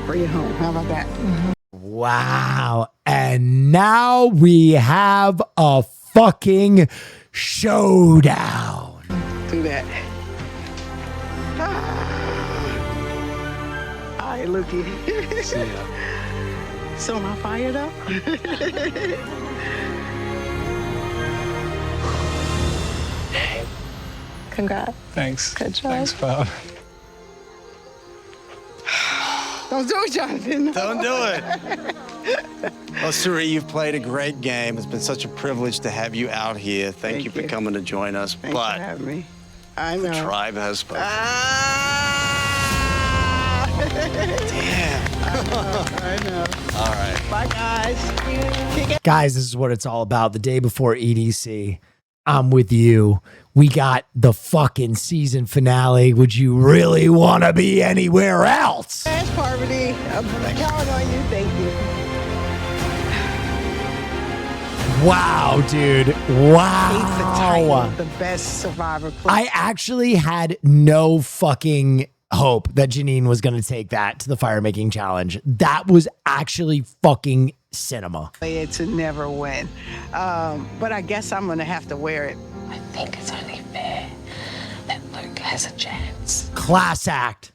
Bring it home. How about that? Wow. And now we have a fucking showdown. Do that. All right, Lukey. See ya. So am I fired up? Congrats. Thanks. Good job. Thanks, Bob. Don't do it, Jonathan. Don't do it. Well, Suri, you've played a great game. It's been such a privilege to have you out here. Thank you for coming to join us. Thanks for having me. I know. The tribe has spoken. Damn. I know. All right. Bye, guys. Kick it. Guys, this is what it's all about. The day before EDC, I'm with you. We got the fucking season finale. Would you really want to be anywhere else? Thanks, Parvati. I'm counting on you. Thank you. Wow, dude. Wow. The best Survivor player. I actually had no fucking hope that Janine was going to take that to the fire making challenge. That was actually fucking cinema. To never win. But I guess I'm going to have to wear it. I think it's only fair that Luke has a chance. Class act.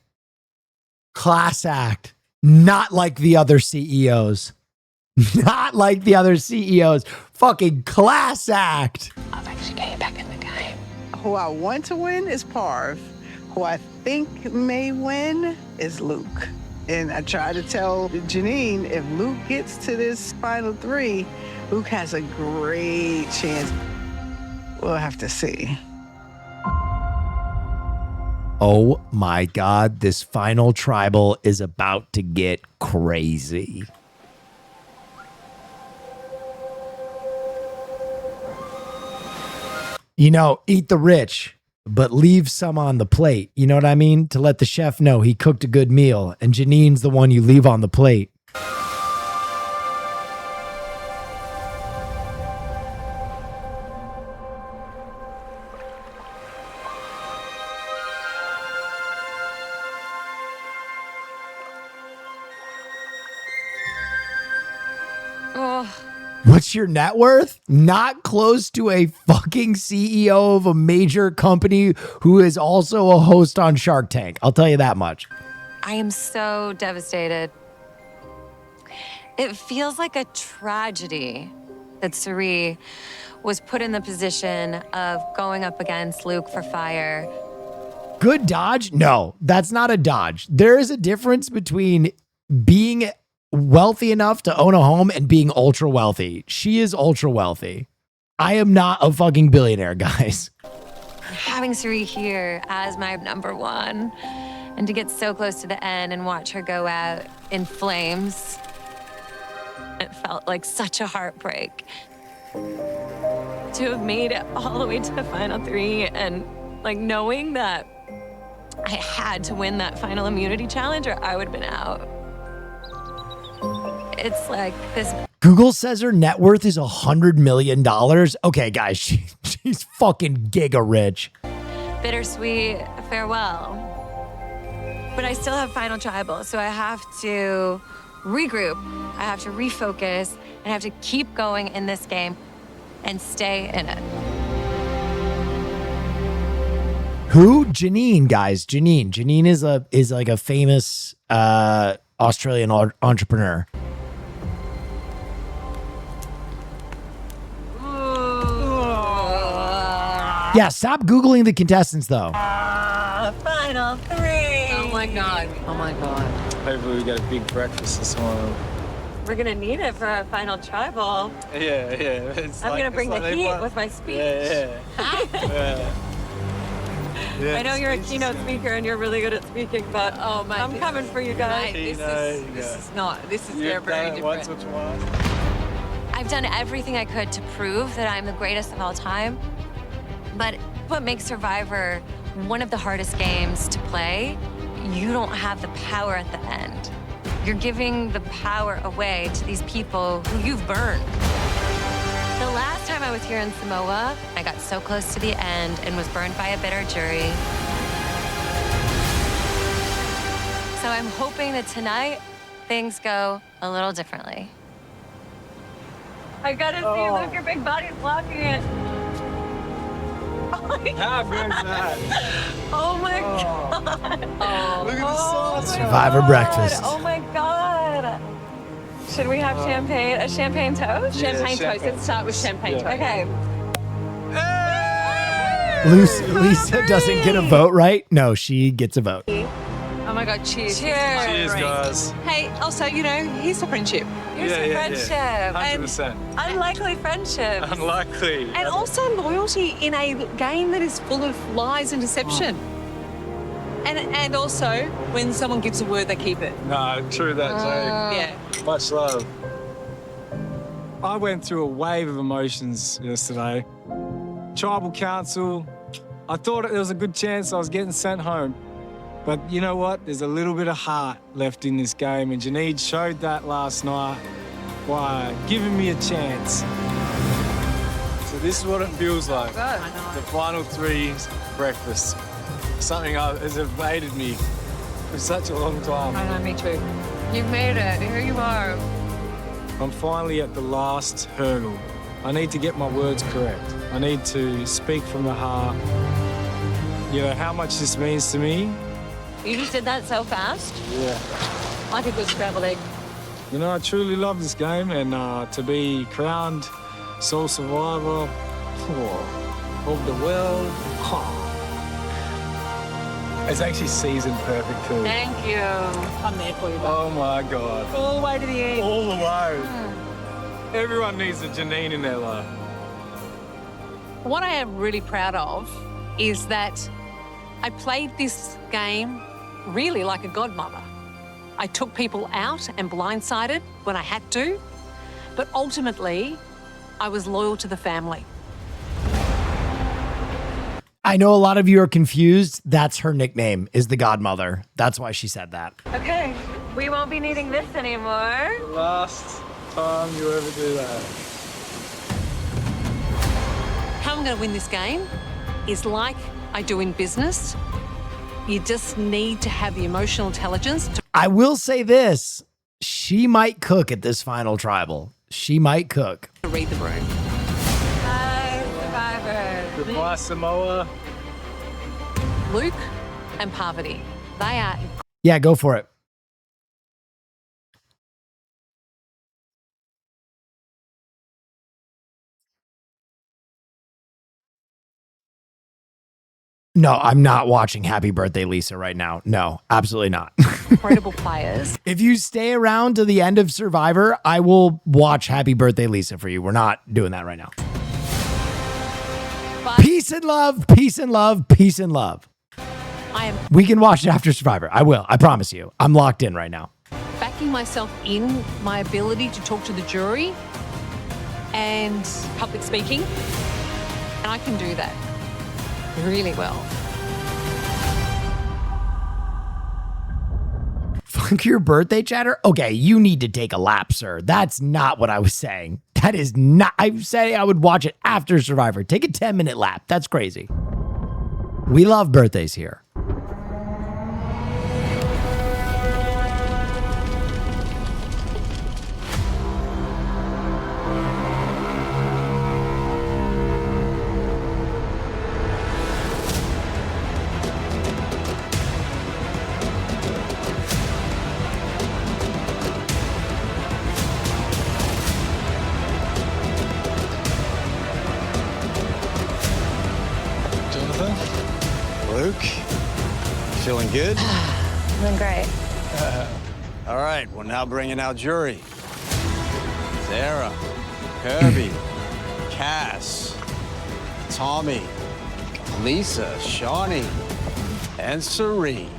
Class act. Not like the other CEOs. Not like the other CEOs. Fucking class act. I've actually got you back in the game. Who I want to win is Parv. Who I think may win is Luke. And I try to tell Janine, if Luke gets to this final three, Luke has a great chance. We'll have to see. Oh my God, this final tribal is about to get crazy. You know, eat the rich, but leave some on the plate. You know what I mean? To let the chef know he cooked a good meal, and Janine's the one you leave on the plate. What's your net worth? Not close to a fucking CEO of a major company who is also a host on Shark Tank. I'll tell you that much. I am so devastated. It feels like a tragedy that Suri was put in the position of going up against Luke for fire. Good dodge? No, that's not a dodge. There is a difference between being wealthy enough to own a home and being ultra wealthy. She is ultra wealthy. I am not a fucking billionaire, guys. Having Suri here as my number one and to get so close to the end and watch her go out in flames, it felt like such a heartbreak. To have made it all the way to the final three and like knowing that I had to win that final immunity challenge or I would have been out. It's like this. Google says her net worth is $100 million. Okay, guys, she's fucking giga rich. Bittersweet farewell. But I still have final tribal, so I have to regroup. I have to refocus and I have to keep going in this game and stay in it. Who? Janine, guys. Janine. Janine is like a famous Australian entrepreneur. Yeah, stop Googling the contestants, though. Final three. Oh my God. Oh my God. Hopefully we get a big breakfast this morning. We're gonna need it for our final tribal. Yeah. It's I'm like- gonna bring it's the like they heat want- with my speech. Yeah. I know you're a keynote speaker and you're really good at speaking, but I'm coming for you guys. This is You've very done it once different. or twice. I've done everything I could to prove that I'm the greatest of all time. But what makes Survivor one of the hardest games to play, you don't have the power at the end. You're giving the power away to these people who you've burned. The last time I was here in Samoa, I got so close to the end and was burned by a bitter jury. So I'm hoping that tonight, things go a little differently. I gotta see, look, your big body's blocking it. Oh my God. Oh my God. Look at the sauce. Survivor breakfast. Oh my God. Should we have champagne? A champagne toast? Yeah, champagne toast. Let's start with champagne toast. Okay. Lisa doesn't get a vote, right? No, she gets a vote. Oh my God, cheers. Cheers. Cheers, guys. Hey, also, here's the friendship. Here's the friendship. 100%. Unlikely friendship. Unlikely. And also loyalty in a game that is full of lies and deception. And also, when someone gives a word, they keep it. No, true that, Jay. Yeah. Much love. I went through a wave of emotions yesterday. Tribal council, I thought there was a good chance I was getting sent home. But you know what? There's a little bit of heart left in this game, and Janine showed that last night by giving me a chance. So this is what it feels like. The final three breakfast. Something has evaded me for such a long time. I know, me too. You've made it. Here you are. I'm finally at the last hurdle. I need to get my words correct. I need to speak from the heart. You know how much this means to me. You just did that so fast. Yeah. Like a good scrambled egg. You know, I truly love this game, and to be crowned sole survivor of the world, it's actually seasoned perfect too. Thank you. I'm there for you, bud. Oh my God. All the way to the end. All the way. Everyone needs a Janine in their life. What I am really proud of is that I played this game really like a godmother. I took people out and blindsided when I had to, but ultimately, I was loyal to the family. I know a lot of you are confused. That's her nickname, is the godmother. That's why she said that. Okay, we won't be needing this anymore. Last time you ever do that. How I'm going to win this game is like I do in business. You just need to have the emotional intelligence to I will say this. She might cook at this final tribal. She might cook. read the room. Hi, survivors. Goodbye, Samoa. Luke and Parvati, they are Yeah, go for it. No, I'm not watching Happy Birthday Lisa right now. No, absolutely not. incredible players. If you stay around to the end of Survivor, I will watch Happy Birthday Lisa for you. We're not doing that right now. But Peace and love, peace and love, peace and love. I am We can watch it after Survivor. I will. I promise you. I'm locked in right now. backing myself in my ability to talk to the jury and public speaking. And I can do that really well. Fuck your birthday chatter? Okay, you need to take a lap, sir. That's not what I was saying. That is not. I said I would watch it after Survivor. Take a 10-minute lap. That's crazy. We love birthdays here. Luke, feeling good? Doing great. All right, well, now bringing out jury. Sarah, Kirby, Cass, Tommy, Lisa, Shawnee, and Serene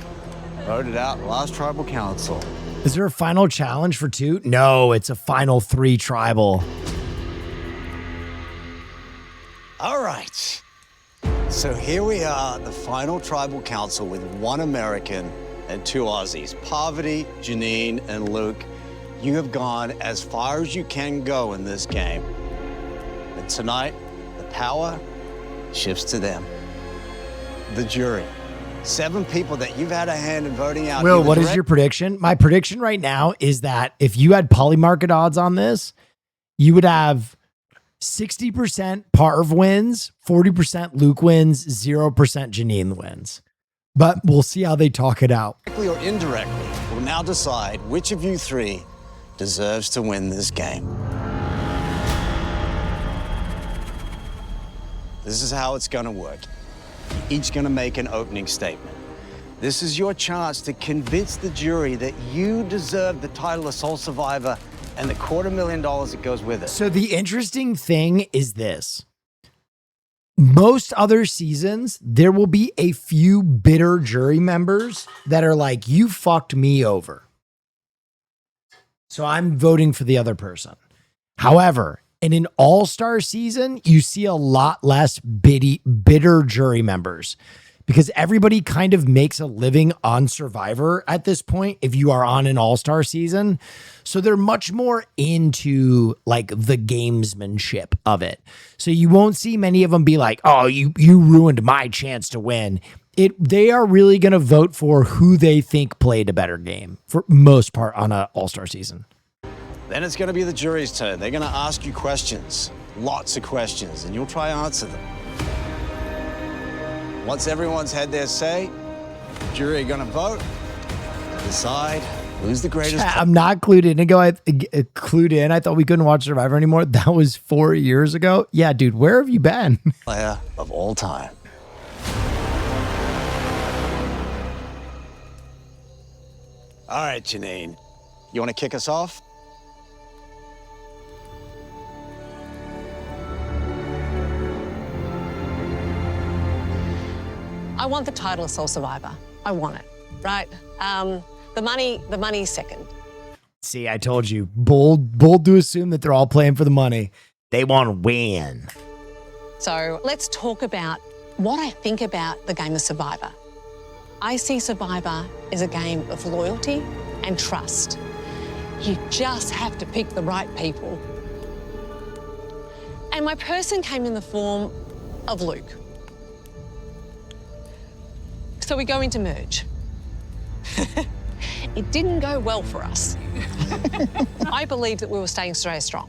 voted out last tribal council. Is there a final challenge for 2? No, it's a final 3 tribal. All right. So here we are, the final tribal council with 1 American and 2 Aussies, Poverty, Janine, and Luke. You have gone as far as you can go in this game. And tonight, the power shifts to them. The jury. 7 people that you've had a hand in voting out. Will, what is your prediction? My prediction right now is that if you had polymarket odds on this, you would have 60% Parv wins, 40% Luke wins, 0% Janine wins. But we'll see how they talk it out. Directly or indirectly, will now decide which of you 3 deserves to win this game. This is how it's going to work. You're each going to make an opening statement. This is your chance to convince the jury that you deserve the title of Soul Survivor and the $250,000 that goes with it. So the interesting thing is this. Most other seasons, there will be a few bitter jury members that are like, you fucked me over, so I'm voting for the other person. However, in an all-star season, you see a lot less bitter jury members because everybody kind of makes a living on Survivor at this point if you are on an all-star season. So they're much more into like the gamesmanship of it. So you won't see many of them be like, oh, you ruined my chance to win. They are really going to vote for who they think played a better game for most part on an all-star season. Then it's going to be the jury's turn. They're going to ask you questions, lots of questions, and you'll try to answer them. Once everyone's had their say, the jury are going to vote to decide who's the greatest. I'm not clued in. Clued in. I thought we couldn't watch Survivor anymore. That was 4 years ago. Yeah, dude, where have you been? Player of all time. All right, Janine, you want to kick us off? I want the title of Soul Survivor. I want it, right? The money's second. See, I told you, bold to assume that they're all playing for the money. They want to win. So let's talk about what I think about the game of Survivor. I see Survivor as a game of loyalty and trust. You just have to pick the right people. And my person came in the form of Luke. So we go into merge. It didn't go well for us. I believed that we were staying strong.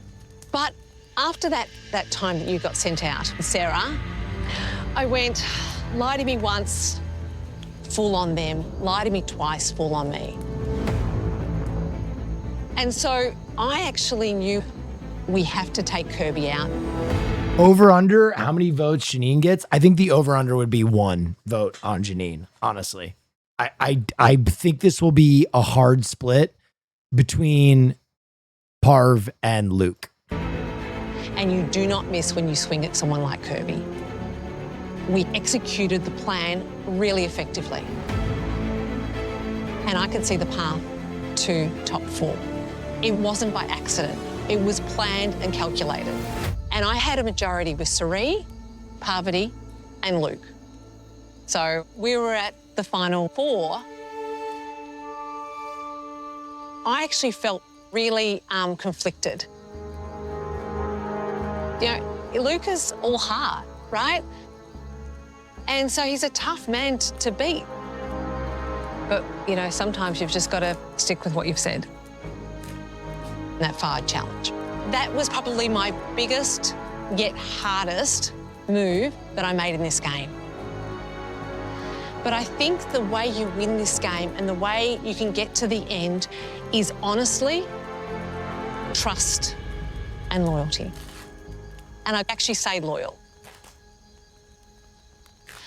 But after that time that you got sent out with Sarah, I went, lie to me once, full on them, lie to me twice, full on me. And so I actually knew we have to take Kirby out. Over under, how many votes Janine gets? I think the over under would be 1 vote on Janine, honestly. I think this will be a hard split between Parv and Luke. And you do not miss when you swing at someone like Kirby. We executed the plan really effectively. And I could see the path to top 4. It wasn't by accident. It was planned and calculated. And I had a majority with Sari, Parvati, and Luke. So we were at the final 4. I actually felt really conflicted. You know, Luke is all heart, right? And so he's a tough man to beat. But, you know, sometimes you've just got to stick with what you've said. That FARD challenge. That was probably my biggest yet hardest move that I made in this game. But I think the way you win this game and the way you can get to the end is honestly trust and loyalty. And I actually say loyal.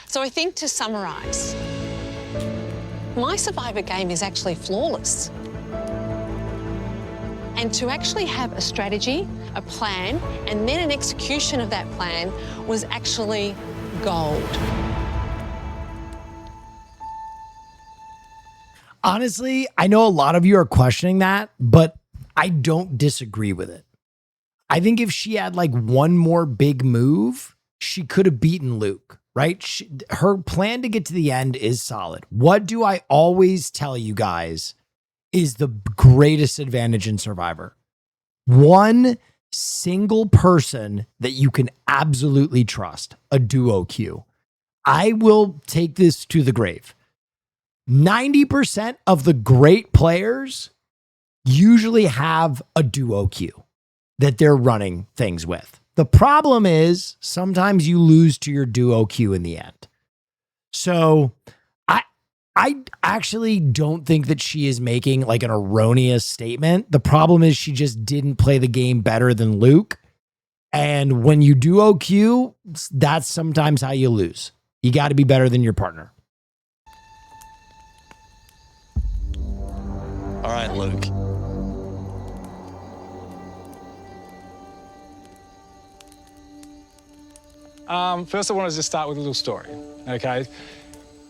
So I think to summarise, my Survivor game is actually flawless. And to actually have a strategy, a plan, and then an execution of that plan was actually gold. Honestly, I know a lot of you are questioning that, but I don't disagree with it. I think if she had like one more big move, she could have beaten Luke. right? Her plan to get to the end is solid. What do I always tell you guys is the greatest advantage in Survivor? One single person that you can absolutely trust, a duo queue. I will take this to the grave. 90% of the great players usually have a duo queue that they're running things with. The problem is sometimes you lose to your duo queue in the end. So I actually don't think that she is making like an erroneous statement. The problem is she just didn't play the game better than Luke. And when you duo queue, that's sometimes how you lose. You got to be better than your partner. All right, Luke. First, I want to just start with a little story, okay?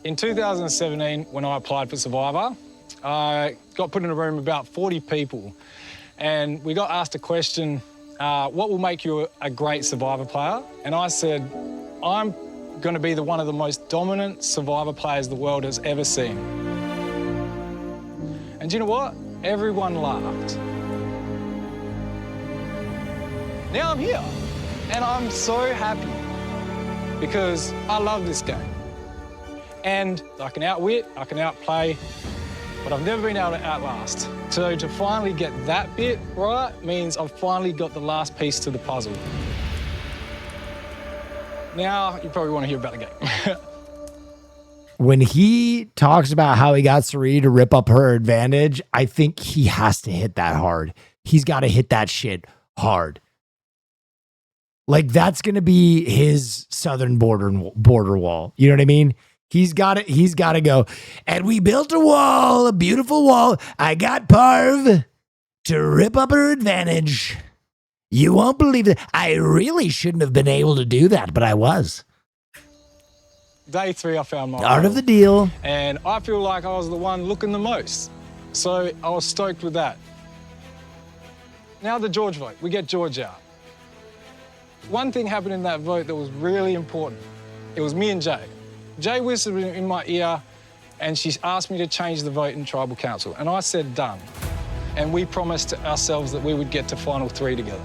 In 2017, when I applied for Survivor, I got put in a room with about 40 people, and we got asked a question, what will make you a great Survivor player? And I said, I'm going to be one of the most dominant Survivor players the world has ever seen. And you know what? Everyone laughed. Now I'm here, and I'm so happy because I love this game. And I can outwit, I can outplay, but I've never been able to outlast. So to finally get that bit right means I've finally got the last piece to the puzzle. Now, you probably want to hear about the game. When he talks about how he got Sari to rip up her advantage, I think he has to hit that hard. He's got to hit that shit hard. Like that's going to be his southern border wall. You know what I mean? He's got to go. And we built a wall, a beautiful wall. I got Parv to rip up her advantage. You won't believe it. I really shouldn't have been able to do that, but I was. Day 3, I found my Art of the deal. And I feel like I was the one looking the most. So I was stoked with that. Now the George vote. We get George out. One thing happened in that vote that was really important. It was me and Jay. Jay whispered in my ear, and she asked me to change the vote in Tribal Council. And I said, done. And we promised ourselves that we would get to Final 3 together.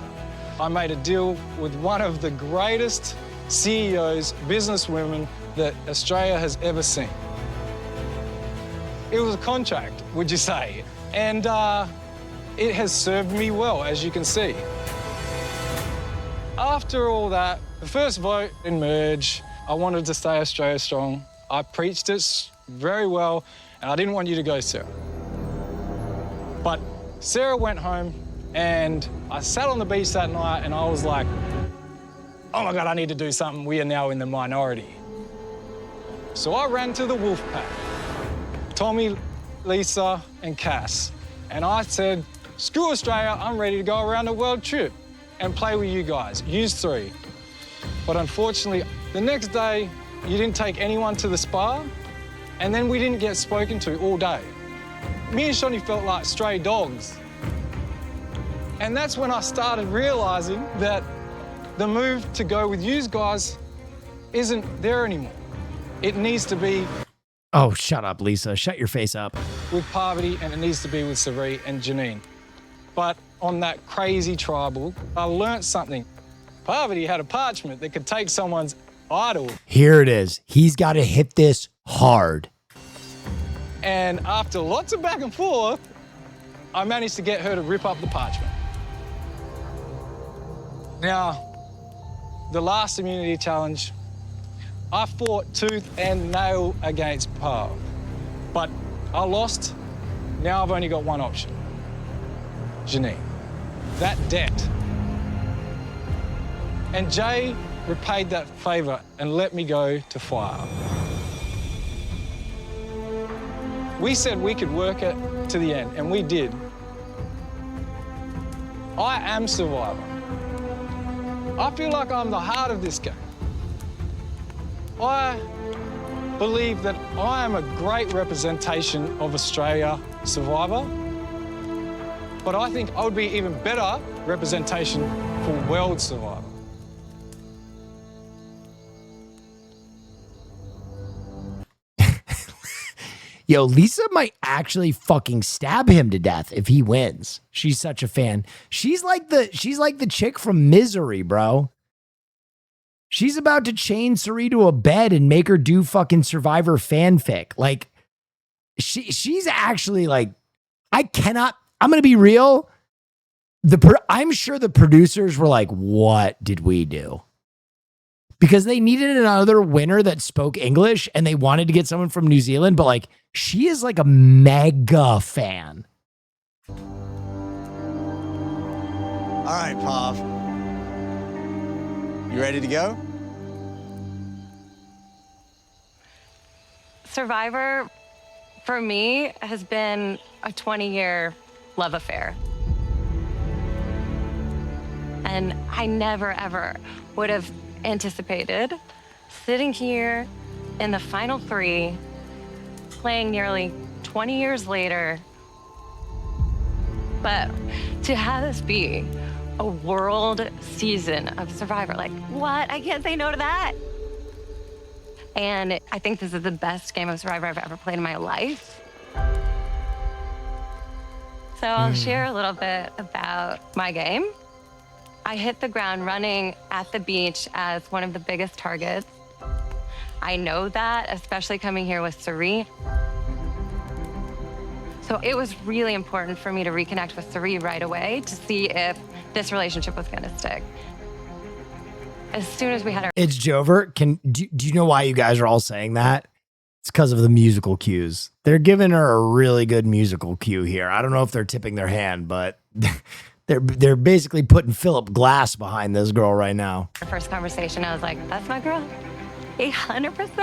I made a deal with one of the greatest CEOs, businesswomen that Australia has ever seen. It was a contract, would you say? And it has served me well, as you can see. After all that, the first vote in Merge, I wanted to stay Australia strong. I preached it very well, and I didn't want you to go, Sarah. But Sarah went home, and I sat on the beach that night, and I was like, oh my God, I need to do something. We are now in the minority. So I ran to the wolf pack, Tommy, Lisa, and Cass. And I said, screw Australia, I'm ready to go around the world trip and play with you guys. Use 3. But unfortunately, the next day, you didn't take anyone to the spa, and then we didn't get spoken to all day. Me and Shonny felt like stray dogs. And that's when I started realizing that the move to go with you guys isn't there anymore. It needs to be... Oh, shut up, Lisa. Shut your face up. ...with Parvati, and it needs to be with Sari and Janine. But on that crazy tribal, I learnt something. Parvati had a parchment that could take someone's idol. Here it is. He's got to hit this hard. And after lots of back and forth, I managed to get her to rip up the parchment. Now, the last immunity challenge, I fought tooth and nail against Parv, but I lost. Now I've only got one option. Janine. That debt. And Jay repaid that favour and let me go to fire. We said we could work it to the end, and we did. I am Survivor. I feel like I'm the heart of this game. I believe that I am a great representation of Australia Survivor, but I think I would be even better representation for World Survivor. Yo, Lisa might actually fucking stab him to death if he wins. She's such a fan. She's like the chick from Misery, bro. She's about to chain Suri to a bed and make her do fucking Survivor fanfic. Like, she's actually like, I'm gonna be real. I'm sure the producers were like, what did we do? Because they needed another winner that spoke English and they wanted to get someone from New Zealand, but like, she is like a mega fan. All right, Pav. You ready to go? Survivor, for me, has been a 20-year love affair. And I never, ever would have anticipated sitting here in the final 3, playing nearly 20 years later. But to have this be a world season of Survivor, like, what? I can't say no to that. And I think this is the best game of Survivor I've ever played in my life. So I'll share a little bit about my game. I hit the ground running at the beach as one of the biggest targets. I know that, especially coming here with Suri. So it was really important for me to reconnect with Suri right away to see if this relationship was gonna stick. As soon as we had our— It's Jover. Do you know why you guys are all saying that? It's because of the musical cues. They're giving her a really good musical cue here. I don't know if they're tipping their hand, but they're basically putting Philip Glass behind this girl right now. first conversation, I was like, that's my girl, 100%.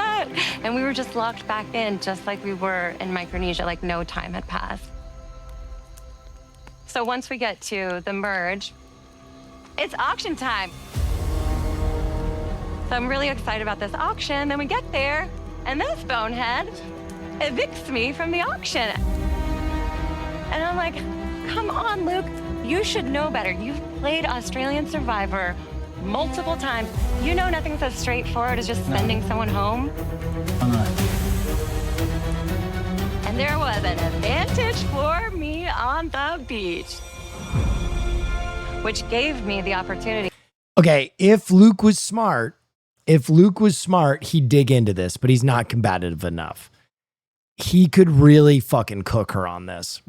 And we were just locked back in, just like we were in Micronesia, like no time had passed. So once we get to the merge, it's auction time. So I'm really excited about this auction. Then we get there, and this bonehead evicts me from the auction. And I'm like, come on, Luke, you should know better. You've played Australian Survivor multiple times. You know nothing's as straightforward as just sending someone home. And there was an advantage for me on the beach, which gave me the opportunity. Okay, if Luke was smart, he'd dig into this, but he's not combative enough. He could really fucking cook her on this,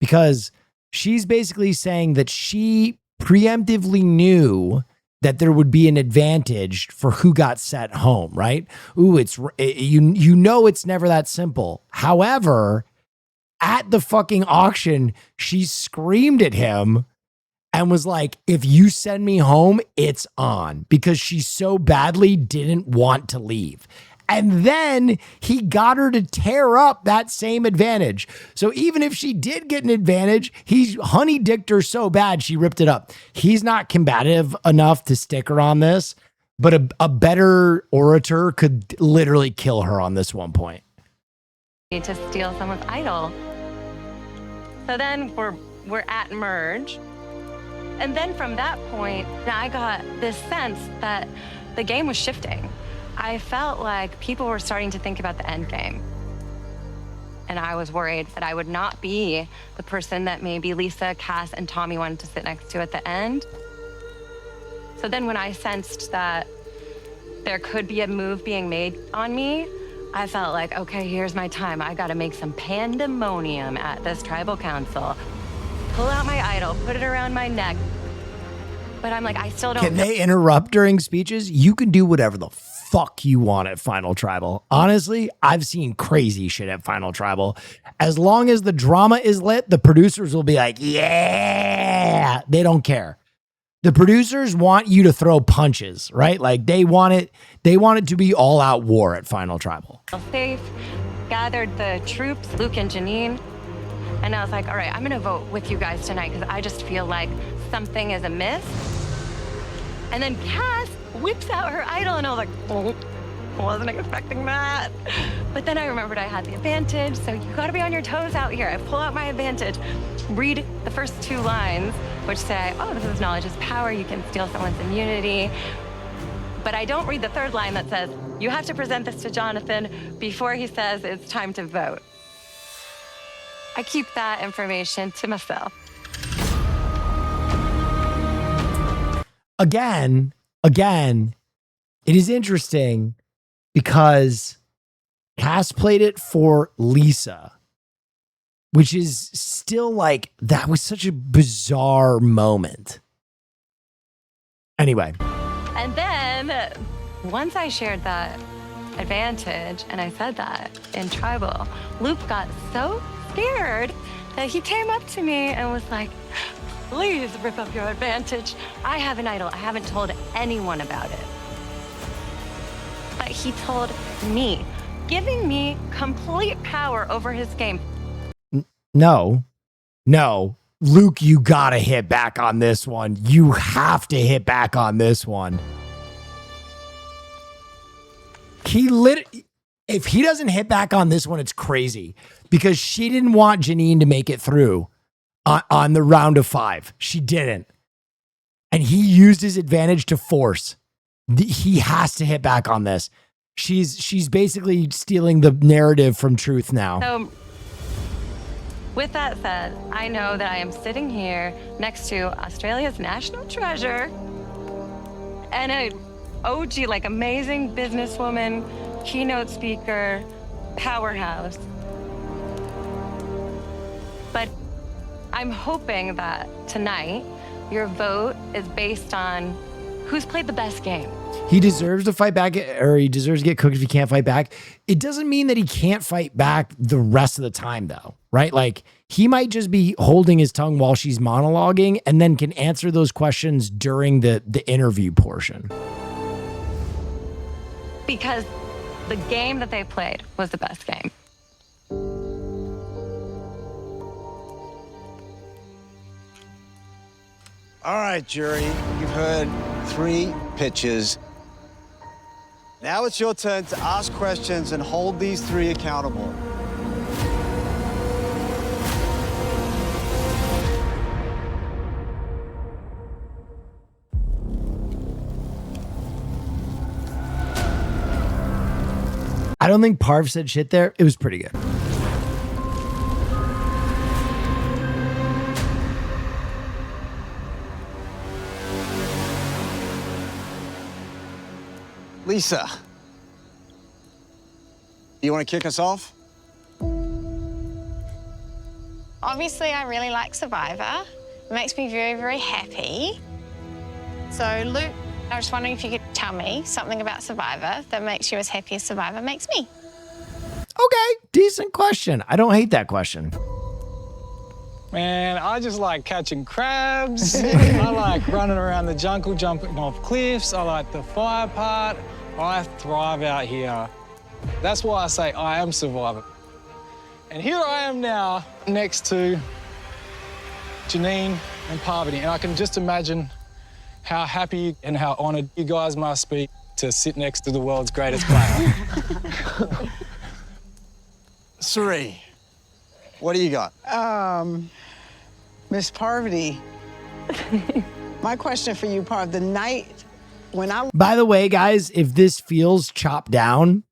because she's basically saying that she preemptively knew that there would be an advantage for who got sent home, right? Ooh, you know it's never that simple. However, at the fucking auction, she screamed at him and was like, if you send me home, it's on, because she so badly didn't want to leave. And then he got her to tear up that same advantage. So even if she did get an advantage, he honey-dicked her so bad she ripped it up. He's not combative enough to stick her on this, but a better orator could literally kill her on this one point. To steal someone's idol. So then we're at merge. And then from that point, I got this sense that the game was shifting. I felt like people were starting to think about the end game. And I was worried that I would not be the person that maybe Lisa, Cass, and Tommy wanted to sit next to at the end. So then when I sensed that there could be a move being made on me, I felt like, okay, here's my time. I gotta make some pandemonium at this tribal council. Pull out my idol, put it around my neck. But I'm like, I still don't— Can they interrupt during speeches? You can do whatever the fuck you want at Final Tribal. Honestly, I've seen crazy shit at Final Tribal. As long as the drama is lit, the producers will be like, yeah, they don't care. The producers want you to throw punches, right? Like they want it to be all out war at Final Tribal. Safe, gathered the troops, Luke and Janine. And I was like, all right, I'm gonna vote with you guys tonight because I just feel like something is amiss. And then Cass whips out her idol and I was like, oh, wasn't expecting that. But then I remembered I had the advantage, so you gotta be on your toes out here. I pull out my advantage, read the first 2 lines, which say, oh, this is knowledge is power, you can steal someone's immunity. But I don't read the 3rd line that says, You have to present this to Jonathan before he says it's time to vote. I keep that information to myself. Again, it is interesting because Cass played it for Lisa, which is still like, that was such a bizarre moment. Anyway. And then once I shared that advantage and I said that in tribal, Luke got so scared that he came up to me and was like, please rip up your advantage. I have an idol. I haven't told anyone about it. But he told me, giving me complete power over his game. No. Luke, you gotta hit back on this one. You have to hit back on this one. If he doesn't hit back on this one, it's crazy. Because she didn't want Janine to make it through on the round of 5. She didn't. And he used his advantage to force. He has to hit back on this. She's basically stealing the narrative from Truth now. So, with that said, I know that I am sitting here next to Australia's national treasure and an OG, like amazing businesswoman, keynote speaker, powerhouse. But I'm hoping that tonight your vote is based on who's played the best game. He deserves to fight back, or he deserves to get cooked if he can't fight back. It doesn't mean that he can't fight back the rest of the time, though, right? Like, he might just be holding his tongue while she's monologuing and then can answer those questions during the interview portion. Because the game that they played was the best game. All right, jury, you've heard 3 pitches. Now it's your turn to ask questions and hold these 3 accountable. I don't think Parv said shit there. It was pretty good. Lisa, you want to kick us off? Obviously, I really like Survivor. It makes me very, very happy. So, Luke, I was wondering if you could tell me something about Survivor that makes you as happy as Survivor makes me. Okay, decent question. I don't hate that question. Man, I just like catching crabs. I like running around the jungle, jumping off cliffs. I like the fire part. I thrive out here. That's why I say I am Survivor. And here I am now next to Janine and Parvati, and I can just imagine how happy and how honored you guys must be to sit next to the world's greatest player. Suri, what do you got? Miss Parvati, my question for you, Parv, the night when I... By the way, guys, if this feels chopped down,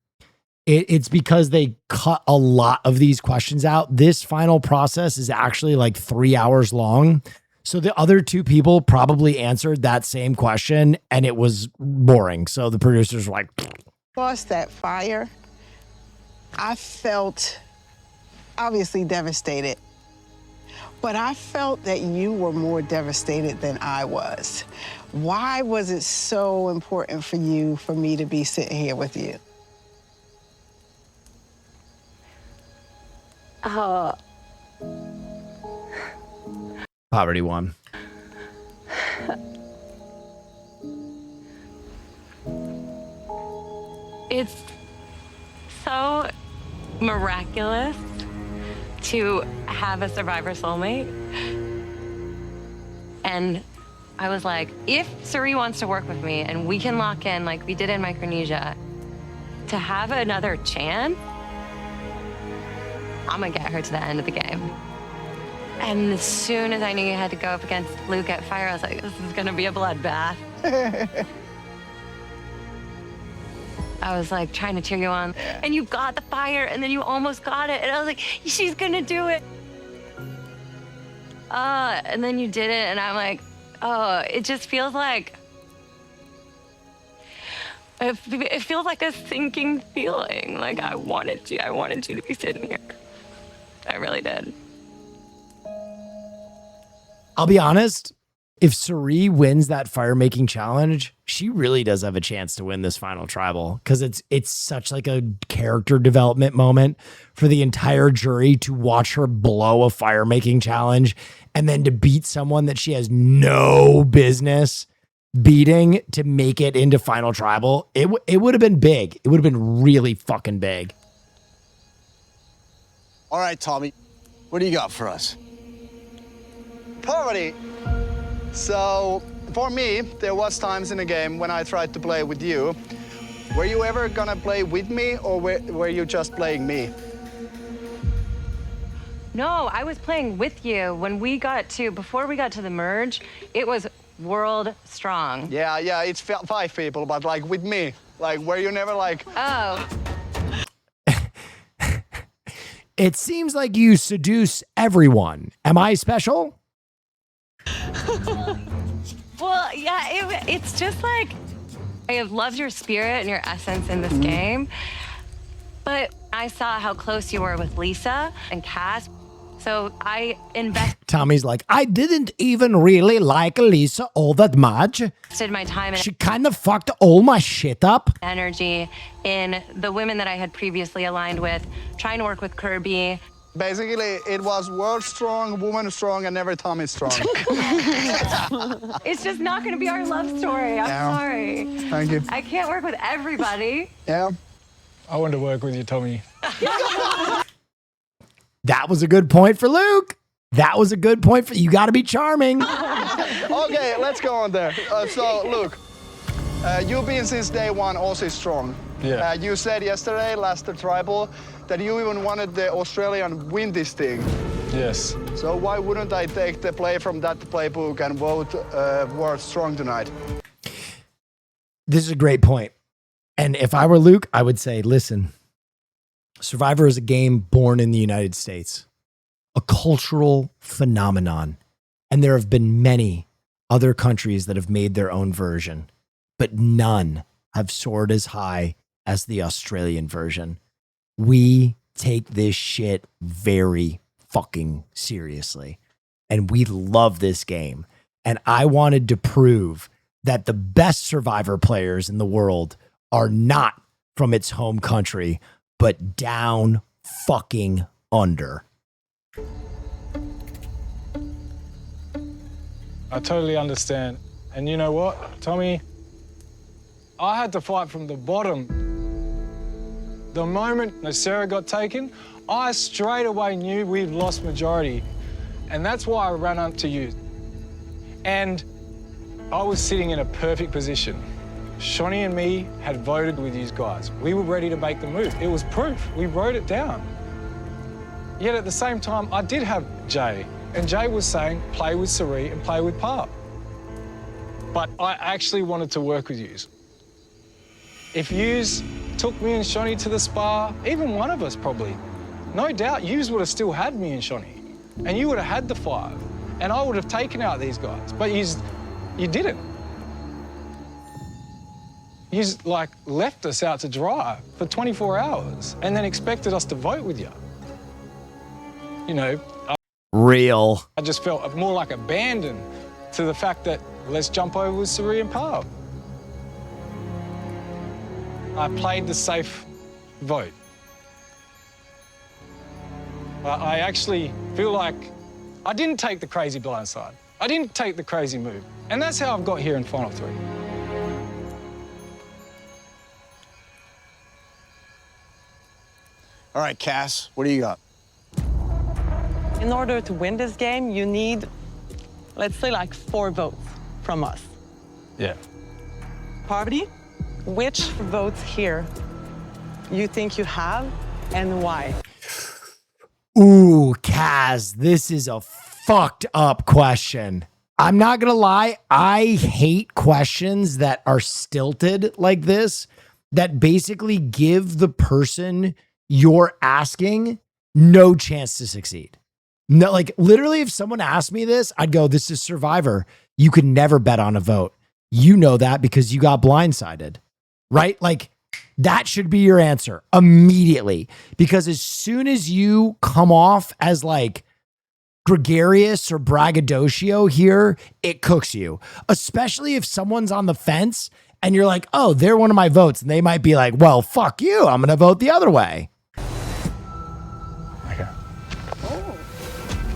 it's because they cut a lot of these questions out. This final process is actually like 3 hours long. So the other 2 people probably answered that same question and it was boring. So the producers were like, lost that fire, I felt obviously devastated. But I felt that you were more devastated than I was. Why was it so important for you, for me to be sitting here with you? Poverty won. It's so miraculous to have a Survivor soulmate. And I was like, if Suri wants to work with me and we can lock in like we did in Micronesia, to have another chance, I'm gonna get her to the end of the game. And as soon as I knew you had to go up against Luke at Fire, I was like, this is gonna be a bloodbath. I was like trying to cheer you on, and you got the fire, and then you almost got it, and I was like, she's gonna do it. And then you did it, and I'm like, oh, it just feels like, it feels like a sinking feeling. Like I wanted you to be sitting here. I really did. I'll be honest, if Suri wins that fire making challenge, she really does have a chance to win this final tribal, because it's such like a character development moment for the entire jury to watch her blow a fire making challenge and then to beat someone that she has no business beating to make it into final tribal. It would have been big. It would have been really fucking big. All right, Tommy, what do you got for us? Poverty. So, for me, there was times in the game when I tried to play with you. Were you ever gonna play with me, or were you just playing me? No, I was playing with you before we got to the merge, it was world strong. Yeah, it's 5 people, but like with me. Like, were you never like... Oh. It seems like you seduce everyone. Am I special? Well, yeah, it's just like, I have loved your spirit and your essence in this game, but I saw how close you were with Lisa and Cass, so I Tommy's like, I didn't even really like Lisa all that much. invested my time and She kind of fucked all my shit up. energy in the women that I had previously aligned with, trying to work with Kirby. Basically, it was world strong, woman strong, and never Tommy strong. It's just not going to be our love story. I'm sorry. Thank you. I can't work with everybody. Yeah. I want to work with you, Tommy. That was a good point for Luke. That was a good point for you. Got to be charming. Okay, let's go on there. So, look, you've been since day one Aussie strong. Yeah. You said yesterday, last tribal, that you even wanted the Australian win this thing. Yes. So why wouldn't I take the play from that playbook and vote World Strong tonight? This is a great point. And if I were Luke, I would say, listen, Survivor is a game born in the United States, a cultural phenomenon. And there have been many other countries that have made their own version, but none have soared as high as the Australian version. We take this shit very fucking seriously. And we love this game. And I wanted to prove that the best Survivor players in the world are not from its home country, but down fucking under. I totally understand. And you know what, Tommy? I had to fight from the bottom. The moment Sarah got taken, I straight away knew we'd lost majority. And that's why I ran up to you. And I was sitting in a perfect position. Shonny and me had voted with you guys. We were ready to make the move. It was proof. We wrote it down. Yet at the same time, I did have Jay. And Jay was saying, play with Sari and play with Parp. But I actually wanted to work with yous. If yous took me and Shonny to the spa, even one of us probably, no doubt yous would have still had me and Shonny. And you would have had the 5. And I would have taken out these guys. But you didn't. You like left us out to dry for 24 hours and then expected us to vote with you. You know, Real. I just felt more like abandoned to the fact that let's jump over with Sari and Parp. I played the safe vote. I actually feel like I didn't take the crazy blindside. I didn't take the crazy move. And that's how I've got here in Final 3. All right, Cass, what do you got? In order to win this game, you need, let's say, like 4 votes from us. Yeah. Parvati, which votes here you think you have and why? Ooh, Kaz, this is a fucked up question. I'm not going to lie. I hate questions that are stilted like this that basically give the person you're asking no chance to succeed. No, like literally, if someone asked me this, I'd go, this is Survivor. You could never bet on a vote. You know that because you got blindsided, right? Like that should be your answer immediately. Because as soon as you come off as like gregarious or braggadocio here, it cooks you, especially if someone's on the fence and you're like, oh, they're one of my votes. And they might be like, well, fuck you. I'm going to vote the other way.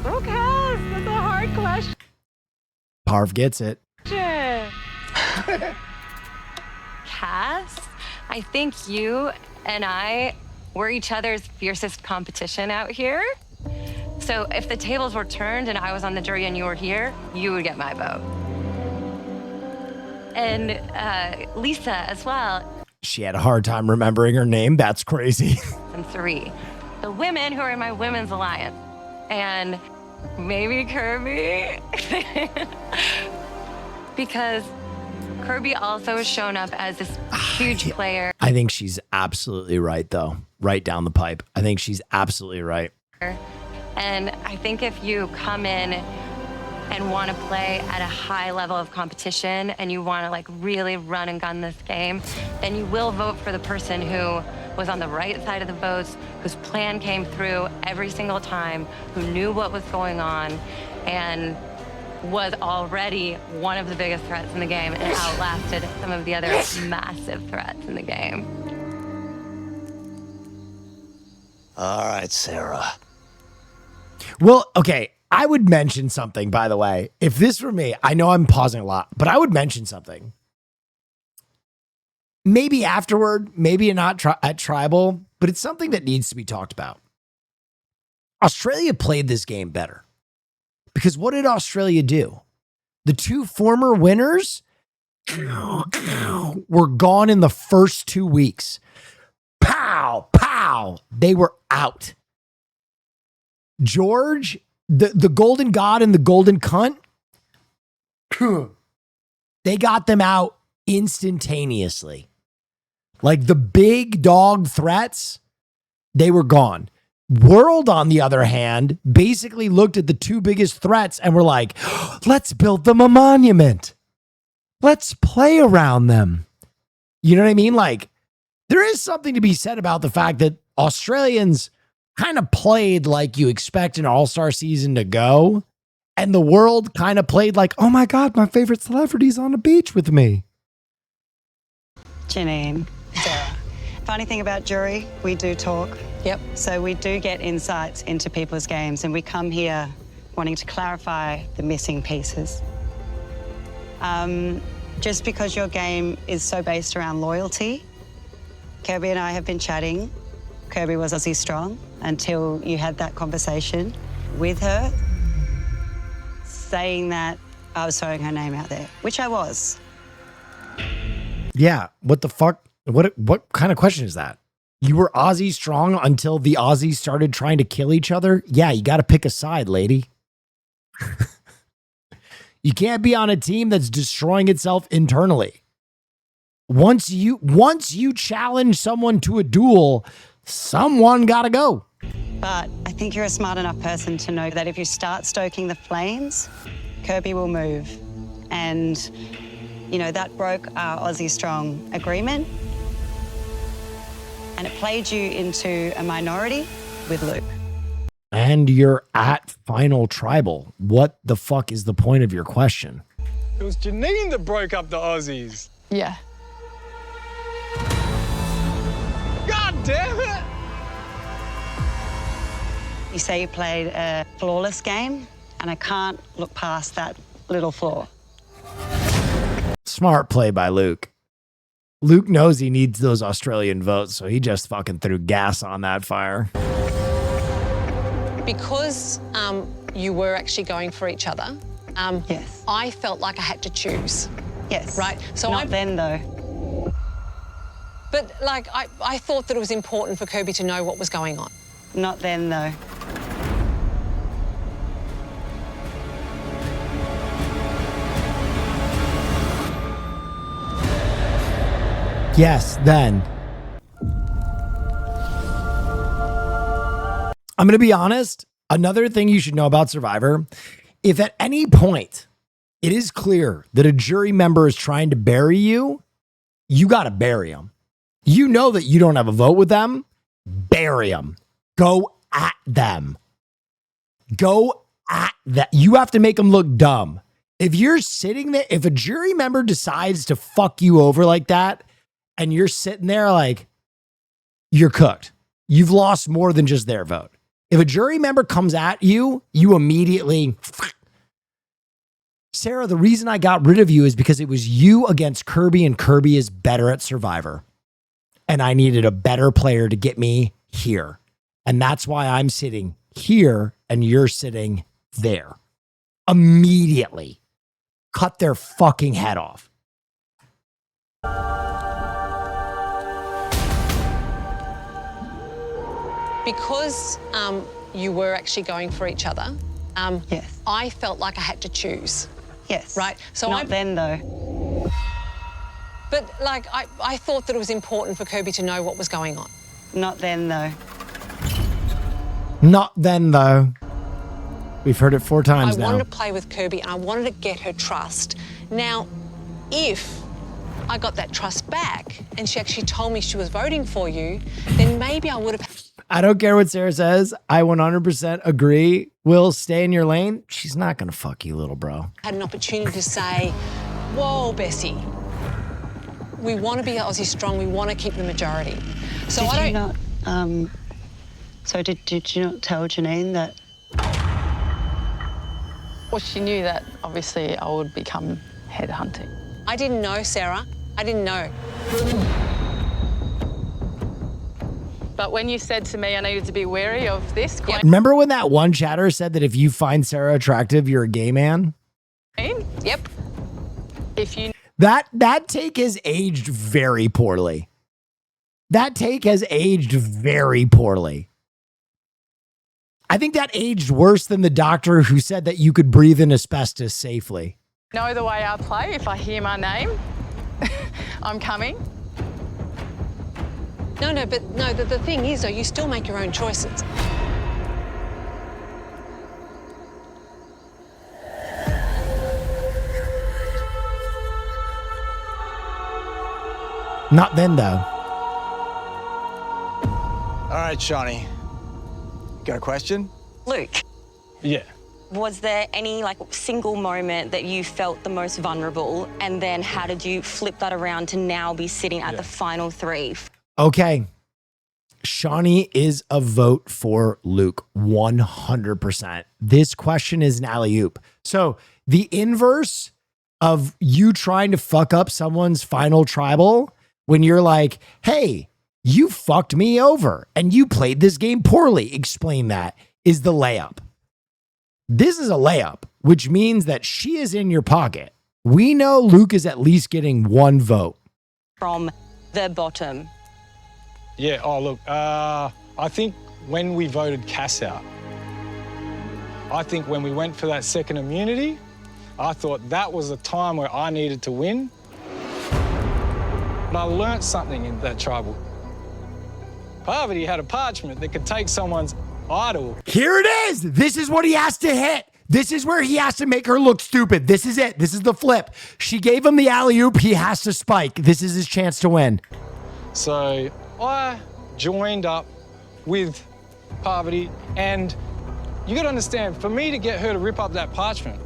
Okay, that's a hard question. Parv gets it. Cass, I think you and I were each other's fiercest competition out here. So if the tables were turned and I was on the jury and you were here, you would get my vote. And Lisa as well. She had a hard time remembering her name. That's crazy. And 3, the women who are in my women's alliance. And maybe Kirby. Because Kirby also has shown up as this huge player. I think she's absolutely right, though. Right down the pipe. I think she's absolutely right. And I think if you come in and want to play at a high level of competition and you want to like really run and gun this game, then you will vote for the person who was on the right side of the votes, whose plan came through every single time, who knew what was going on, and was already one of the biggest threats in the game and outlasted some of the other massive threats in the game. All right, Sarah. Well, okay. I would mention something, by the way. If this were me, I know I'm pausing a lot, but I would mention something. Maybe afterward, maybe not at Tribal, but it's something that needs to be talked about. Australia played this game better. Because what did Australia do? The 2 former winners were gone in the first 2 weeks. Pow, pow. They were out. George, the golden god and the golden cunt, they got them out instantaneously. Like the big dog threats, they were gone. World, on the other hand, basically looked at the 2 biggest threats and were like, let's build them a monument. Let's play around them. You know what I mean? Like, there is something to be said about the fact that Australians kind of played like you expect an all-star season to go. And the world kind of played like, oh my God, my favorite celebrity's on the beach with me. Janine, Sarah. Funny thing about jury, we do talk. Yep. So we do get insights into people's games, and we come here wanting to clarify the missing pieces. Just because your game is so based around loyalty, Kirby and I have been chatting. Kirby was Aussie strong until you had that conversation with her, saying that I was throwing her name out there, which I was. Yeah, what the fuck? What kind of question is that? You were Aussie strong until the Aussies started trying to kill each other? Yeah, you got to pick a side, lady. You can't be on a team that's destroying itself internally. Once you challenge someone to a duel, someone got to go. But I think you're a smart enough person to know that if you start stoking the flames, Kirby will move. And, you know, that broke our Aussie strong agreement. And it played you into a minority with Luke. And you're at Final Tribal. What the fuck is the point of your question? It was Janine that broke up the Aussies. Yeah. God damn it! You say you played a flawless game, and I can't look past that little flaw. Smart play by Luke. Luke knows he needs those Australian votes, so he just fucking threw gas on that fire. Because you were actually going for each other, yes. I felt like I had to choose. Yes. Right? So Not then, though. But, like, I thought that it was important for Kirby to know what was going on. Not then, though. Yes, then. I'm going to be honest. Another thing you should know about Survivor, if at any point it is clear that a jury member is trying to bury you, you got to bury them. You know that you don't have a vote with them. Bury them. Go at them. Go at that. You have to make them look dumb. If you're sitting there, if a jury member decides to fuck you over like that, and you're sitting there like, you're cooked. You've lost more than just their vote. If a jury member comes at you, you immediately... Sarah, the reason I got rid of you is because it was you against Kirby, and Kirby is better at Survivor. And I needed a better player to get me here. And that's why I'm sitting here and you're sitting there. Immediately. Cut their fucking head off. Because you were actually going for each other, yes. I felt like I had to choose. Yes. Right? So Not then, though. But, like, I thought that it was important for Kirby to know what was going on. Not then, though. Not then, though. We've heard it 4 times now. I wanted to play with Kirby, and I wanted to get her trust. Now, if I got that trust back and she actually told me she was voting for you, then maybe I would have... I don't care what Sarah says. I 100% agree. Will, stay in your lane. She's not going to fuck you, little bro. ...had an opportunity to say, whoa, Bessie, we want to be Aussie strong. We want to keep the majority. So did I you don't... not, so did you not tell Janine that... Well, she knew that, obviously, I would become headhunting. I didn't know, Sarah. I didn't know. But when you said to me I needed to be wary of this... Remember when that one chatter said that if you find Sarah attractive, you're a gay man? Yep. If you... That take has aged very poorly. That take has aged very poorly. I think that aged worse than the doctor who said that you could breathe in asbestos safely. know the way I play. If I hear my name, I'm coming. But the thing is, though, you still make your own choices. Not then, though. All right, Shawnee. Got a question? Luke, Yeah. was there any single moment that you felt the most vulnerable, and then how did you flip that around to now be sitting at the final 3? Okay. Shawnee is a vote for Luke, 100%. This question is an alley-oop. So the inverse of you trying to fuck up someone's final tribal when you're like, hey, you fucked me over and you played this game poorly, explain that, is the layup. This is a layup, which means that she is in your pocket. We know Luke is at least getting 1 vote. From the bottom. Yeah, oh, look, I think when we voted Cass out, I think when we went for that second immunity, I thought that was a time where I needed to win. But I learnt something in that tribal. Parvati had a parchment that could take someone's idol. Here it is. This is what he has to hit. This is where he has to make her look stupid. This is it. This is the flip. She gave him the alley-oop. He has to spike. This is his chance to win. So I joined up with Parvati, and you got to understand, for me to get her to rip up that parchment,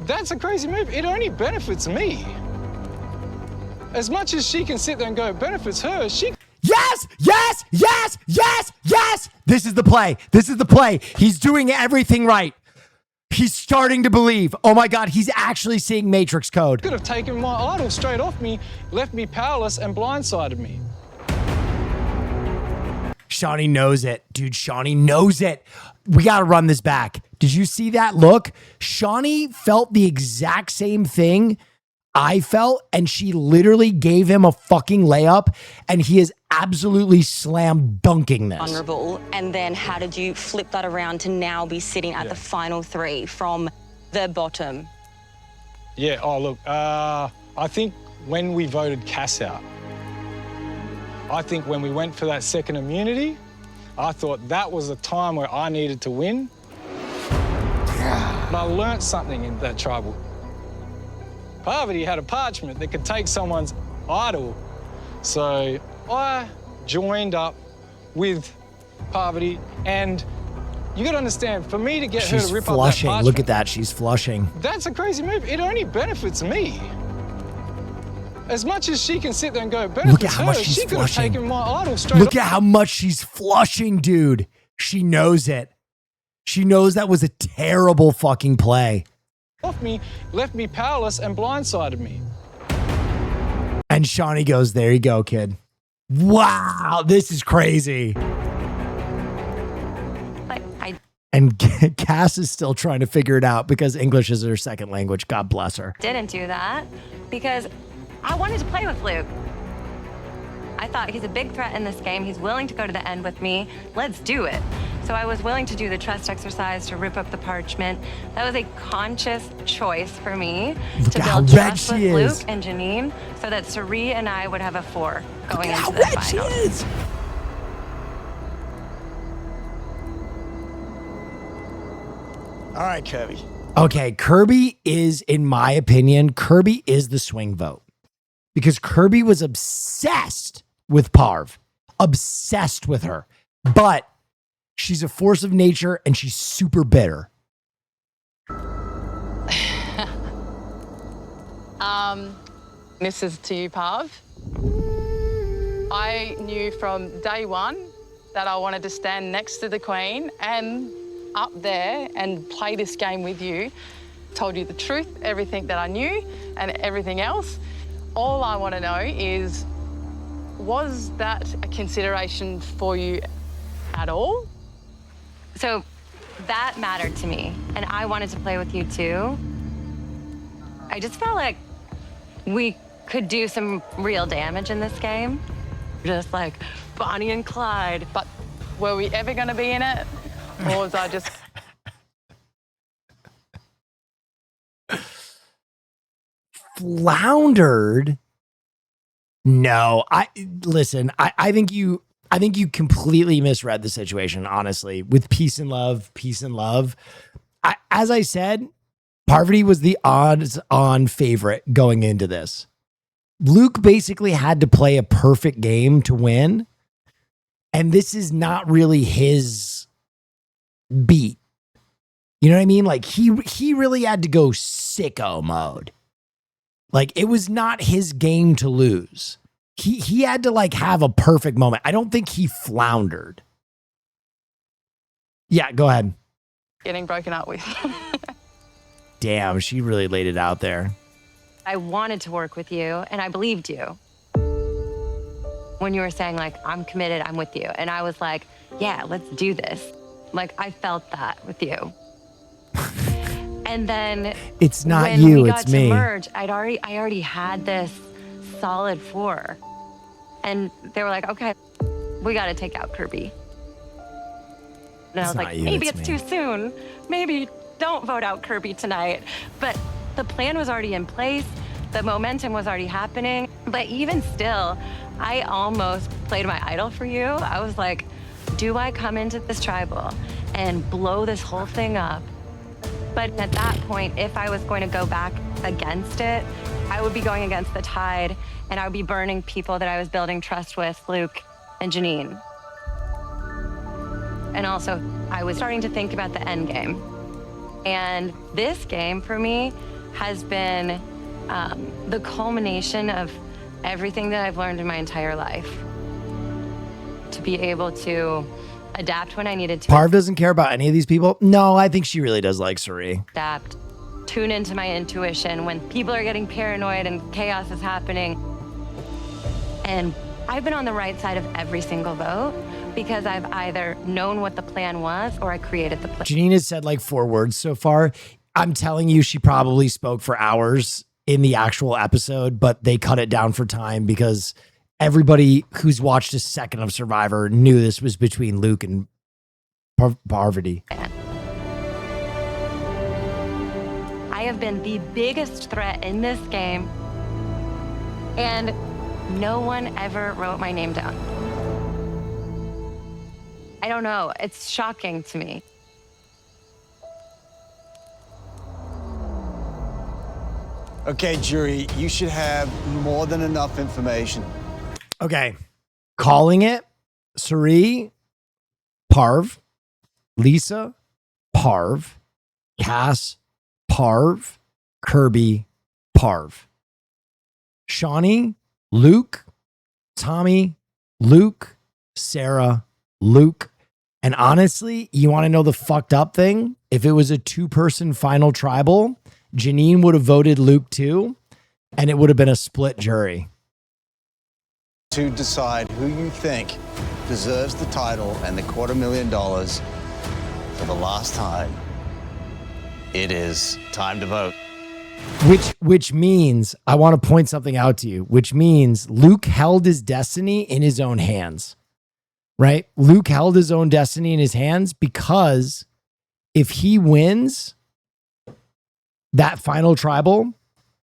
that's a crazy move. It only benefits me. As much as she can sit there and go, it benefits her, she... Yes, yes, yes, yes, yes. This is the play. This is the play. He's doing everything right. He's starting to believe. Oh my God, he's actually seeing Matrix code. Could have taken my idol straight off me, left me powerless, and blindsided me. Shawnee knows it. Dude, Shawnee knows it. We got to run this back. Did you see that look? Shawnee felt the exact same thing I felt, and she literally gave him a fucking layup, and he is absolutely slam dunking this. Vulnerable, and then how did you flip that around to now be sitting at the final 3 from the bottom? Yeah, oh, look, I think when we voted Cass out, I think when we went for that second immunity, I thought that was the time where I needed to win. But I learnt something in that tribal. Parvati had a parchment that could take someone's idol. So I joined up with Parvati, and you gotta understand, for me to get her She's to rip flushing. up that Look parchment, at that. She's flushing. that's a crazy move. It only benefits me. As much as she can sit there and go, it benefits Look at how her, much she's she could have flushing. taken my idol straight Look at how much she's flushing, dude. She knows it. She knows that was a terrible fucking play. off me, left me powerless, and blindsided me. And Shawnee goes, there you go, kid. Wow, this is crazy. I And Cass is still trying to figure it out because English is her second language. God bless her. didn't do that because I wanted to play with Luke. I thought he's a big threat in this game. He's willing to go to the end with me. Let's do it. So I was willing to do the trust exercise to rip up the parchment. That was a conscious choice for me Look to at how build red trust she with is. Luke and Janine so that Sari and I would have a 4 going Look at into how the red she final. is. All right, Kirby. Okay, Kirby is, in my opinion, Kirby is the swing vote. Because Kirby was obsessed with Parv. Obsessed with her. But she's a force of nature and she's super bitter. This is to you, Parv. I knew from day one that I wanted to stand next to the Queen and up there and play this game with you. Told you the truth, everything that I knew and everything else. All I want to know is, was that a consideration for you at all? So that mattered to me, and I wanted to play with you too. I just felt like we could do some real damage in this game. Just like Bonnie and Clyde. But were we ever going to be in it? Or was I just... Floundered? No, I think you completely misread the situation, honestly. With peace and love. As I said, Parvati was the odds-on favorite going into this. Luke basically had to play a perfect game to win, and this is not really his beat. You know what I mean? Like he really had to go sicko mode. Like, it was not his game to lose. He had to, like, have a perfect moment. I don't think he floundered. Yeah, go ahead. Getting broken up with. Damn, she really laid it out there. I wanted to work with you, and I believed you. When you were saying, like, I'm committed, I'm with you. And I was like, yeah, let's do this. Like, I felt that with you. And then It's not when you, we got it's to me. merge, I already had this solid 4. And they were like, okay, we got to take out Kirby. And I was not like, you, maybe it's it's me. too soon. Maybe don't vote out Kirby tonight. But the plan was already in place. The momentum was already happening. But even still, I almost played my idol for you. I was like, do I come into this tribal and blow this whole thing up? But at that point, if I was going to go back against it, I would be going against the tide, and I would be burning people that I was building trust with, Luke and Janine. And also, I was starting to think about the end game. And this game, for me, has been the culmination of everything that I've learned in my entire life. To be able to adapt when I needed to. Parv doesn't care about any of these people? No, I think she really does like Suri. Adapt, tune into my intuition when people are getting paranoid and chaos is happening. And I've been on the right side of every single vote because I've either known what the plan was or I created the plan. Janine has said like 4 words so far. I'm telling you, she probably spoke for hours in the actual episode, but they cut it down for time because everybody who's watched a second of Survivor knew this was between Luke and Parvati. I have been the biggest threat in this game. And No one ever wrote my name down. I don't know. It's shocking to me. Okay, jury, you should have more than enough information. Okay. Calling it Suri, Parv, Lisa, Parv, Cass, Parv, Kirby, Parv. Shawnee, Luke, Tommy, Luke, Sarah, Luke. And honestly, you want to know the fucked up thing? If it was a 2-person final tribal, Janine would have voted Luke too, and it would have been a split jury. To decide who you think deserves the title and the $250,000 for the last time, it is time to vote. Which means, I want to point something out to you, which means Luke held his destiny in his own hands, right? Luke held his own destiny in his hands because if he wins that final tribal,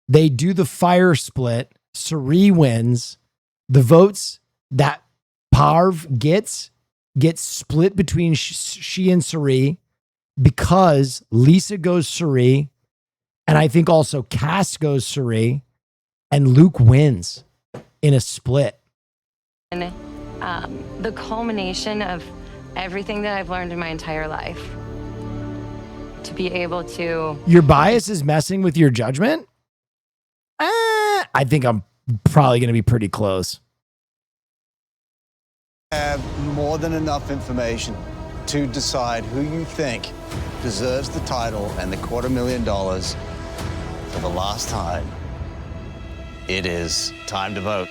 they do the fire split, Suri wins, the votes that Parv gets split between she and Suri because Lisa goes Suri, and I think also Cass goes Suri, and Luke wins in a split. And the culmination of everything that I've learned in my entire life, to be able to... Your bias is messing with your judgment? I think I'm probably going to be pretty close. Have more than enough information to decide who you think deserves the title and the $250,000 for the last time. It is time to vote.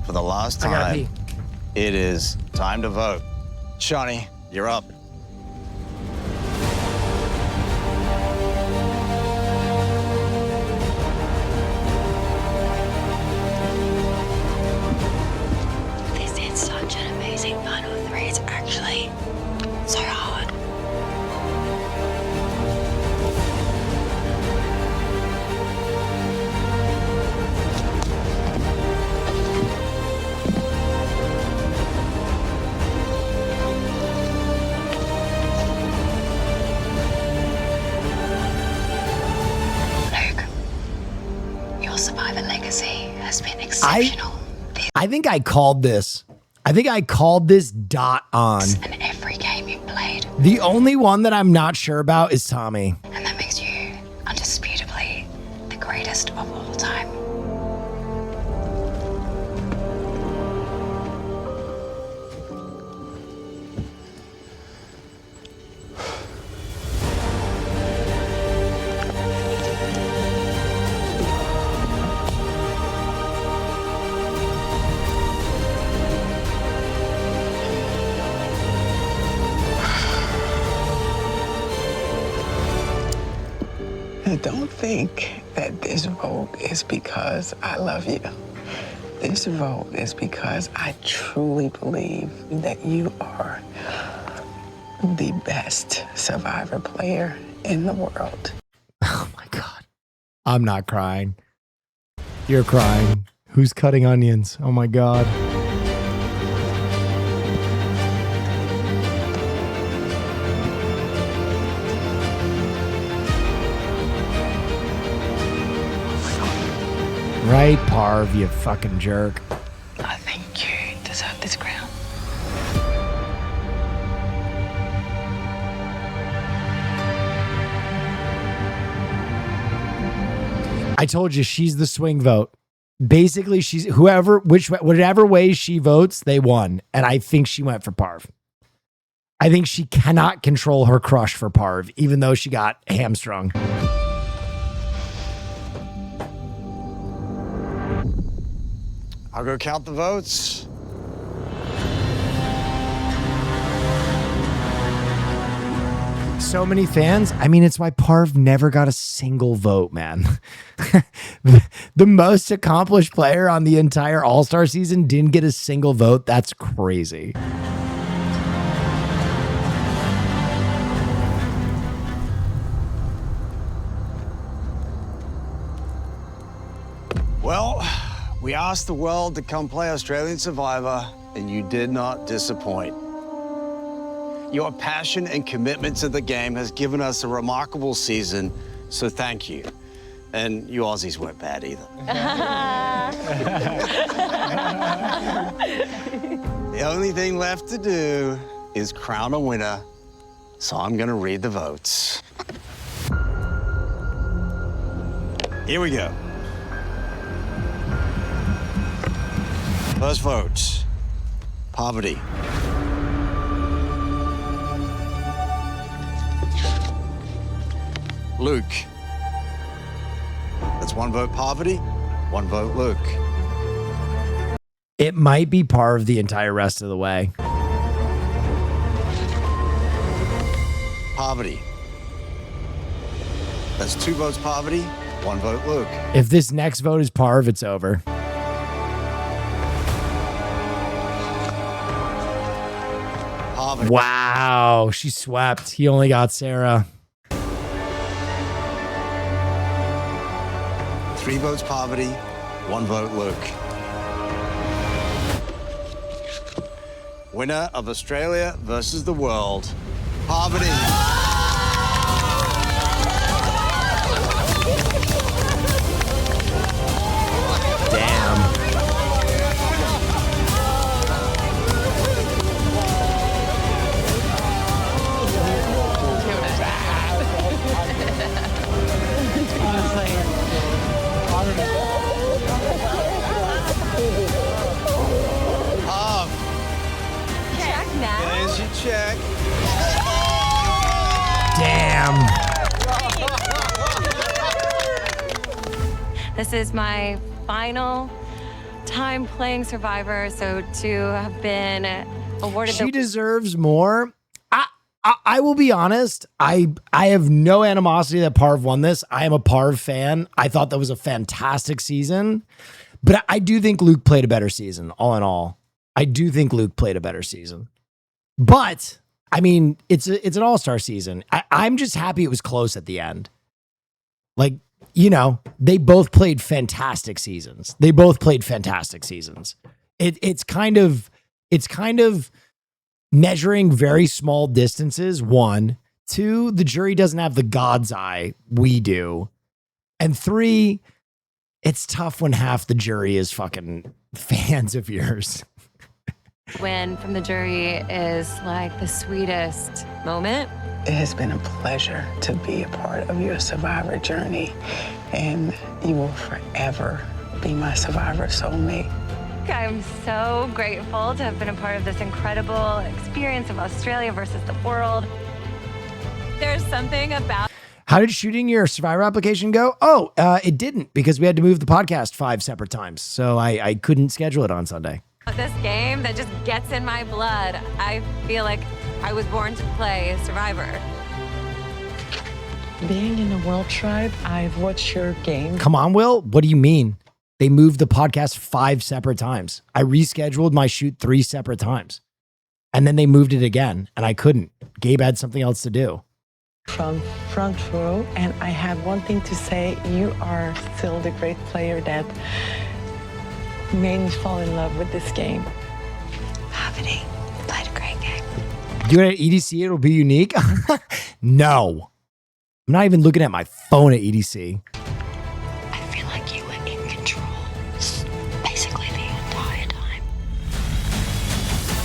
For the last I gotta time, pee. it is time to vote. Shawnee, you're up. This is such an amazing final three. It's actually so hard. Luke, your survivor legacy has been exceptional. I think I called this. I think I called this dot on. In every game you played, The only one that I'm not sure about is Tommy. and that makes you undisputably the greatest of all time. Don't think that this vote is because I love you. This vote is because I truly believe that you are the best Survivor player in the world. I'm not crying. You're crying. Who's cutting onions? Oh my God. Right, Parv, you fucking jerk. I think you deserve this crown. I told you she's the swing vote. Basically, she's whatever way she votes, they won. And I think she went for Parv. I think she cannot control her crush for Parv, even though she got hamstrung. I'll go count the votes. so many fans. I mean, it's why Parv never got a single vote, man. The most accomplished player on the entire All-Star season didn't get a single vote. That's crazy. Well, we asked the world to come play Australian Survivor, and you did not disappoint. Your passion and commitment to the game has given us a remarkable season, so thank you. And you Aussies weren't bad either. The only thing left to do is crown a winner, so I'm gonna read the votes. Here we go. First vote, Poverty. Luke. That's one vote Poverty, one vote Luke. It might be Parv the entire rest of the way. Poverty. That's 2 votes Poverty, 1 vote Luke. If this next vote is Parv, it's over. Poverty. Wow, she swept. He only got Sarah. 3 votes Poverty, 1 vote Luke. Winner of Australia versus the world, Poverty. Damn. Check now. There's your check. Damn. This is my final time playing Survivor, so to have been awarded She deserves more. I will be honest. I have no animosity that Parv won this. I am a Parv fan. I thought that was a fantastic season, but I do think Luke played a better season. All in all, I do think Luke played a better season. But I mean, it's an all-star season. I'm just happy it was close at the end. Like, you know, they both played fantastic seasons. It's kind of measuring very small distances. 1, 2, the jury doesn't have the God's eye. We do. And 3, it's tough when half the jury is fucking fans of yours. win from the jury is like the sweetest moment. It has been a pleasure to be a part of your Survivor journey, and you will forever be my Survivor soulmate. I'm so grateful to have been a part of this incredible experience of Australia versus the world. There's something about How did shooting your Survivor application go? Oh, it didn't, because we had to move the podcast 5 separate times. So I couldn't schedule it on Sunday. this game that just gets in my blood. I feel like I was born to play Survivor. Being in the World Tribe, I've watched your game. Come on, Will. What do you mean? They moved the podcast 5 separate times. I rescheduled my shoot 3 separate times. And then they moved it again, and I couldn't. Gabe had something else to do. From front row, and I have one thing to say. You are still the great player that made me fall in love with this game. Happening. Played a great game. You at EDC, it'll be unique? No. I'm not even looking at my phone at EDC. I feel like you were in control basically the entire time.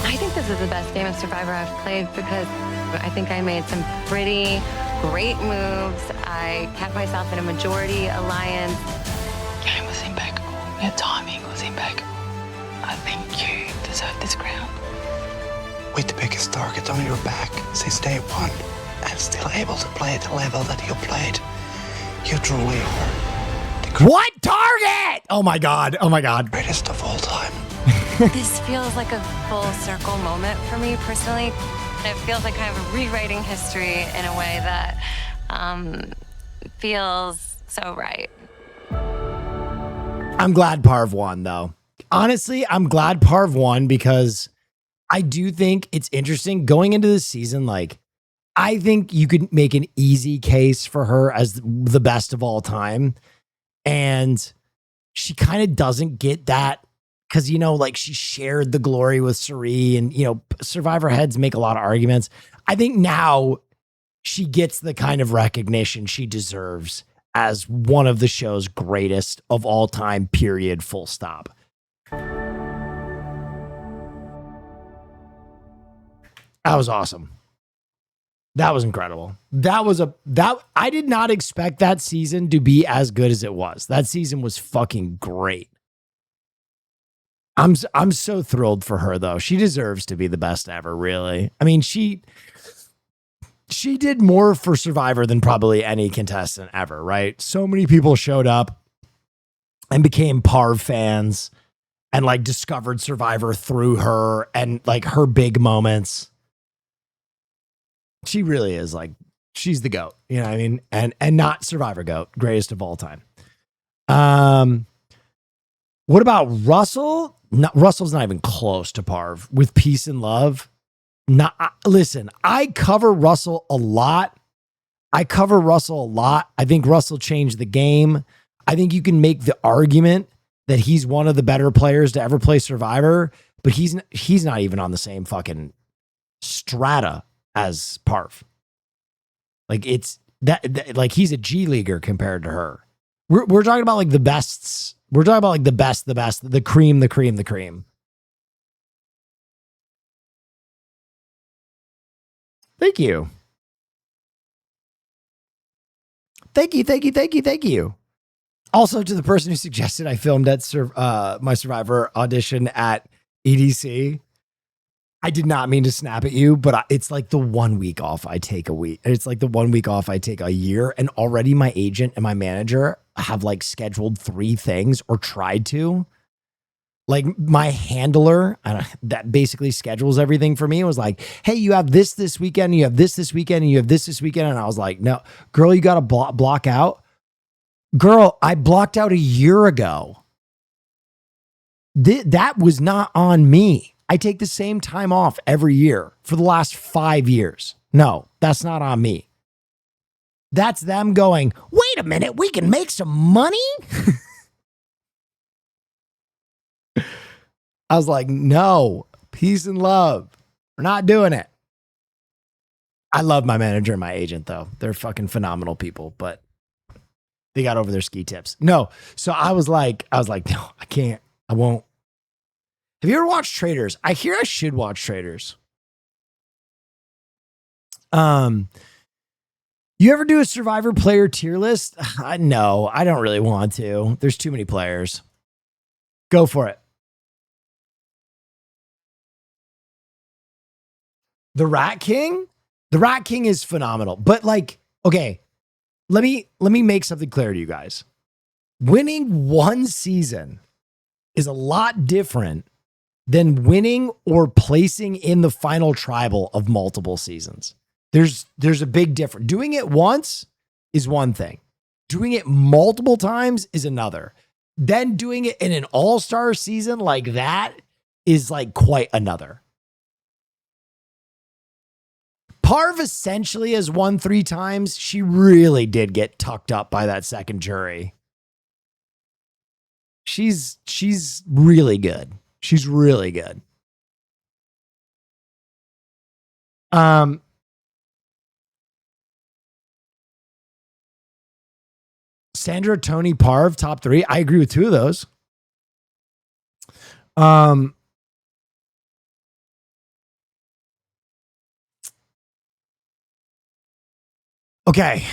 I think this is the best game of Survivor I've played because I think I made some pretty great moves. I kept myself in a majority alliance. Game was impeccable. Your timing was impeccable. I think you deserve this crown. With the biggest target on your back since day one, and still able to play at the level that you played, you truly are. What target? Oh my God. Oh my God. Greatest of all time. This feels like a full circle moment for me personally. It feels like kind of rewriting history in a way that feels so right. I'm glad Parv won, though. Honestly, I'm glad Parv won because I do think it's interesting going into this season. Like, I think you could make an easy case for her as the best of all time. And she kind of doesn't get that because, you know, like she shared the glory with Suri and, you know, Survivor heads make a lot of arguments. I think now she gets the kind of recognition she deserves as one of the show's greatest of all time, period, full stop. That was awesome. That was incredible. I did not expect that season to be as good as it was. That season was fucking great. I'm so thrilled for her though. She deserves to be the best ever, really. I mean, she did more for Survivor than probably any contestant ever, right? So many people showed up and became Parv fans and like discovered Survivor through her and like her big moments. She really is like, she's the GOAT, you know what I mean? And not Survivor GOAT, greatest of all time. What about Russell? Russell's not even close to Parv with Peace and Love. Listen, I cover Russell a lot. I think Russell changed the game. I think you can make the argument that he's one of the better players to ever play Survivor, but he's not even on the same fucking strata as Parv. Like it's that like he's a G leaguer compared to her. We're talking about like the bests. We're talking about like the best, the cream. Thank you. Thank you. Also to the person who suggested I filmed at my Survivor audition at EDC. I did not mean to snap at you, but it's like the 1 week off I take a week. It's like the 1 week off I take a year. And already my agent and my manager have like scheduled 3 things or tried to. Like my handler that basically schedules everything for me was like, hey, you have this weekend, you have this weekend, and you have this weekend. And I was like, no, girl, you got to block out. Girl, I blocked out a year ago. That was not on me. I take the same time off every year for the last 5 years. No, that's not on me. That's them going, wait a minute, we can make some money? I was like, no, peace and love. We're not doing it. I love my manager and my agent, though. They're fucking phenomenal people, but they got over their ski tips. No, so I was like, no, I can't. I won't. Have you ever watched Traders? I hear I should watch Traders. You ever do a Survivor player tier list? No, I don't really want to. There's too many players. Go for it. The Rat King? The Rat King is phenomenal. But like, okay, let me make something clear to you guys. Winning one season is a lot different than winning or placing in the final tribal of multiple seasons. There's a big difference. Doing it once is one thing. Doing it multiple times is another. Then doing it in an all-star season like that is like quite another. Parv essentially has won 3 times. She really did get tucked up by that second jury. She's really good. She's really good. Sandra, Tony, Parv, top 3. I agree with 2 of those. Okay.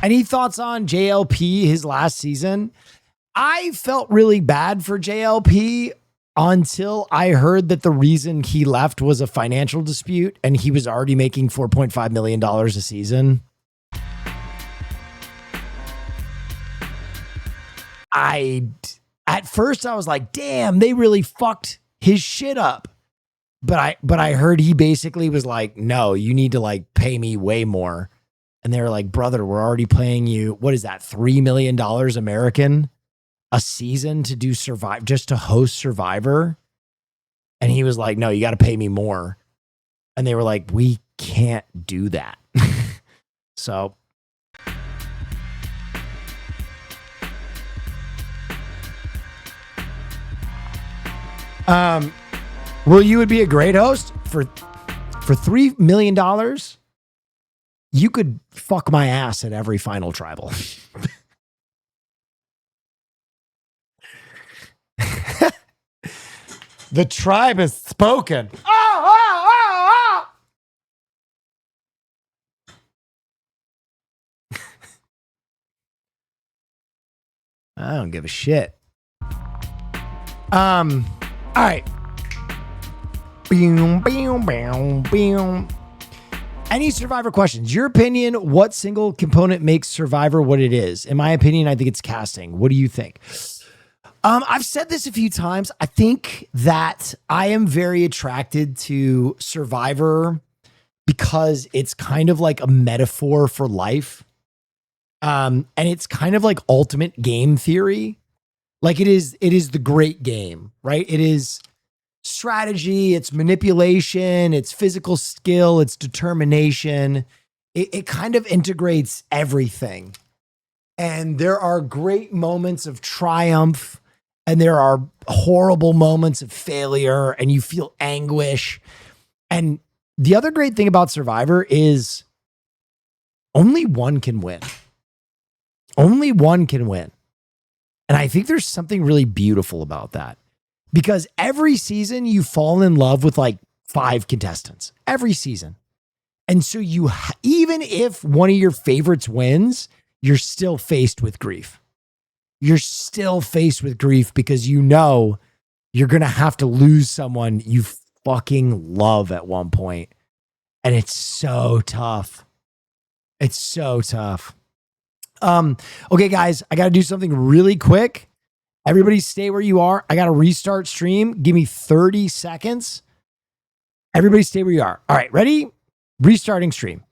Any thoughts on JLP, his last season? I felt really bad for JLP until I heard that the reason he left was a financial dispute and he was already making $4.5 million a season. At first I was like, damn, they really fucked his shit up. But I heard he basically was like, no, you need to like pay me way more. And they were like, brother, we're already paying you, what is that, $3 million American a season to do just to host Survivor? And he was like, no, you got to pay me more. And they were like, we can't do that. So. Well, you would be a great host for $3 million. You could fuck my ass at every final tribal. The tribe has spoken. I don't give a shit. All right. Any Survivor questions? Your opinion, what single component makes Survivor what it is? In my opinion, I think it's casting. What do you think? I've said this a few times. I think that I am very attracted to Survivor because it's kind of like a metaphor for life. And it's kind of like ultimate game theory. Like it is the great game, right? It is strategy, it's manipulation, it's physical skill, it's determination. It kind of integrates everything. And there are great moments of triumph and there are horrible moments of failure and you feel anguish. And the other great thing about Survivor is only one can win. Only one can win. And I think there's something really beautiful about that. Because every season you fall in love with like 5 contestants. Every season. And so even if one of your favorites wins, you're still faced with grief. You're still faced with grief because you know you're going to have to lose someone you fucking love at one point. And it's so tough. It's so tough. Okay, guys, I got to do something really quick. Everybody stay where you are. I got to restart stream. Give me 30 seconds. Everybody stay where you are. All right, ready? Restarting stream.